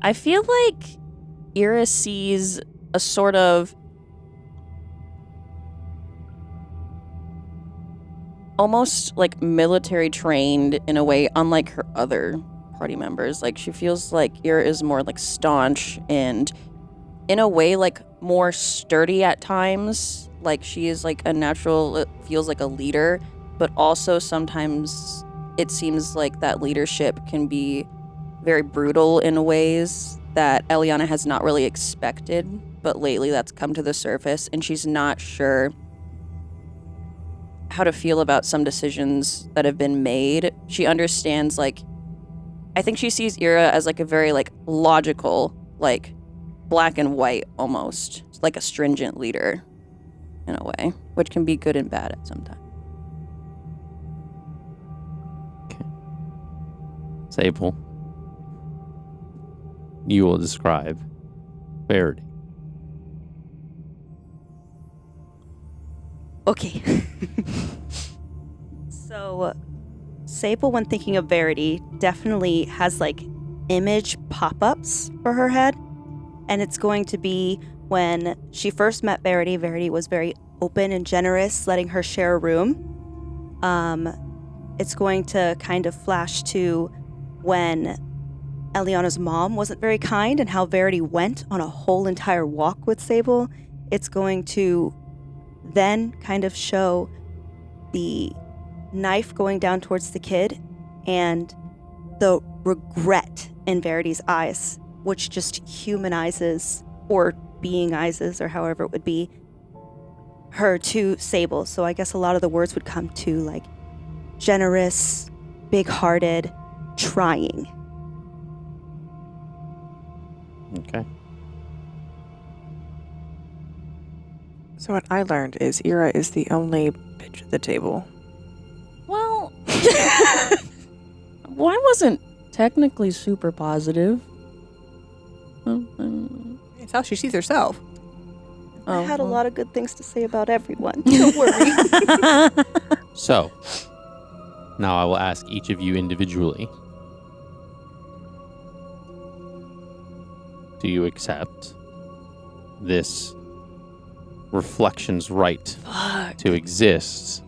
I feel like Ira sees a sort of almost like military trained in a way, unlike her other party members. Like, she feels like Ira is more like staunch and in a way like more sturdy at times. Like, she is like a natural, it feels like a leader, but also sometimes it seems like that leadership can be very brutal in ways that Eliana has not really expected, but lately that's come to the surface, and she's not sure how to feel about some decisions that have been made. She understands, like, I think she sees Ira as like a very like logical, like black and white almost, like a stringent leader in a way, which can be good and bad at some time. Sable, you will describe Verity. Okay. So, Sable, when thinking of Verity, definitely has like image pop-ups for her head. And it's going to be when she first met Verity. Verity was very open and generous, letting her share a room. It's going to kind of flash to when Eliana's mom wasn't very kind and how Verity went on a whole entire walk with Sable. It's going to then kind of show the knife going down towards the kid and the regret in Verity's eyes, which just humanizes or beingizes, or however it would be, her to Sable. So I guess a lot of the words would come to like generous, big-hearted, trying. Okay. So what I learned is Ira is the only bitch at the table. Well, well, I wasn't technically super positive. It's how she sees herself. I had a lot of good things to say about everyone. Don't worry. So, now I will ask each of you individually. Do you accept this reflection's right to exist?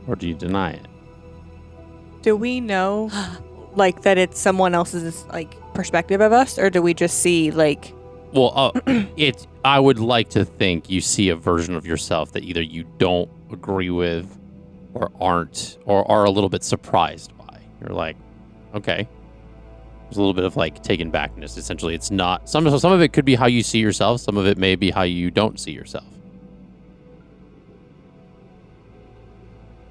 Or do you deny it? Do we know, like, that it's someone else's, like, perspective of us? Or do we just see, like... Well, I would like to think you see a version of yourself that either you don't agree with or aren't, or are a little bit surprised by. You're like, okay. There's a little bit of, like, taken backness. Essentially, it's not... Some of it could be how you see yourself. Some of it may be how you don't see yourself.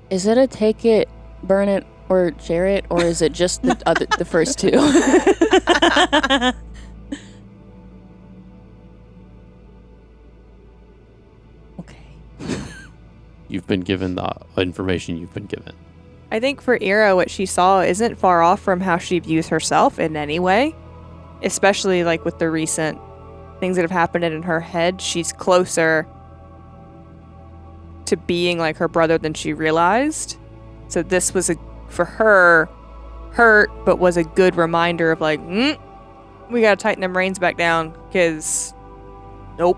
Is it a take it, burn it, or share it, or is it just the first two? Okay. You've been given the information you've been given. I think for Ira, what she saw isn't far off from how she views herself in any way. Especially, like, with the recent things that have happened in her head. She's closer to being like her brother than she realized. So this was, for her, hurt, but was a good reminder of, like, we gotta tighten them reins back down, because nope.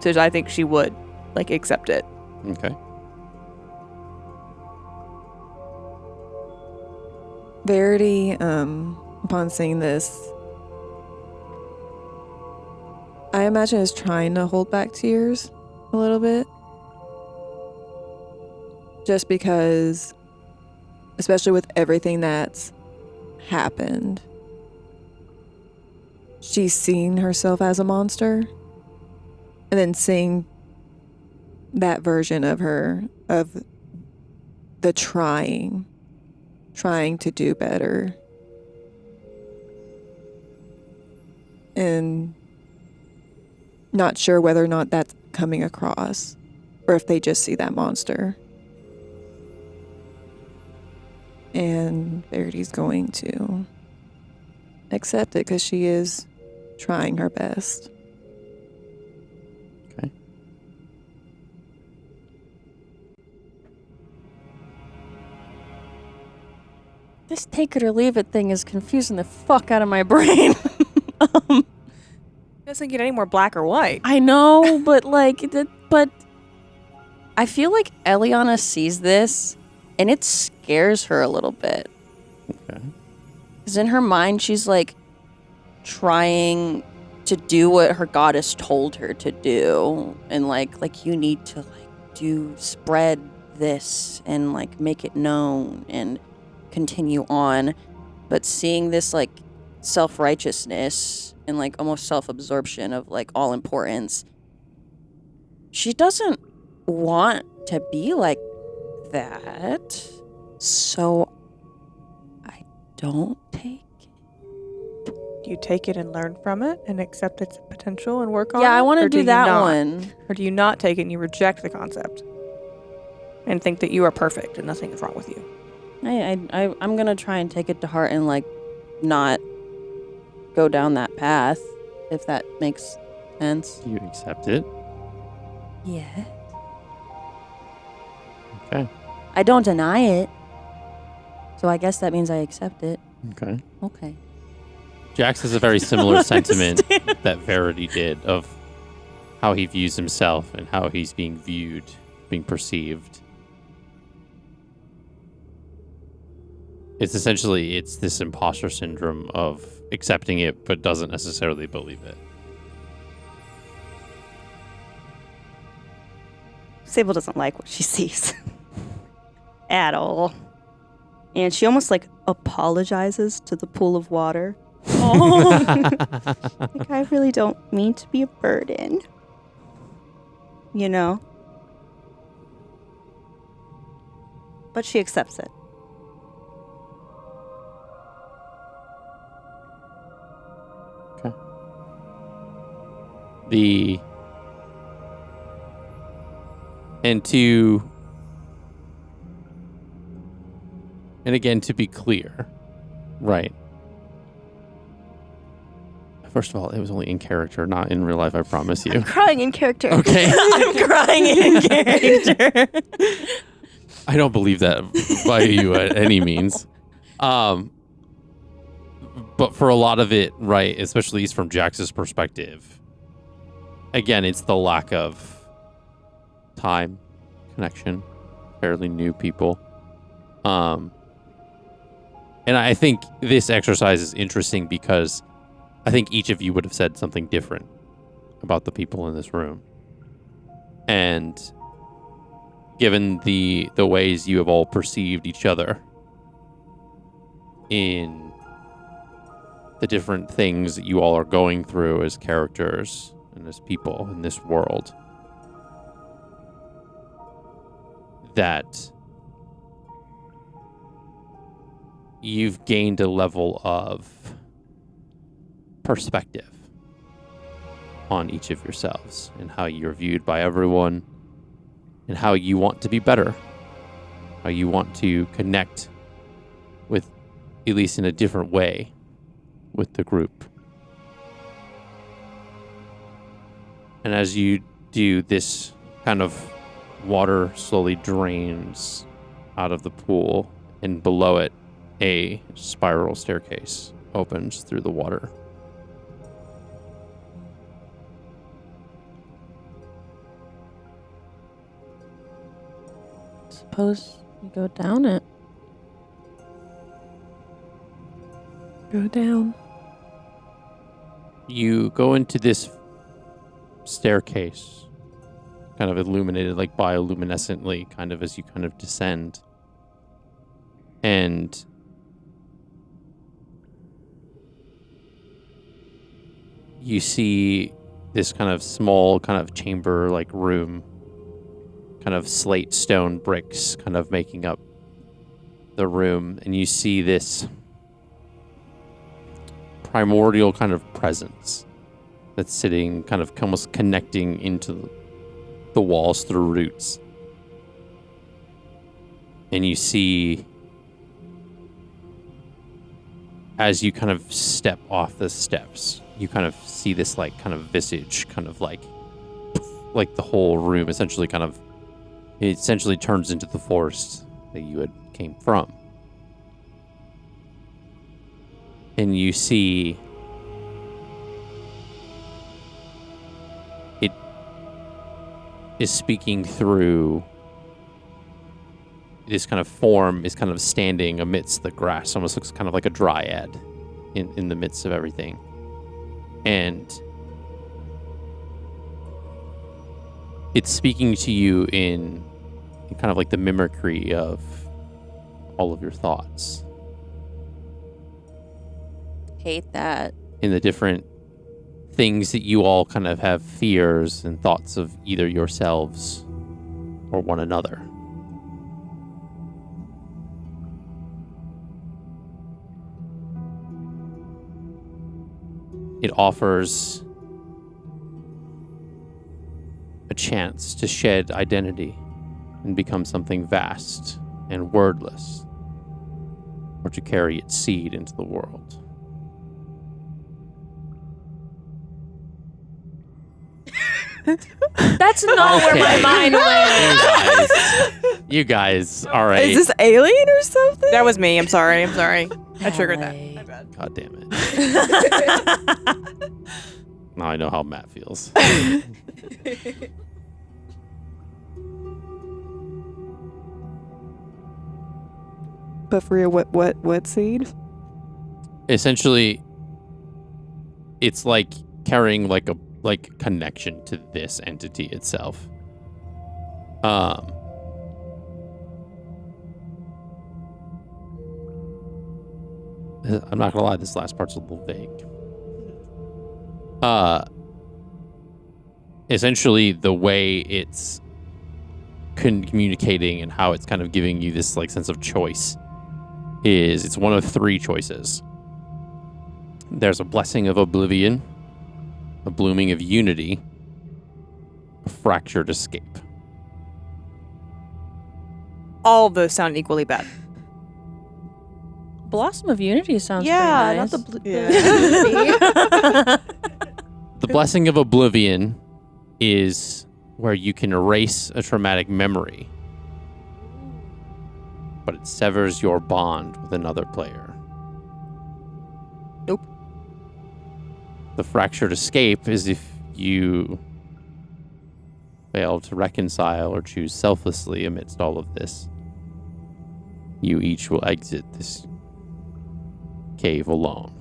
So I think she would, like, accept it. Okay. Verity, upon seeing this, I imagine is trying to hold back tears a little bit. Just because, especially with everything that's happened, she's seen herself as a monster. And then seeing that version of her, of the trying to do better. And not sure whether or not that's coming across, or if they just see that monster. And Verity's going to accept it because she is trying her best. Okay. This take it or leave it thing is confusing the fuck out of my brain. It doesn't get any more black or white. I know, but but I feel like Eliana sees this and it scares her a little bit. Okay. Because in her mind, she's like trying to do what her goddess told her to do, and like you need to spread this and like make it known and continue on. But seeing this like self-righteousness and like almost self-absorption of like all importance, she doesn't want to be like that. So I don't take Do you take it and learn from it and accept its potential and work on it? I want to Or do you that not? one. Or do you not take it and you reject the concept and think that you are perfect and nothing is wrong with you? I'm gonna try and take it to heart and like not go down that path, if that makes sense. You accept it. Yeah. Okay. I don't deny it. So I guess that means I accept it. Okay. Okay. Jax has a very similar sentiment that Verity did of how he views himself and how he's being viewed, being perceived. It's essentially, it's this imposter syndrome of accepting it but doesn't necessarily believe it. Sable doesn't like what she sees at all. And she almost like apologizes to the pool of water. Like, I really don't mean to be a burden. You know? But she accepts it. And again, to be clear, right? First of all, it was only in character, not in real life, I promise you. I'm crying in character. Okay. I'm crying in character. I don't believe that by you at any means. But for a lot of it, right, especially from Jax's perspective, again, it's the lack of time, connection, fairly new people. And I think this exercise is interesting because I think each of you would have said something different about the people in this room. And given the ways you have all perceived each other in the different things that you all are going through as characters and as people in this world, that you've gained a level of perspective on each of yourselves and how you're viewed by everyone and how you want to be better, how you want to connect with, at least in a different way, with the group. And as you do, this kind of water slowly drains out of the pool, and below it, a spiral staircase opens through the water. Suppose you go down it. Go down. You go into this staircase, kind of illuminated like bioluminescently kind of as you kind of descend. And you see this kind of small kind of chamber like room, kind of slate stone bricks kind of making up the room, and you see this primordial kind of presence that's sitting kind of almost connecting into the walls through roots. And you see, as you kind of step off the steps, you kind of see this like kind of visage kind of like the whole room essentially turns into the forest that you had came from. And you see it is speaking through this kind of form, is kind of standing amidst the grass, almost looks kind of like a dryad in the midst of everything. And it's speaking to you in kind of like the mimicry of all of your thoughts. Hate that. In the different things that you all kind of have fears and thoughts of either yourselves or one another. It offers a chance to shed identity and become something vast and wordless, or to carry its seed into the world. That's not where my mind went. You guys, all right. Is this alien or something? That was me. I'm sorry. I triggered that. My bad. God damn it. Now I know how Matt feels. But for real, what seed? Essentially, it's like carrying like a connection to this entity itself. I'm not gonna lie, this last part's a little vague. Essentially, the way it's communicating and how it's kind of giving you this like sense of choice is it's one of three choices. There's a blessing of oblivion, a blooming of unity, a fractured escape. All of those sound equally bad. Blossom of Unity sounds pretty not nice. the blue. The blessing of oblivion is where you can erase a traumatic memory, but it severs your bond with another player. Nope. The fractured escape is if you fail to reconcile or choose selflessly amidst all of this. You each will exit this cave alone.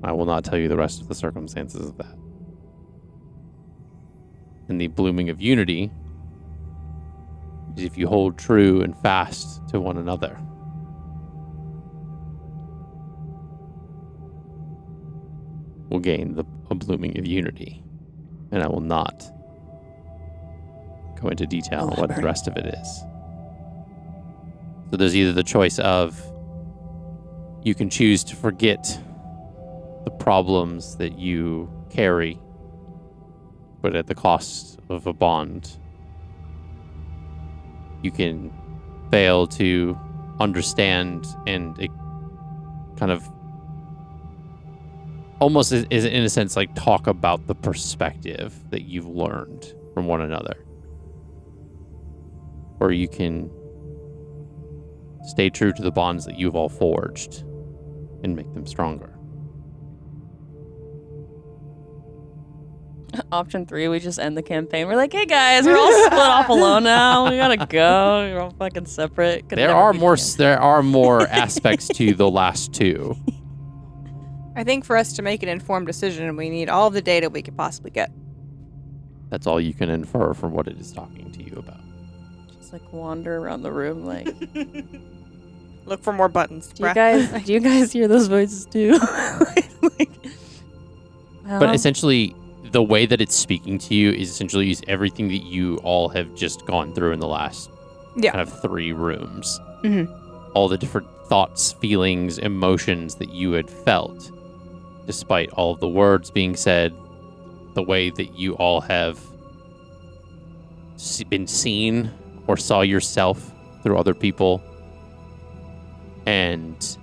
I will not tell you the rest of the circumstances of that. And the blooming of unity is if you hold true and fast to one another. Will gain a blooming of unity. And I will not go into detail on what the rest of it is. So there's either the choice of you can choose to forget the problems that you carry, but at the cost of a bond. You can fail to understand and it kind of almost is in a sense like talk about the perspective that you've learned from one another. Or you can stay true to the bonds that you've all forged and make them stronger. Option 3, we just end the campaign. We're like, hey guys, we're all split off alone now. We gotta go. We're all fucking separate. There are more aspects to the last two. I think for us to make an informed decision, we need all of the data we could possibly get. That's all you can infer from what it is talking to you about. Just like wander around the room, like. Look for more buttons. Do you guys hear those voices too? But essentially, the way that it's speaking to you is essentially everything that you all have just gone through in the last kind of 3 rooms. Mm-hmm. All the different thoughts, feelings, emotions that you had felt, despite all of the words being said, the way that you all have been seen or saw yourself through other people. And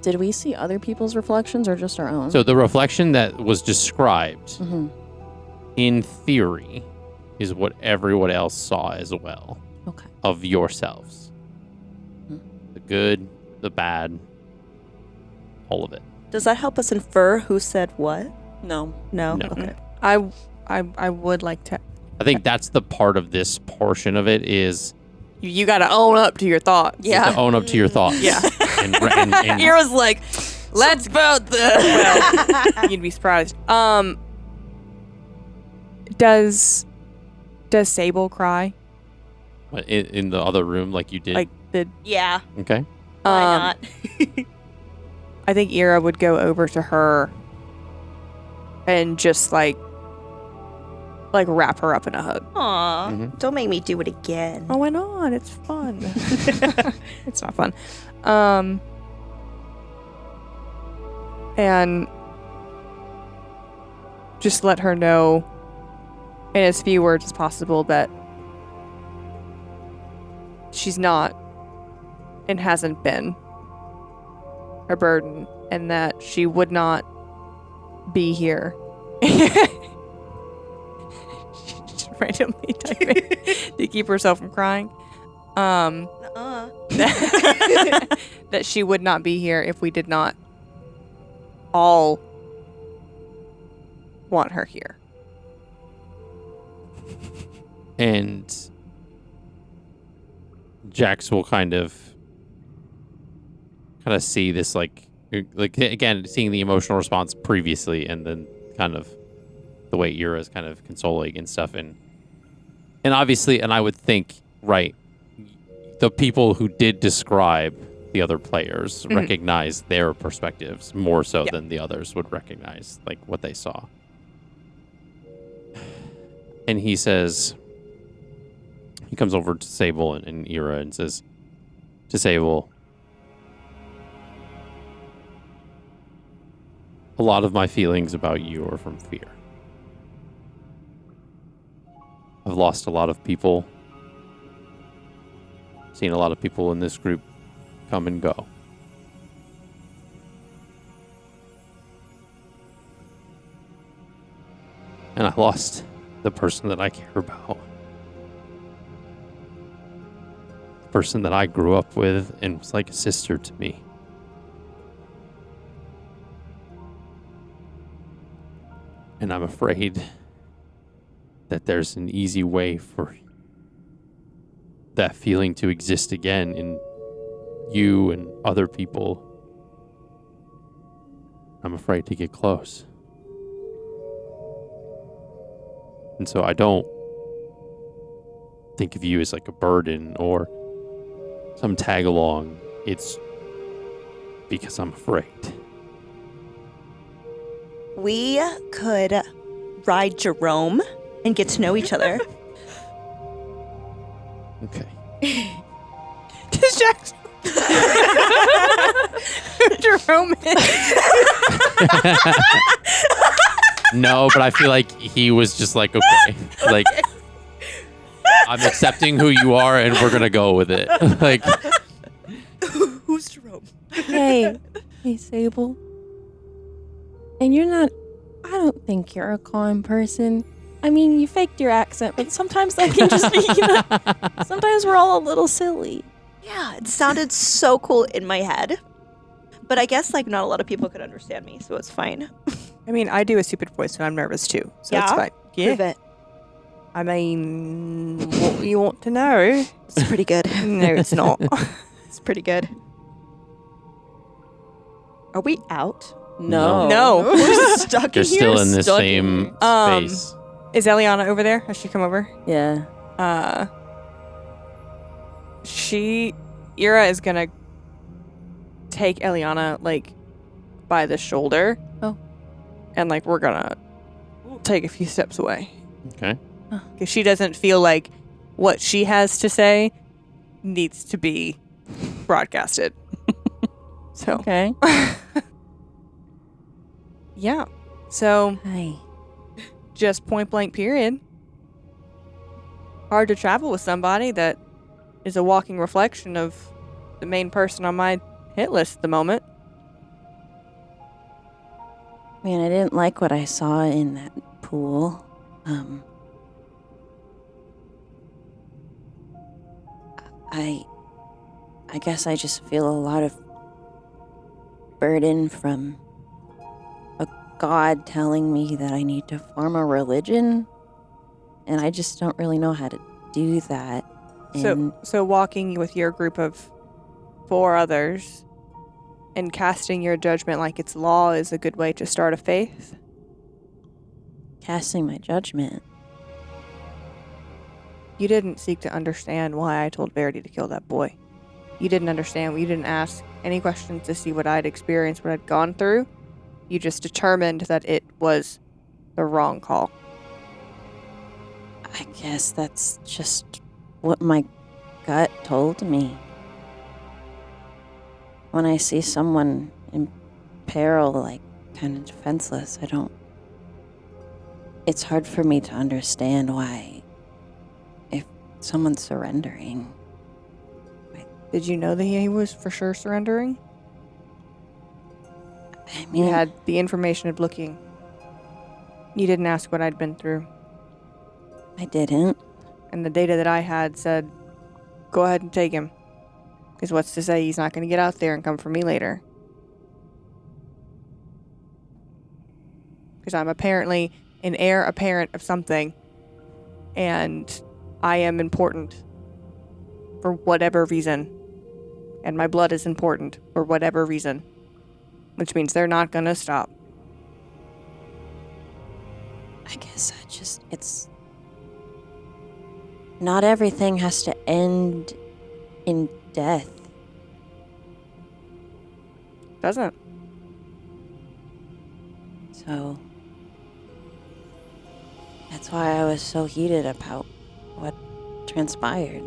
did we see other people's reflections or just our own? so the reflection that was described, Mm-hmm. in theory, is what everyone else saw as well. Okay. Of yourselves. The good, the bad, all of it. Does that help us infer who said what? No. No? No. Okay. I would like to. I think that's the part of this portion of it is You got to own up to your thoughts. to own up to your thoughts. Yeah. And Ira's like, let's vote this. Well, you'd be surprised. Does Sable cry? in the other room like you did. Like the Yeah. Okay. Why not? I think Ira would go over to her and just like wrap her up in a hug. Aw. Mhm. Don't make me do it again. Oh, why not? It's fun. It's not fun. And just let her know in as few words as possible that she's not and hasn't been her burden, and that she would not be here. Just randomly typing to keep herself from crying. That she would not be here if we did not all want her here. And Jax will kind of see this like again, seeing the emotional response previously, and then kind of the way Ira's kind of consoling and stuff, and obviously, and I would think, right, the people who did describe the other players recognize their perspectives more so than the others would recognize like what they saw. And he says, he comes over to Sable and Ira and says to Sable, a lot of my feelings about you are from fear. I've lost a lot of people, seen a lot of people in this group come and go. And I lost the person that I care about. The person that I grew up with and was like a sister to me. And I'm afraid that there's an easy way for that feeling to exist again in you and other people. I'm afraid to get close. And so I don't think of you as like a burden or some tag along. It's because I'm afraid. We could ride Jerome and get to know each other. Okay. Does Jackson Jerome No, but I feel like he was just like, okay, like I'm accepting who you are and we're gonna go with it. Like, Who's Jerome? Hey, Sable. And you're not, I don't think you're a calm person. I mean, you faked your accent, but sometimes that can just be, sometimes we're all a little silly. Yeah, it sounded so cool in my head. But I guess like not a lot of people could understand me, so it's fine. I mean, I do a stupid voice when I'm nervous too, so it's Yeah? fine. Prove it. I mean, what you want to know? It's pretty good. No, it's not. It's pretty good. Are we out? No. No. We're stuck you're in here. still in this stuck same Um, space. Is Eliana over there? Has she come over? Yeah. Ira is gonna take Eliana, like, by the shoulder. Oh. And, like, we're gonna take a few steps away. Okay. Because she doesn't feel like what she has to say needs to be broadcasted. So. Okay. Yeah. So, Hi. just point blank period. Hard to travel with somebody that is a walking reflection of the main person on my hit list at the moment. Man, I didn't like what I saw in that pool. I guess I just feel a lot of burden from a god telling me that I need to form a religion, and I just don't really know how to do that. And So walking with your group of 4 others and casting your judgment like it's law is a good way to start a faith. casting my judgment. You didn't seek to understand why I told Verity to kill that boy. You didn't understand. You didn't ask any questions to see what I'd experienced, what I'd gone through. You just determined that it was the wrong call. I guess that's just what my gut told me. When I see someone in peril, like kind of defenseless, it's hard for me to understand why, if someone's surrendering. Did you know that he was for sure surrendering? I mean, You had the information of looking. You didn't ask what I'd been through. I didn't. And the data that I had said, go ahead and take him. Because what's to say he's not going to get out there and come for me later? Because I'm apparently an heir apparent of something. And I am important for whatever reason. And my blood is important for whatever reason. Which means they're not going to stop. I guess it's... Not everything has to end in death. Doesn't. So... That's why I was so heated about what transpired.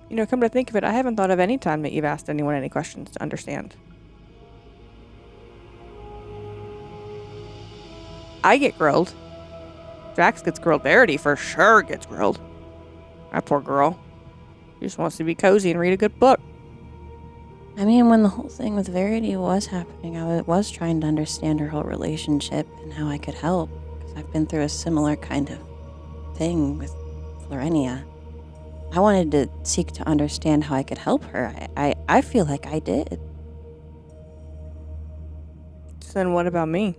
You know, come to think of it, I haven't thought of any time that you've asked anyone any questions to understand. I get grilled. Jax gets grilled. Verity for sure gets grilled. That poor girl. She just wants to be cozy and read a good book. I mean, when the whole thing with Verity was happening, I was trying to understand her whole relationship and how I could help. Because I've been through a similar kind of thing with Aarencia. I wanted to seek to understand how I could help her. I feel like I did. So then what about me?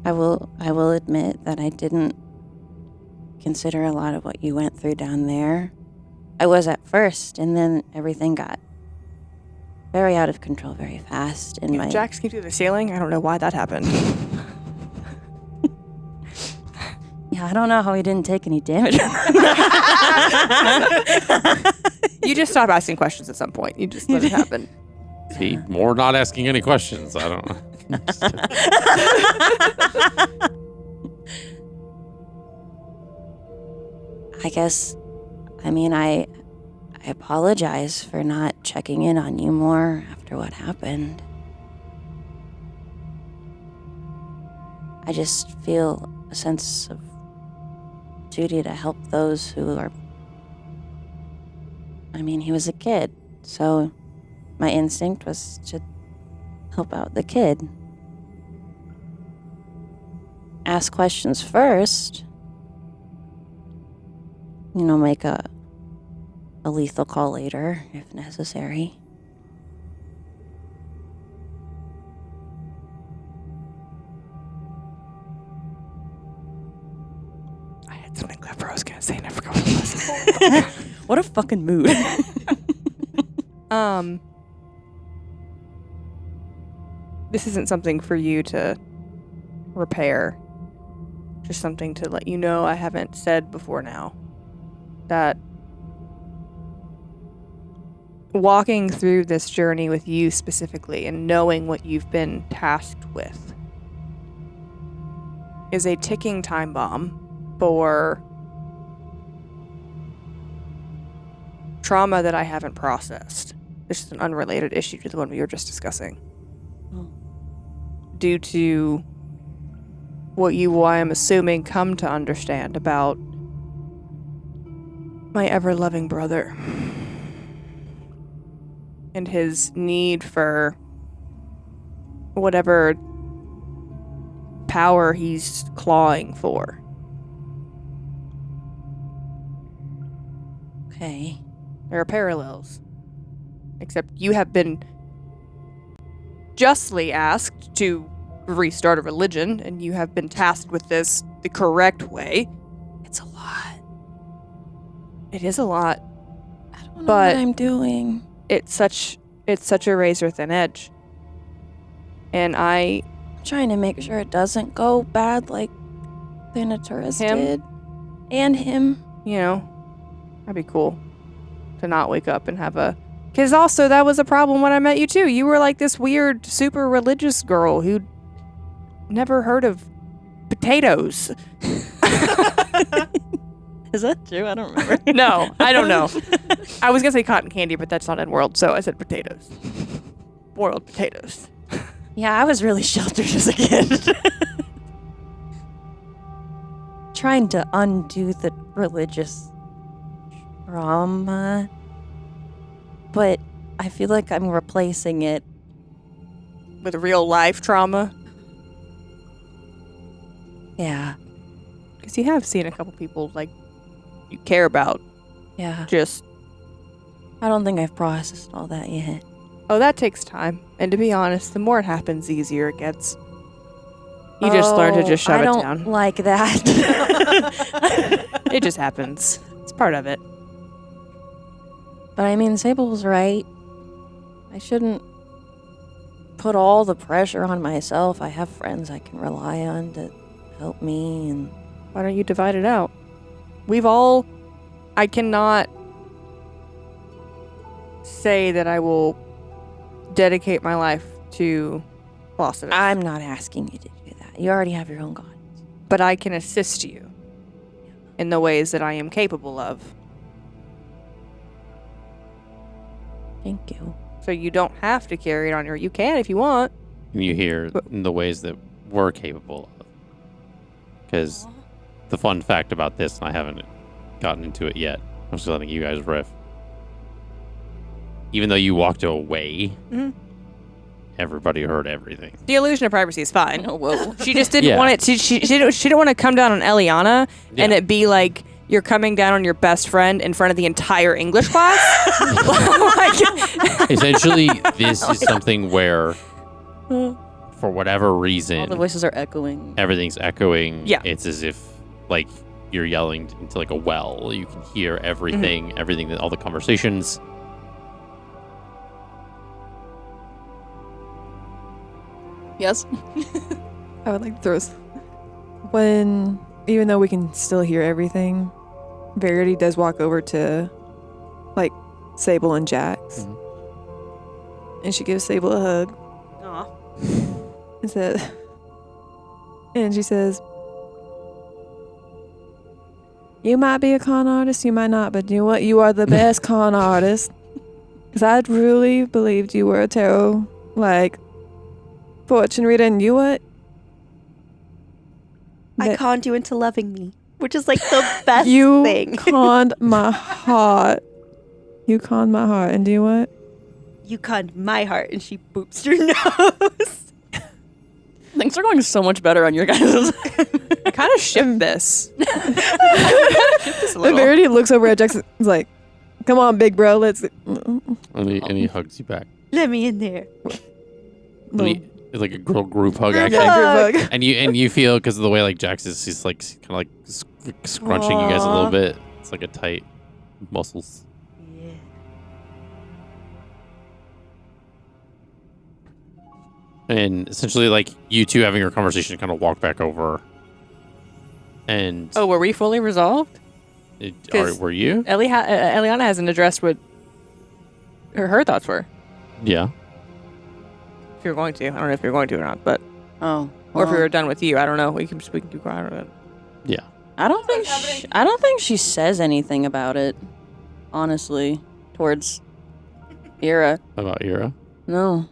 I will admit that I didn't consider a lot of what you went through down there. I was at first, and then everything got very out of control very fast. And my Jax came through the ceiling. I don't know why that happened. yeah, I don't know how he didn't take any damage. You just stop asking questions at some point. You just let it happen. See, more not asking any questions. I don't know. I guess, I mean, I apologize for not checking in on you more after what happened. I just feel a sense of duty to help those who are... I mean, he was a kid, so my instinct was to help out the kid. Ask questions first. You know, make a lethal call later, if necessary. I had something clever I was going to say and I forgot what it was. What a fucking mood. This isn't something for you to repair. Just something to let you know I haven't said before now. That walking through this journey with you specifically and knowing what you've been tasked with is a ticking time bomb for trauma that I haven't processed. This is an unrelated issue to the one we were just discussing. Due to what you, I am assuming, come to understand about my ever-loving brother and his need for whatever power he's clawing for. Okay. There are parallels. Except you have been justly asked to restart a religion, and you have been tasked with this the correct way. It's a lot. It is a lot. I don't know But- what I'm doing. It's such a razor thin edge. And I'm trying to make sure it doesn't go bad like Thanaturus Him? did. And him. that'd be cool to not wake up and have a... Because also, that was a problem when I met you, too. You were like this weird, super religious girl who'd never heard of potatoes. Is that true? I don't remember. No, I don't know. I was going to say cotton candy, but that's not in world, so I said potatoes. Boiled potatoes. Yeah, I was really sheltered as a kid. Trying to undo the religious trauma. But I feel like I'm replacing it. With real life trauma. Yeah. Because you have seen a couple people, like, you care about. Yeah. Just, I don't think I've processed all that yet. oh, that takes time. And to be honest, the more it happens, the easier it gets. You just learn to just shove I it don't down. like that. It just happens. It's part of it. But I mean, Sable's right. I shouldn't put all the pressure on myself. I have friends I can rely on to help me, and Why don't you divide it out? I cannot say that I will dedicate my life to philosophy. I'm not asking you to do that. You already have your own gods. But I can assist you in the ways that I am capable of. Thank you. So you don't have to carry it on you can if you want. And you hear the ways that we're capable of. Because the fun fact about this, and I haven't gotten into it yet, I'm just letting you guys riff. Even though you walked away, everybody heard everything. The illusion of privacy is fine. Oh, whoa. She just didn't Yeah. want it to, she didn't want to come down on Eliana and Yeah. it be like you're coming down on your best friend in front of the entire English class. Like- Essentially, this is something where, for whatever reason, All the voices are echoing. everything's echoing. Yeah. It's as if, like, you're yelling into, like, a well. You can hear everything, everything, all the conversations. Yes. I would like to throw even though we can still hear everything, Verity does walk over to, like, Sable and Jax. Mhm. And she gives Sable a hug. Aw. And she says, you might be a con artist, you might not, but you know what? You are the best con artist. Because I really believed you were a tarot, like, fortune reader, and you what? I conned you into loving me, which is like the best You thing. conned my heart. You conned my heart, and do you what? You conned my heart, and she boops your nose. Things are going so much better on your guys'. I kind of shift this. And Verity looks over at Jackson and is like, come on, big bro, let's... And he hugs you back. Let me in there. It's like a girl group hug, Group actually. hug. Group hug. And you feel, because of the way, like, Jax is, he's like kind of like scrunching you guys a little Aw. bit. It's like a tight muscles. Yeah. And essentially, like, you two having your conversation kind of walk back over. And Oh, were we fully resolved? were you? Eliana hasn't addressed what her thoughts were. Yeah. If you're going to. I don't know if you're going to or not, but... Oh. Or if we well, were done with you. I don't know. We can do I don't know. Yeah. I don't think she says anything about it, honestly, towards Ira. About Ira? No.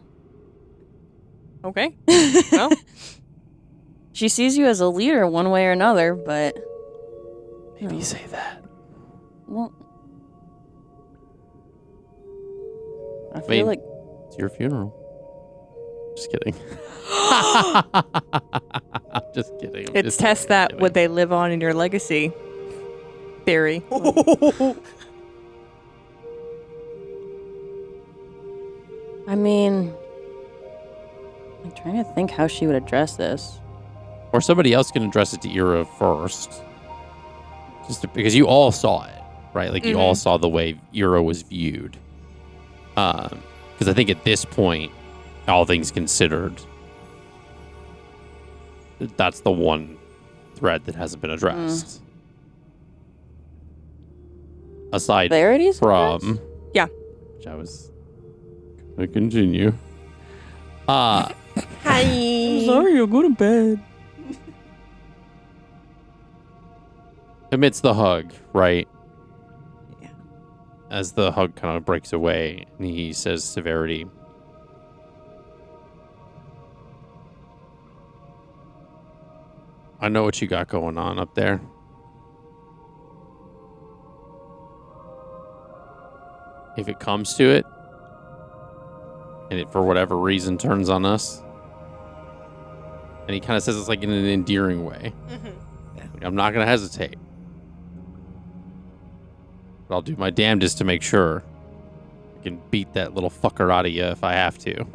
Okay. Well. She sees you as a leader one way or another, but... Maybe you say that. Well... I feel mean, like... It's your funeral. Just kidding. Just kidding. It's test that would they live on in your legacy theory. I mean... I'm trying to think how she would address this. Or somebody else can address it to Ira first. Because you all saw it, right? Like, you all saw the way Ira was viewed. Because I think at this point, all things considered, that's the one thread that hasn't been addressed. Aside Verity's from... Yeah. Which I was going to continue. Hi. Sorry, I'll go to bed. Amidst the hug, right? Yeah. As the hug kind of breaks away, and he says to Verity, I know what you got going on up there. If it comes to it, and it for whatever reason turns on us, and he kind of says it's like in an endearing way. Like, I'm not going to hesitate. But I'll do my damnedest to make sure I can beat that little fucker out of you if I have to.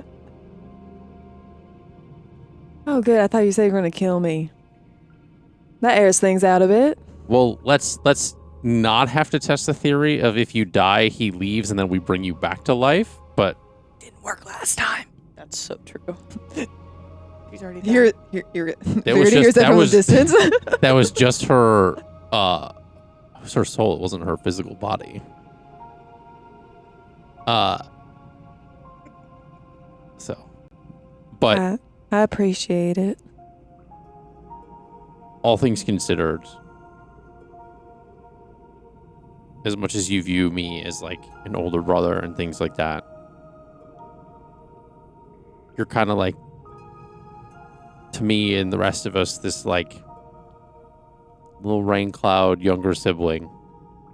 Oh, good. I thought you said you were going to kill me. That airs things out a bit. Well, let's not have to test the theory of if you die, he leaves, and then we bring you back to life. But Didn't work last time. That's so true. He's already You're That was Verity hears just- that that from was- a distance. that was just her, it was her soul. It wasn't her physical body. But I appreciate it. all things considered, as much as you view me as like an older brother and things like that, you're kind of like, to me and the rest of us, this like little rain cloud younger sibling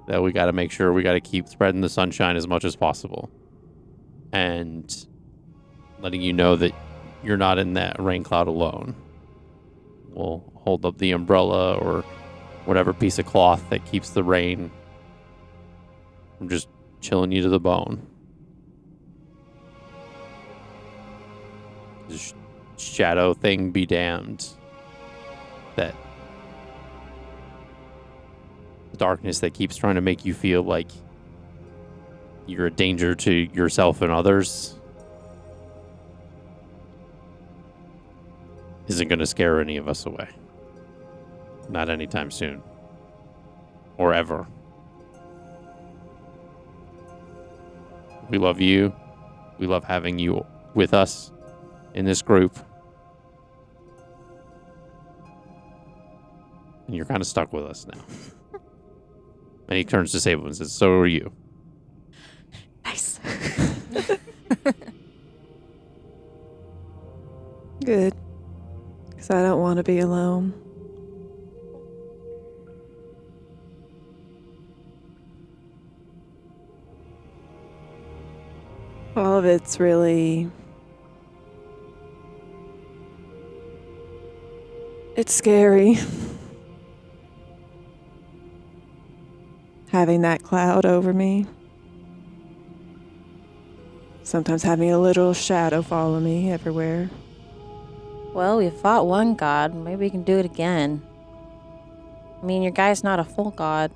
that we got to make sure we got to keep spreading the sunshine as much as possible, and letting you know that you're not in that rain cloud alone. We'll hold up the umbrella or whatever piece of cloth that keeps the rain from just chilling you to the bone. This shadow thing be damned. That darkness that keeps trying to make you feel like you're a danger to yourself and others isn't going to scare any of us away. Not anytime soon. Or ever. We love you. We love having you with us in this group. And you're kind of stuck with us now. And he turns to Sable and says, so are you. Nice. Good. Because I don't want to be alone. All of it's really... It's scary. Having that cloud over me. Sometimes having a little shadow follow me everywhere. Well, we fought one god. Maybe we can do it again. I mean, your guy's not a full god.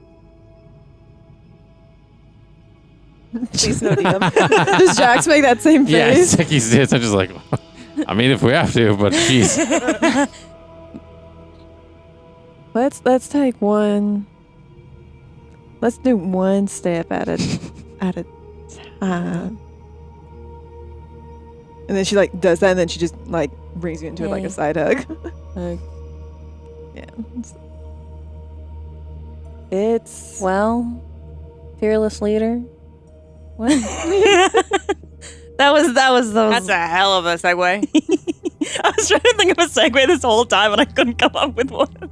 Please no DM. Does Jax make that same Yeah, face? He's just like, I mean, if we have to, but jeez. Let's take one. Let's do one step at a time. And then she like does that, and then she just like brings you into it like a side hug. Yeah. It's Well, fearless leader. What? That was That's a hell of a segue. I was trying to think of a segue this whole time and I couldn't come up with one.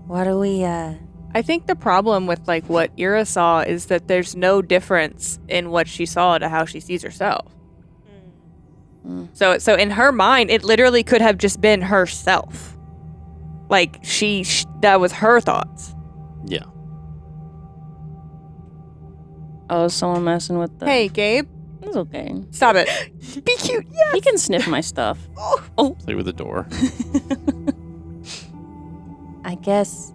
What do we? I think the problem with like what Ira saw is that there's no difference in what she saw to how she sees herself. So in her mind, it literally could have just been herself. Like she that was her thoughts. Yeah. Oh, someone messing with the. Hey, Gabe, It's okay. stop it. Be cute. Yeah. He can sniff my stuff. Play with the door. I guess.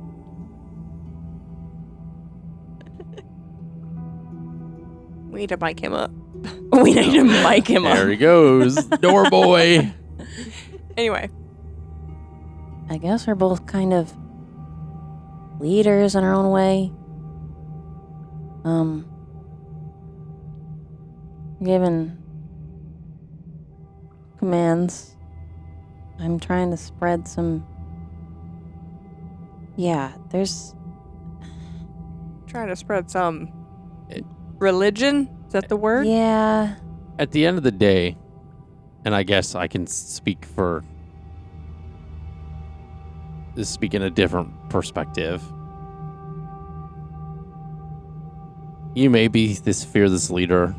We need to mic him up. We need to mic him There up. he goes. Door boy. Anyway, I guess we're both kind of leaders in our own way. Given commands, I'm trying to spread some. Yeah, there's. trying to spread some religion. Is that the word? Yeah. At the end of the day, and I guess I can speak in a different perspective. You may be this fearless leader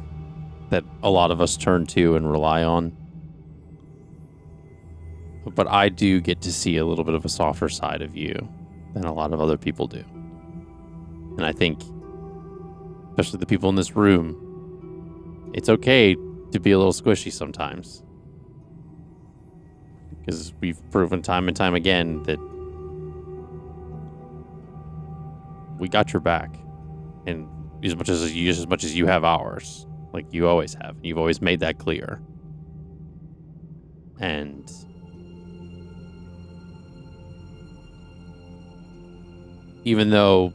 that a lot of us turn to and rely on. But I do get to see a little bit of a softer side of you than a lot of other people do. And I think, especially the people in this room, it's okay to be a little squishy sometimes. Because we've proven time and time again that we got your back. And as much as you have ours. Like you always have. You've always made that clear. And even though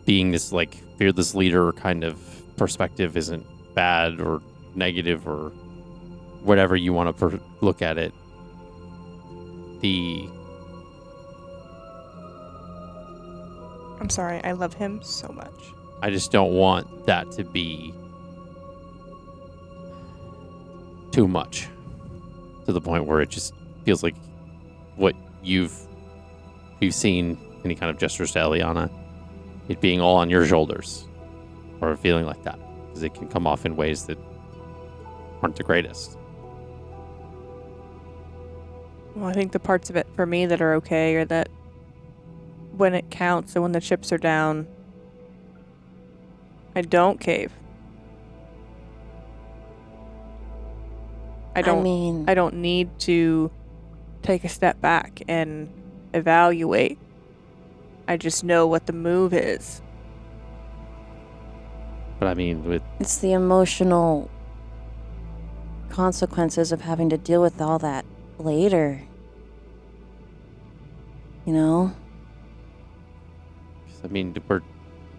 being this like fearless leader kind of perspective isn't bad or negative or whatever you want to look at it, I'm sorry. I love him so much. I just don't want that to be too much to the point where it just feels like what we've seen any kind of gestures to Eliana, it being all on your shoulders or feeling like that, because it can come off in ways that aren't the greatest. Well, I think the parts of it for me that are okay are that when it counts and when the chips are down, I don't cave. I don't need to take a step back and evaluate. I just know what the move is. But I mean, It's the emotional consequences of having to deal with all that later. You know? I mean,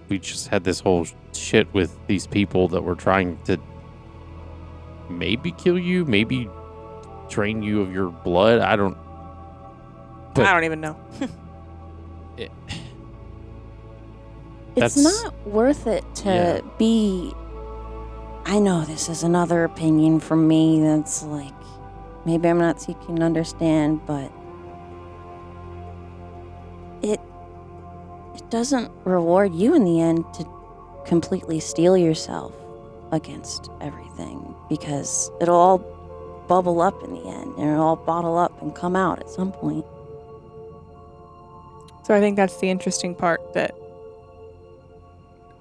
we just had this whole shit with these people that were trying to maybe kill you, maybe drain you of your blood. I don't even know. It's not worth it to be. I know this is another opinion from me that's like, maybe I'm not seeking to understand, but it doesn't reward you in the end to completely steel yourself against everything, because it'll all bubble up in the end and it'll all bottle up and come out at some point. So I think that's the interesting part, that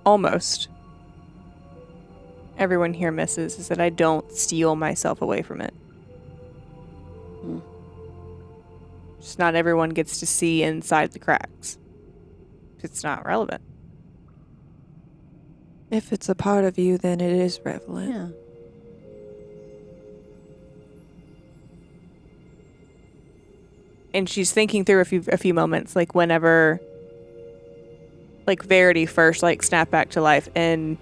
almost everyone here misses, is that I don't steal myself away from it. Just not everyone gets to see inside the cracks. It's not relevant. If it's a part of you, then it is relevant. Yeah. And she's thinking through a few moments, like whenever, like Verity first like snapped back to life, and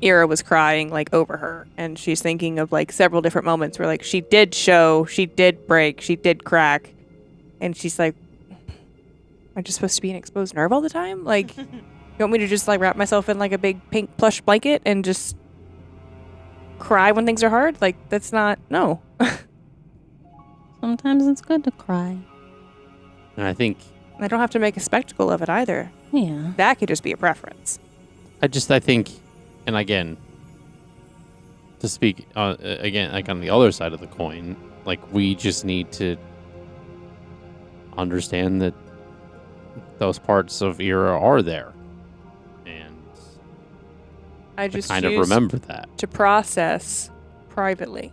Ira was crying like over her, and she's thinking of like several different moments where like she did break, she did crack, and she's like, "Am I just supposed to be an exposed nerve all the time? Like, you want me to just like wrap myself in like a big pink plush blanket and just cry when things are hard? Like, that's not no." Sometimes it's good to cry. And I think I don't have to make a spectacle of it either. Yeah. That could just be a preference. I think, and again, to speak again, like on the other side of the coin, like we just need to understand that those parts of Ira are there, and I just kind of choose remember that. to process privately.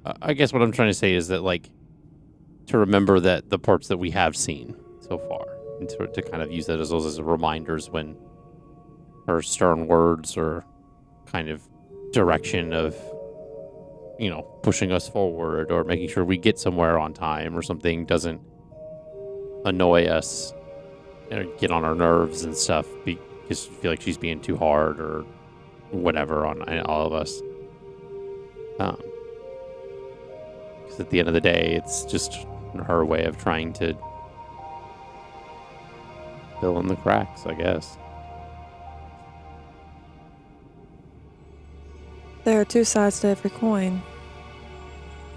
I guess what I'm trying to say is that, like, to remember that the parts that we have seen so far, and to kind of use that as those as reminders when her stern words or kind of direction of, you know, pushing us forward or making sure we get somewhere on time or something doesn't annoy us or get on our nerves and stuff because we feel like she's being too hard or whatever on all of us. Because at the end of the day, it's just her way of trying to fill in the cracks, I guess. There are two sides to every coin,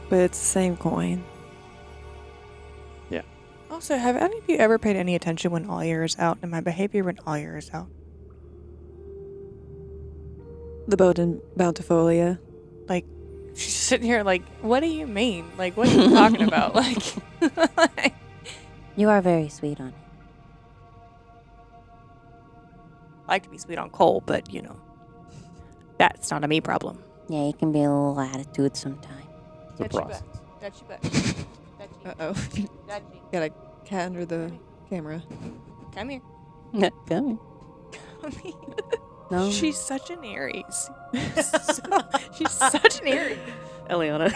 but it's the same coin. Yeah. Also, have any of you ever paid any attention when Oyer is out and my behavior when Oyer is out? The Bowden Bountifolia. Like, she's sitting here like, what do you mean? Like, what are you talking about? Like, You are very sweet on it. I like to be sweet on Cole, but, you know, that's not a me problem. Yeah, you can be a little attitude sometimes. It's a process. Uh-oh. Got a cat under the camera. Come here. Come Come here. No. She's such an Aries. She's such an Aries. Eliana.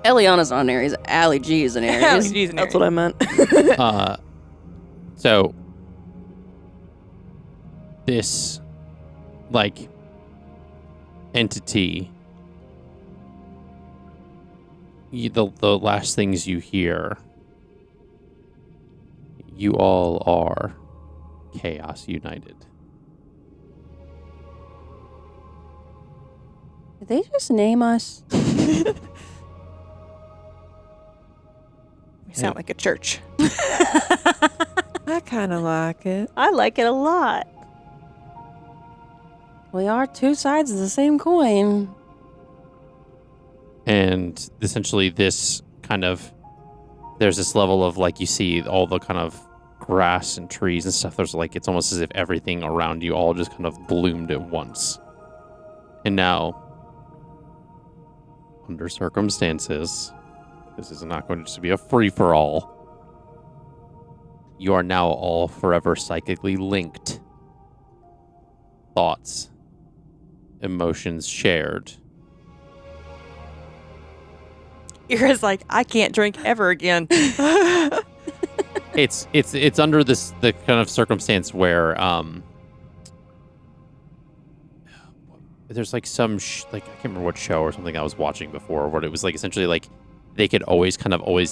Eliana's not an Aries. Allie G is an Aries. Allie G is an That's Aries. what I meant. So this, like, entity, the last things you hear, you all are Chaos United. Did they just name us? We sound like a church. I kind of like it. I like it a lot. We are two sides of the same coin. And essentially this kind of, there's this level of, like, you see all the kind of grass and trees and stuff. There's like, it's almost as if everything around you all just kind of bloomed at once. And now, under circumstances, this is not going to be a free-for-all. You are now all forever psychically linked. Thoughts, emotions shared. Ira's like, I can't drink ever again. It's under the kind of circumstance where there's like some like, I can't remember what show or something I was watching before, where it was like essentially like they could always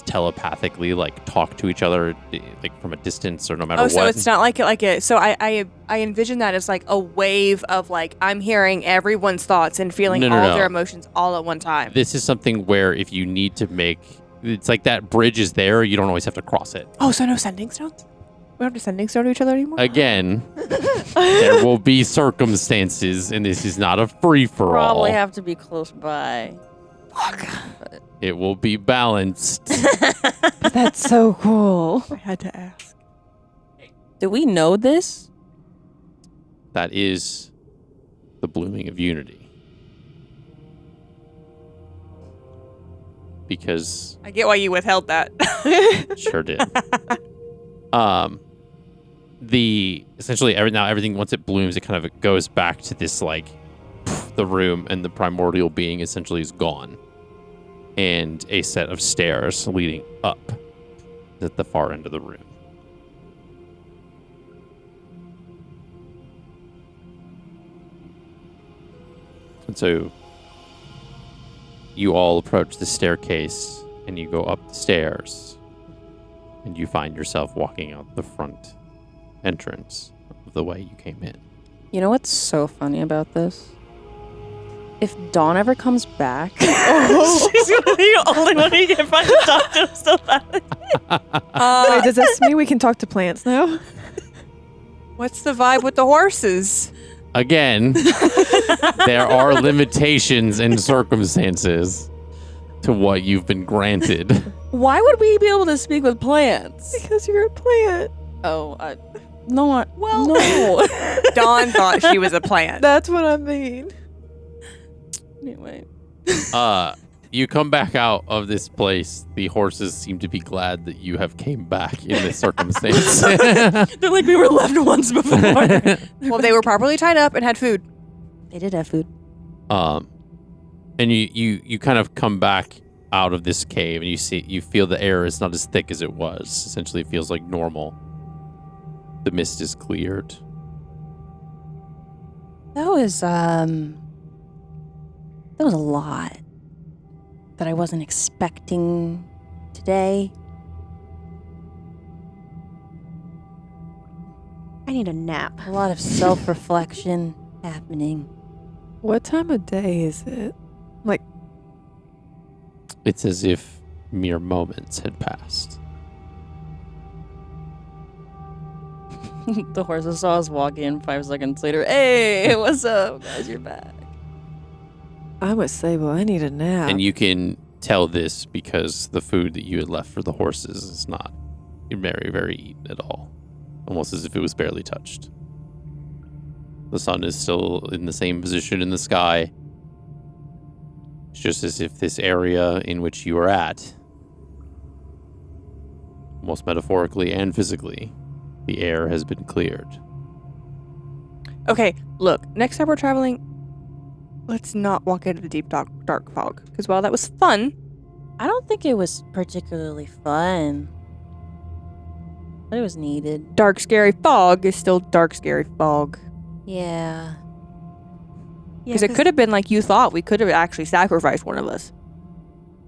telepathically like talk to each other like from a distance or no matter what. So it's not like a. So I envision that as like a wave of like I'm hearing everyone's thoughts and feeling No. their emotions all at one time. This is something where if you need to make, it's like that bridge is there, you don't always have to cross it. Oh, so no sending stones? We don't have to sending stone to each other anymore? Again, there will be circumstances, and this is not a free-for-all. Probably have to be close by. Fuck. It will be balanced. That's so cool. I had to ask. Do we know this? That is the blooming of unity. Because I get why you withheld that. sure did. essentially everything once it blooms, it kind of goes back to this like the room, and the primordial being essentially is gone, and a set of stairs leading up at the far end of the room. And so you all approach the staircase, and you go up the stairs, and you find yourself walking out the front entrance of the way you came in. You know what's so funny about this? If Dawn ever comes back, She's gonna be the only one who can find to talk to himself. Wait, does this mean we can talk to plants now? What's the vibe with the horses? Again, there are limitations and circumstances to what you've been granted. why would we be able to speak with plants? Because you're a plant. Oh, no. No. Dawn thought she was a plant. That's what I mean. Anyway. You come back out of this place. The horses seem to be glad that you have came back in this circumstance. They're like, we were left once before. Well, they were properly tied up and had food. They did have food. And you kind of come back out of this cave, and you feel the air is not as thick as it was. Essentially, it feels like normal. The mist is cleared. That was a lot that I wasn't expecting today. I need a nap. A lot of self-reflection happening. What time of day is it? It's as if mere moments had passed. The horses saw us walk in 5 seconds later. Hey, what's up, guys? You're back. I'm with Sable. I need a nap. And you can tell this because the food that you had left for the horses is not very, very eaten at all. Almost as if it was barely touched. The sun is still in the same position in the sky. It's just as if this area in which you are at, almost metaphorically and physically, the air has been cleared. Okay, look, next time we're traveling, let's not walk into the deep dark fog. Because while that was fun, I don't think it was particularly fun. But it was needed. dark, scary fog is still dark, scary fog. Yeah. Because it could have been like you thought. We could have actually sacrificed one of us.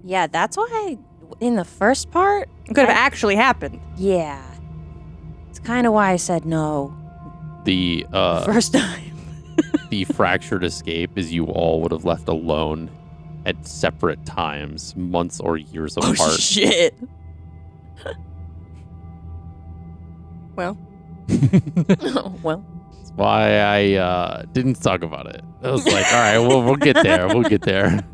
Yeah, that's why in the first part, It could have actually happened. yeah. It's kind of why I said no The first time. the fractured escape is you all would have left alone at separate times, months or years apart. Oh, shit. Well, Well. That's why I didn't talk about it. I was like, all right, we'll get there. We'll get there.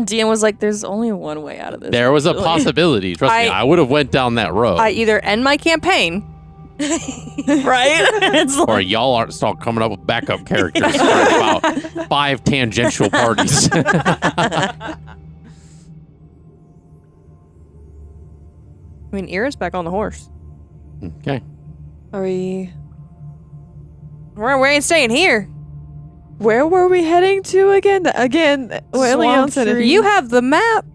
Dean was like, there's only one way out of this. There was a actually. possibility. Trust me, I would have went down that road. I either end my campaign. Right? It's Or like, y'all aren't start coming up with backup characters for about 5 tangential parties. I mean, Ira's back on the horse. Okay. Are we... We ain't staying here. Where were we heading to again? What Leon said. Tree. You have the map.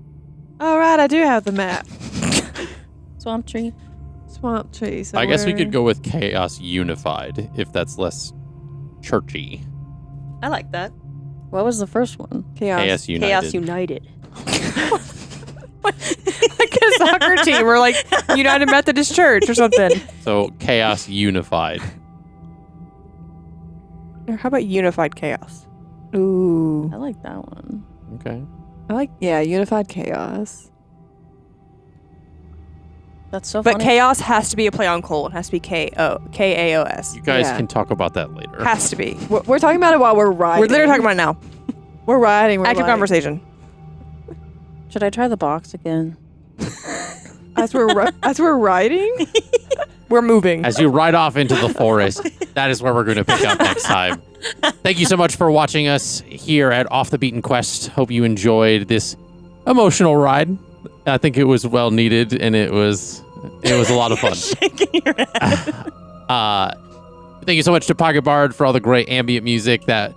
All right, I do have the map. swamp tree. Swamp tree. So I guess we we're- could go with Chaos Unified if that's less churchy. I like that. What was the first one? Chaos United. Chaos United. Like a soccer team or like United Methodist Church or something. So Chaos Unified. Or how about Unified Chaos? Ooh. I like that one. Okay. I like, unified chaos. That's so But funny. chaos has to be a play on coal. It has to be K-A-O-S. You guys Yeah. can talk about that later. Has to be. We're talking about it while we're riding. We're literally talking about it now. We're riding. We're Active like- conversation. Should I try the box again? As we're riding. We're moving. As you ride off into the forest, that is where we're going to pick up next time. Thank you so much for watching us here at Off the Beaten Quest. Hope you enjoyed this emotional ride. I think it was well needed, and it was It was a lot of fun. Shaking your head. Thank you so much to Pocket Bard for all the great ambient music. That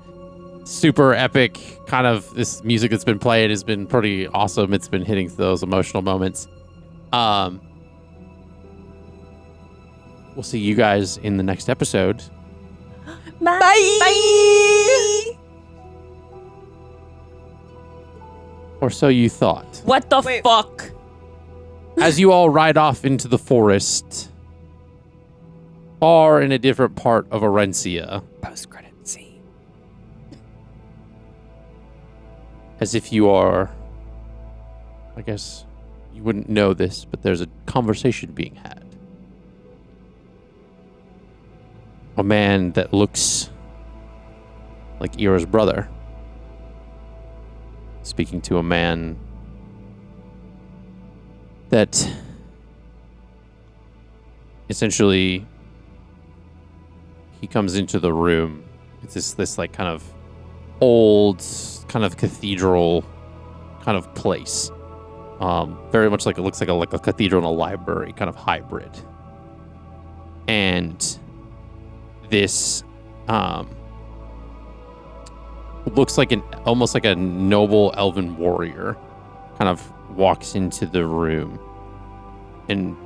super epic kind of this music that's been played has been pretty awesome. It's been hitting those emotional moments. We'll see you guys in the next episode. Bye. Or so you thought. What the fuck? As you all ride off into the forest, far in a different part of Aarencia, Post-credit scene. as if you are, I guess you wouldn't know this, but there's a conversation being had. A man that looks like Ira's brother speaking to a man that essentially he comes into the room. It's this like kind of old kind of cathedral kind of place. Very much like it looks like a cathedral and a library kind of hybrid. And this looks like almost like a noble elven warrior kind of walks into the room, and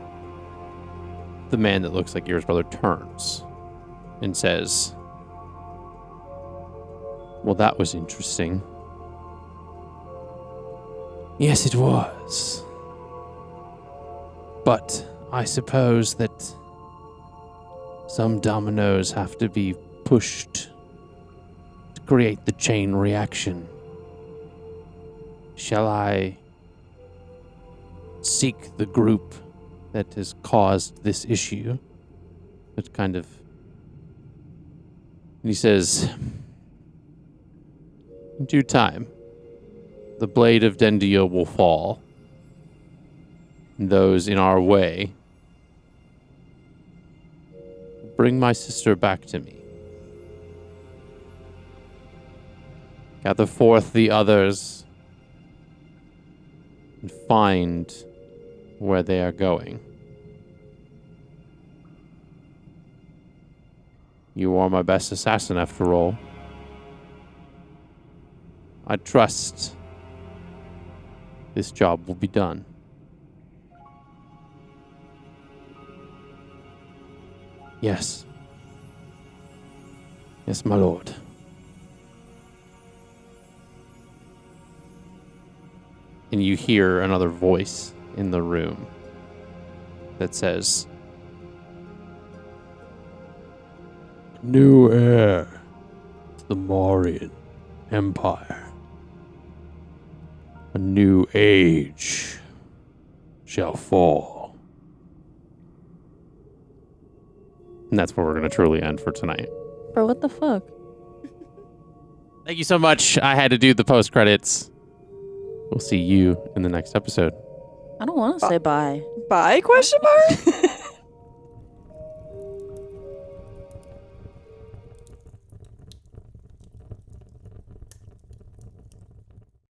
the man that looks like Ira's brother turns and says, "Well, that was interesting." "Yes, it was. But I suppose that some dominoes have to be pushed to create the chain reaction. Shall I seek the group that has caused this issue?" That kind of... And he says, "In due time, the blade of Dendia will fall. And those in our way bring my sister back to me. Gather forth the others and find where they are going. You are my best assassin, after all. I trust this job will be done." "Yes. Yes, my lord." And you hear another voice in the room that says, "New heir to the Mauryan Empire. A new age shall fall." And that's where we're going to truly end for tonight. Bro, what the fuck? Thank you so much. I had to do the post credits. We'll see you in the next episode. I don't want to say bye. Bye? Question mark?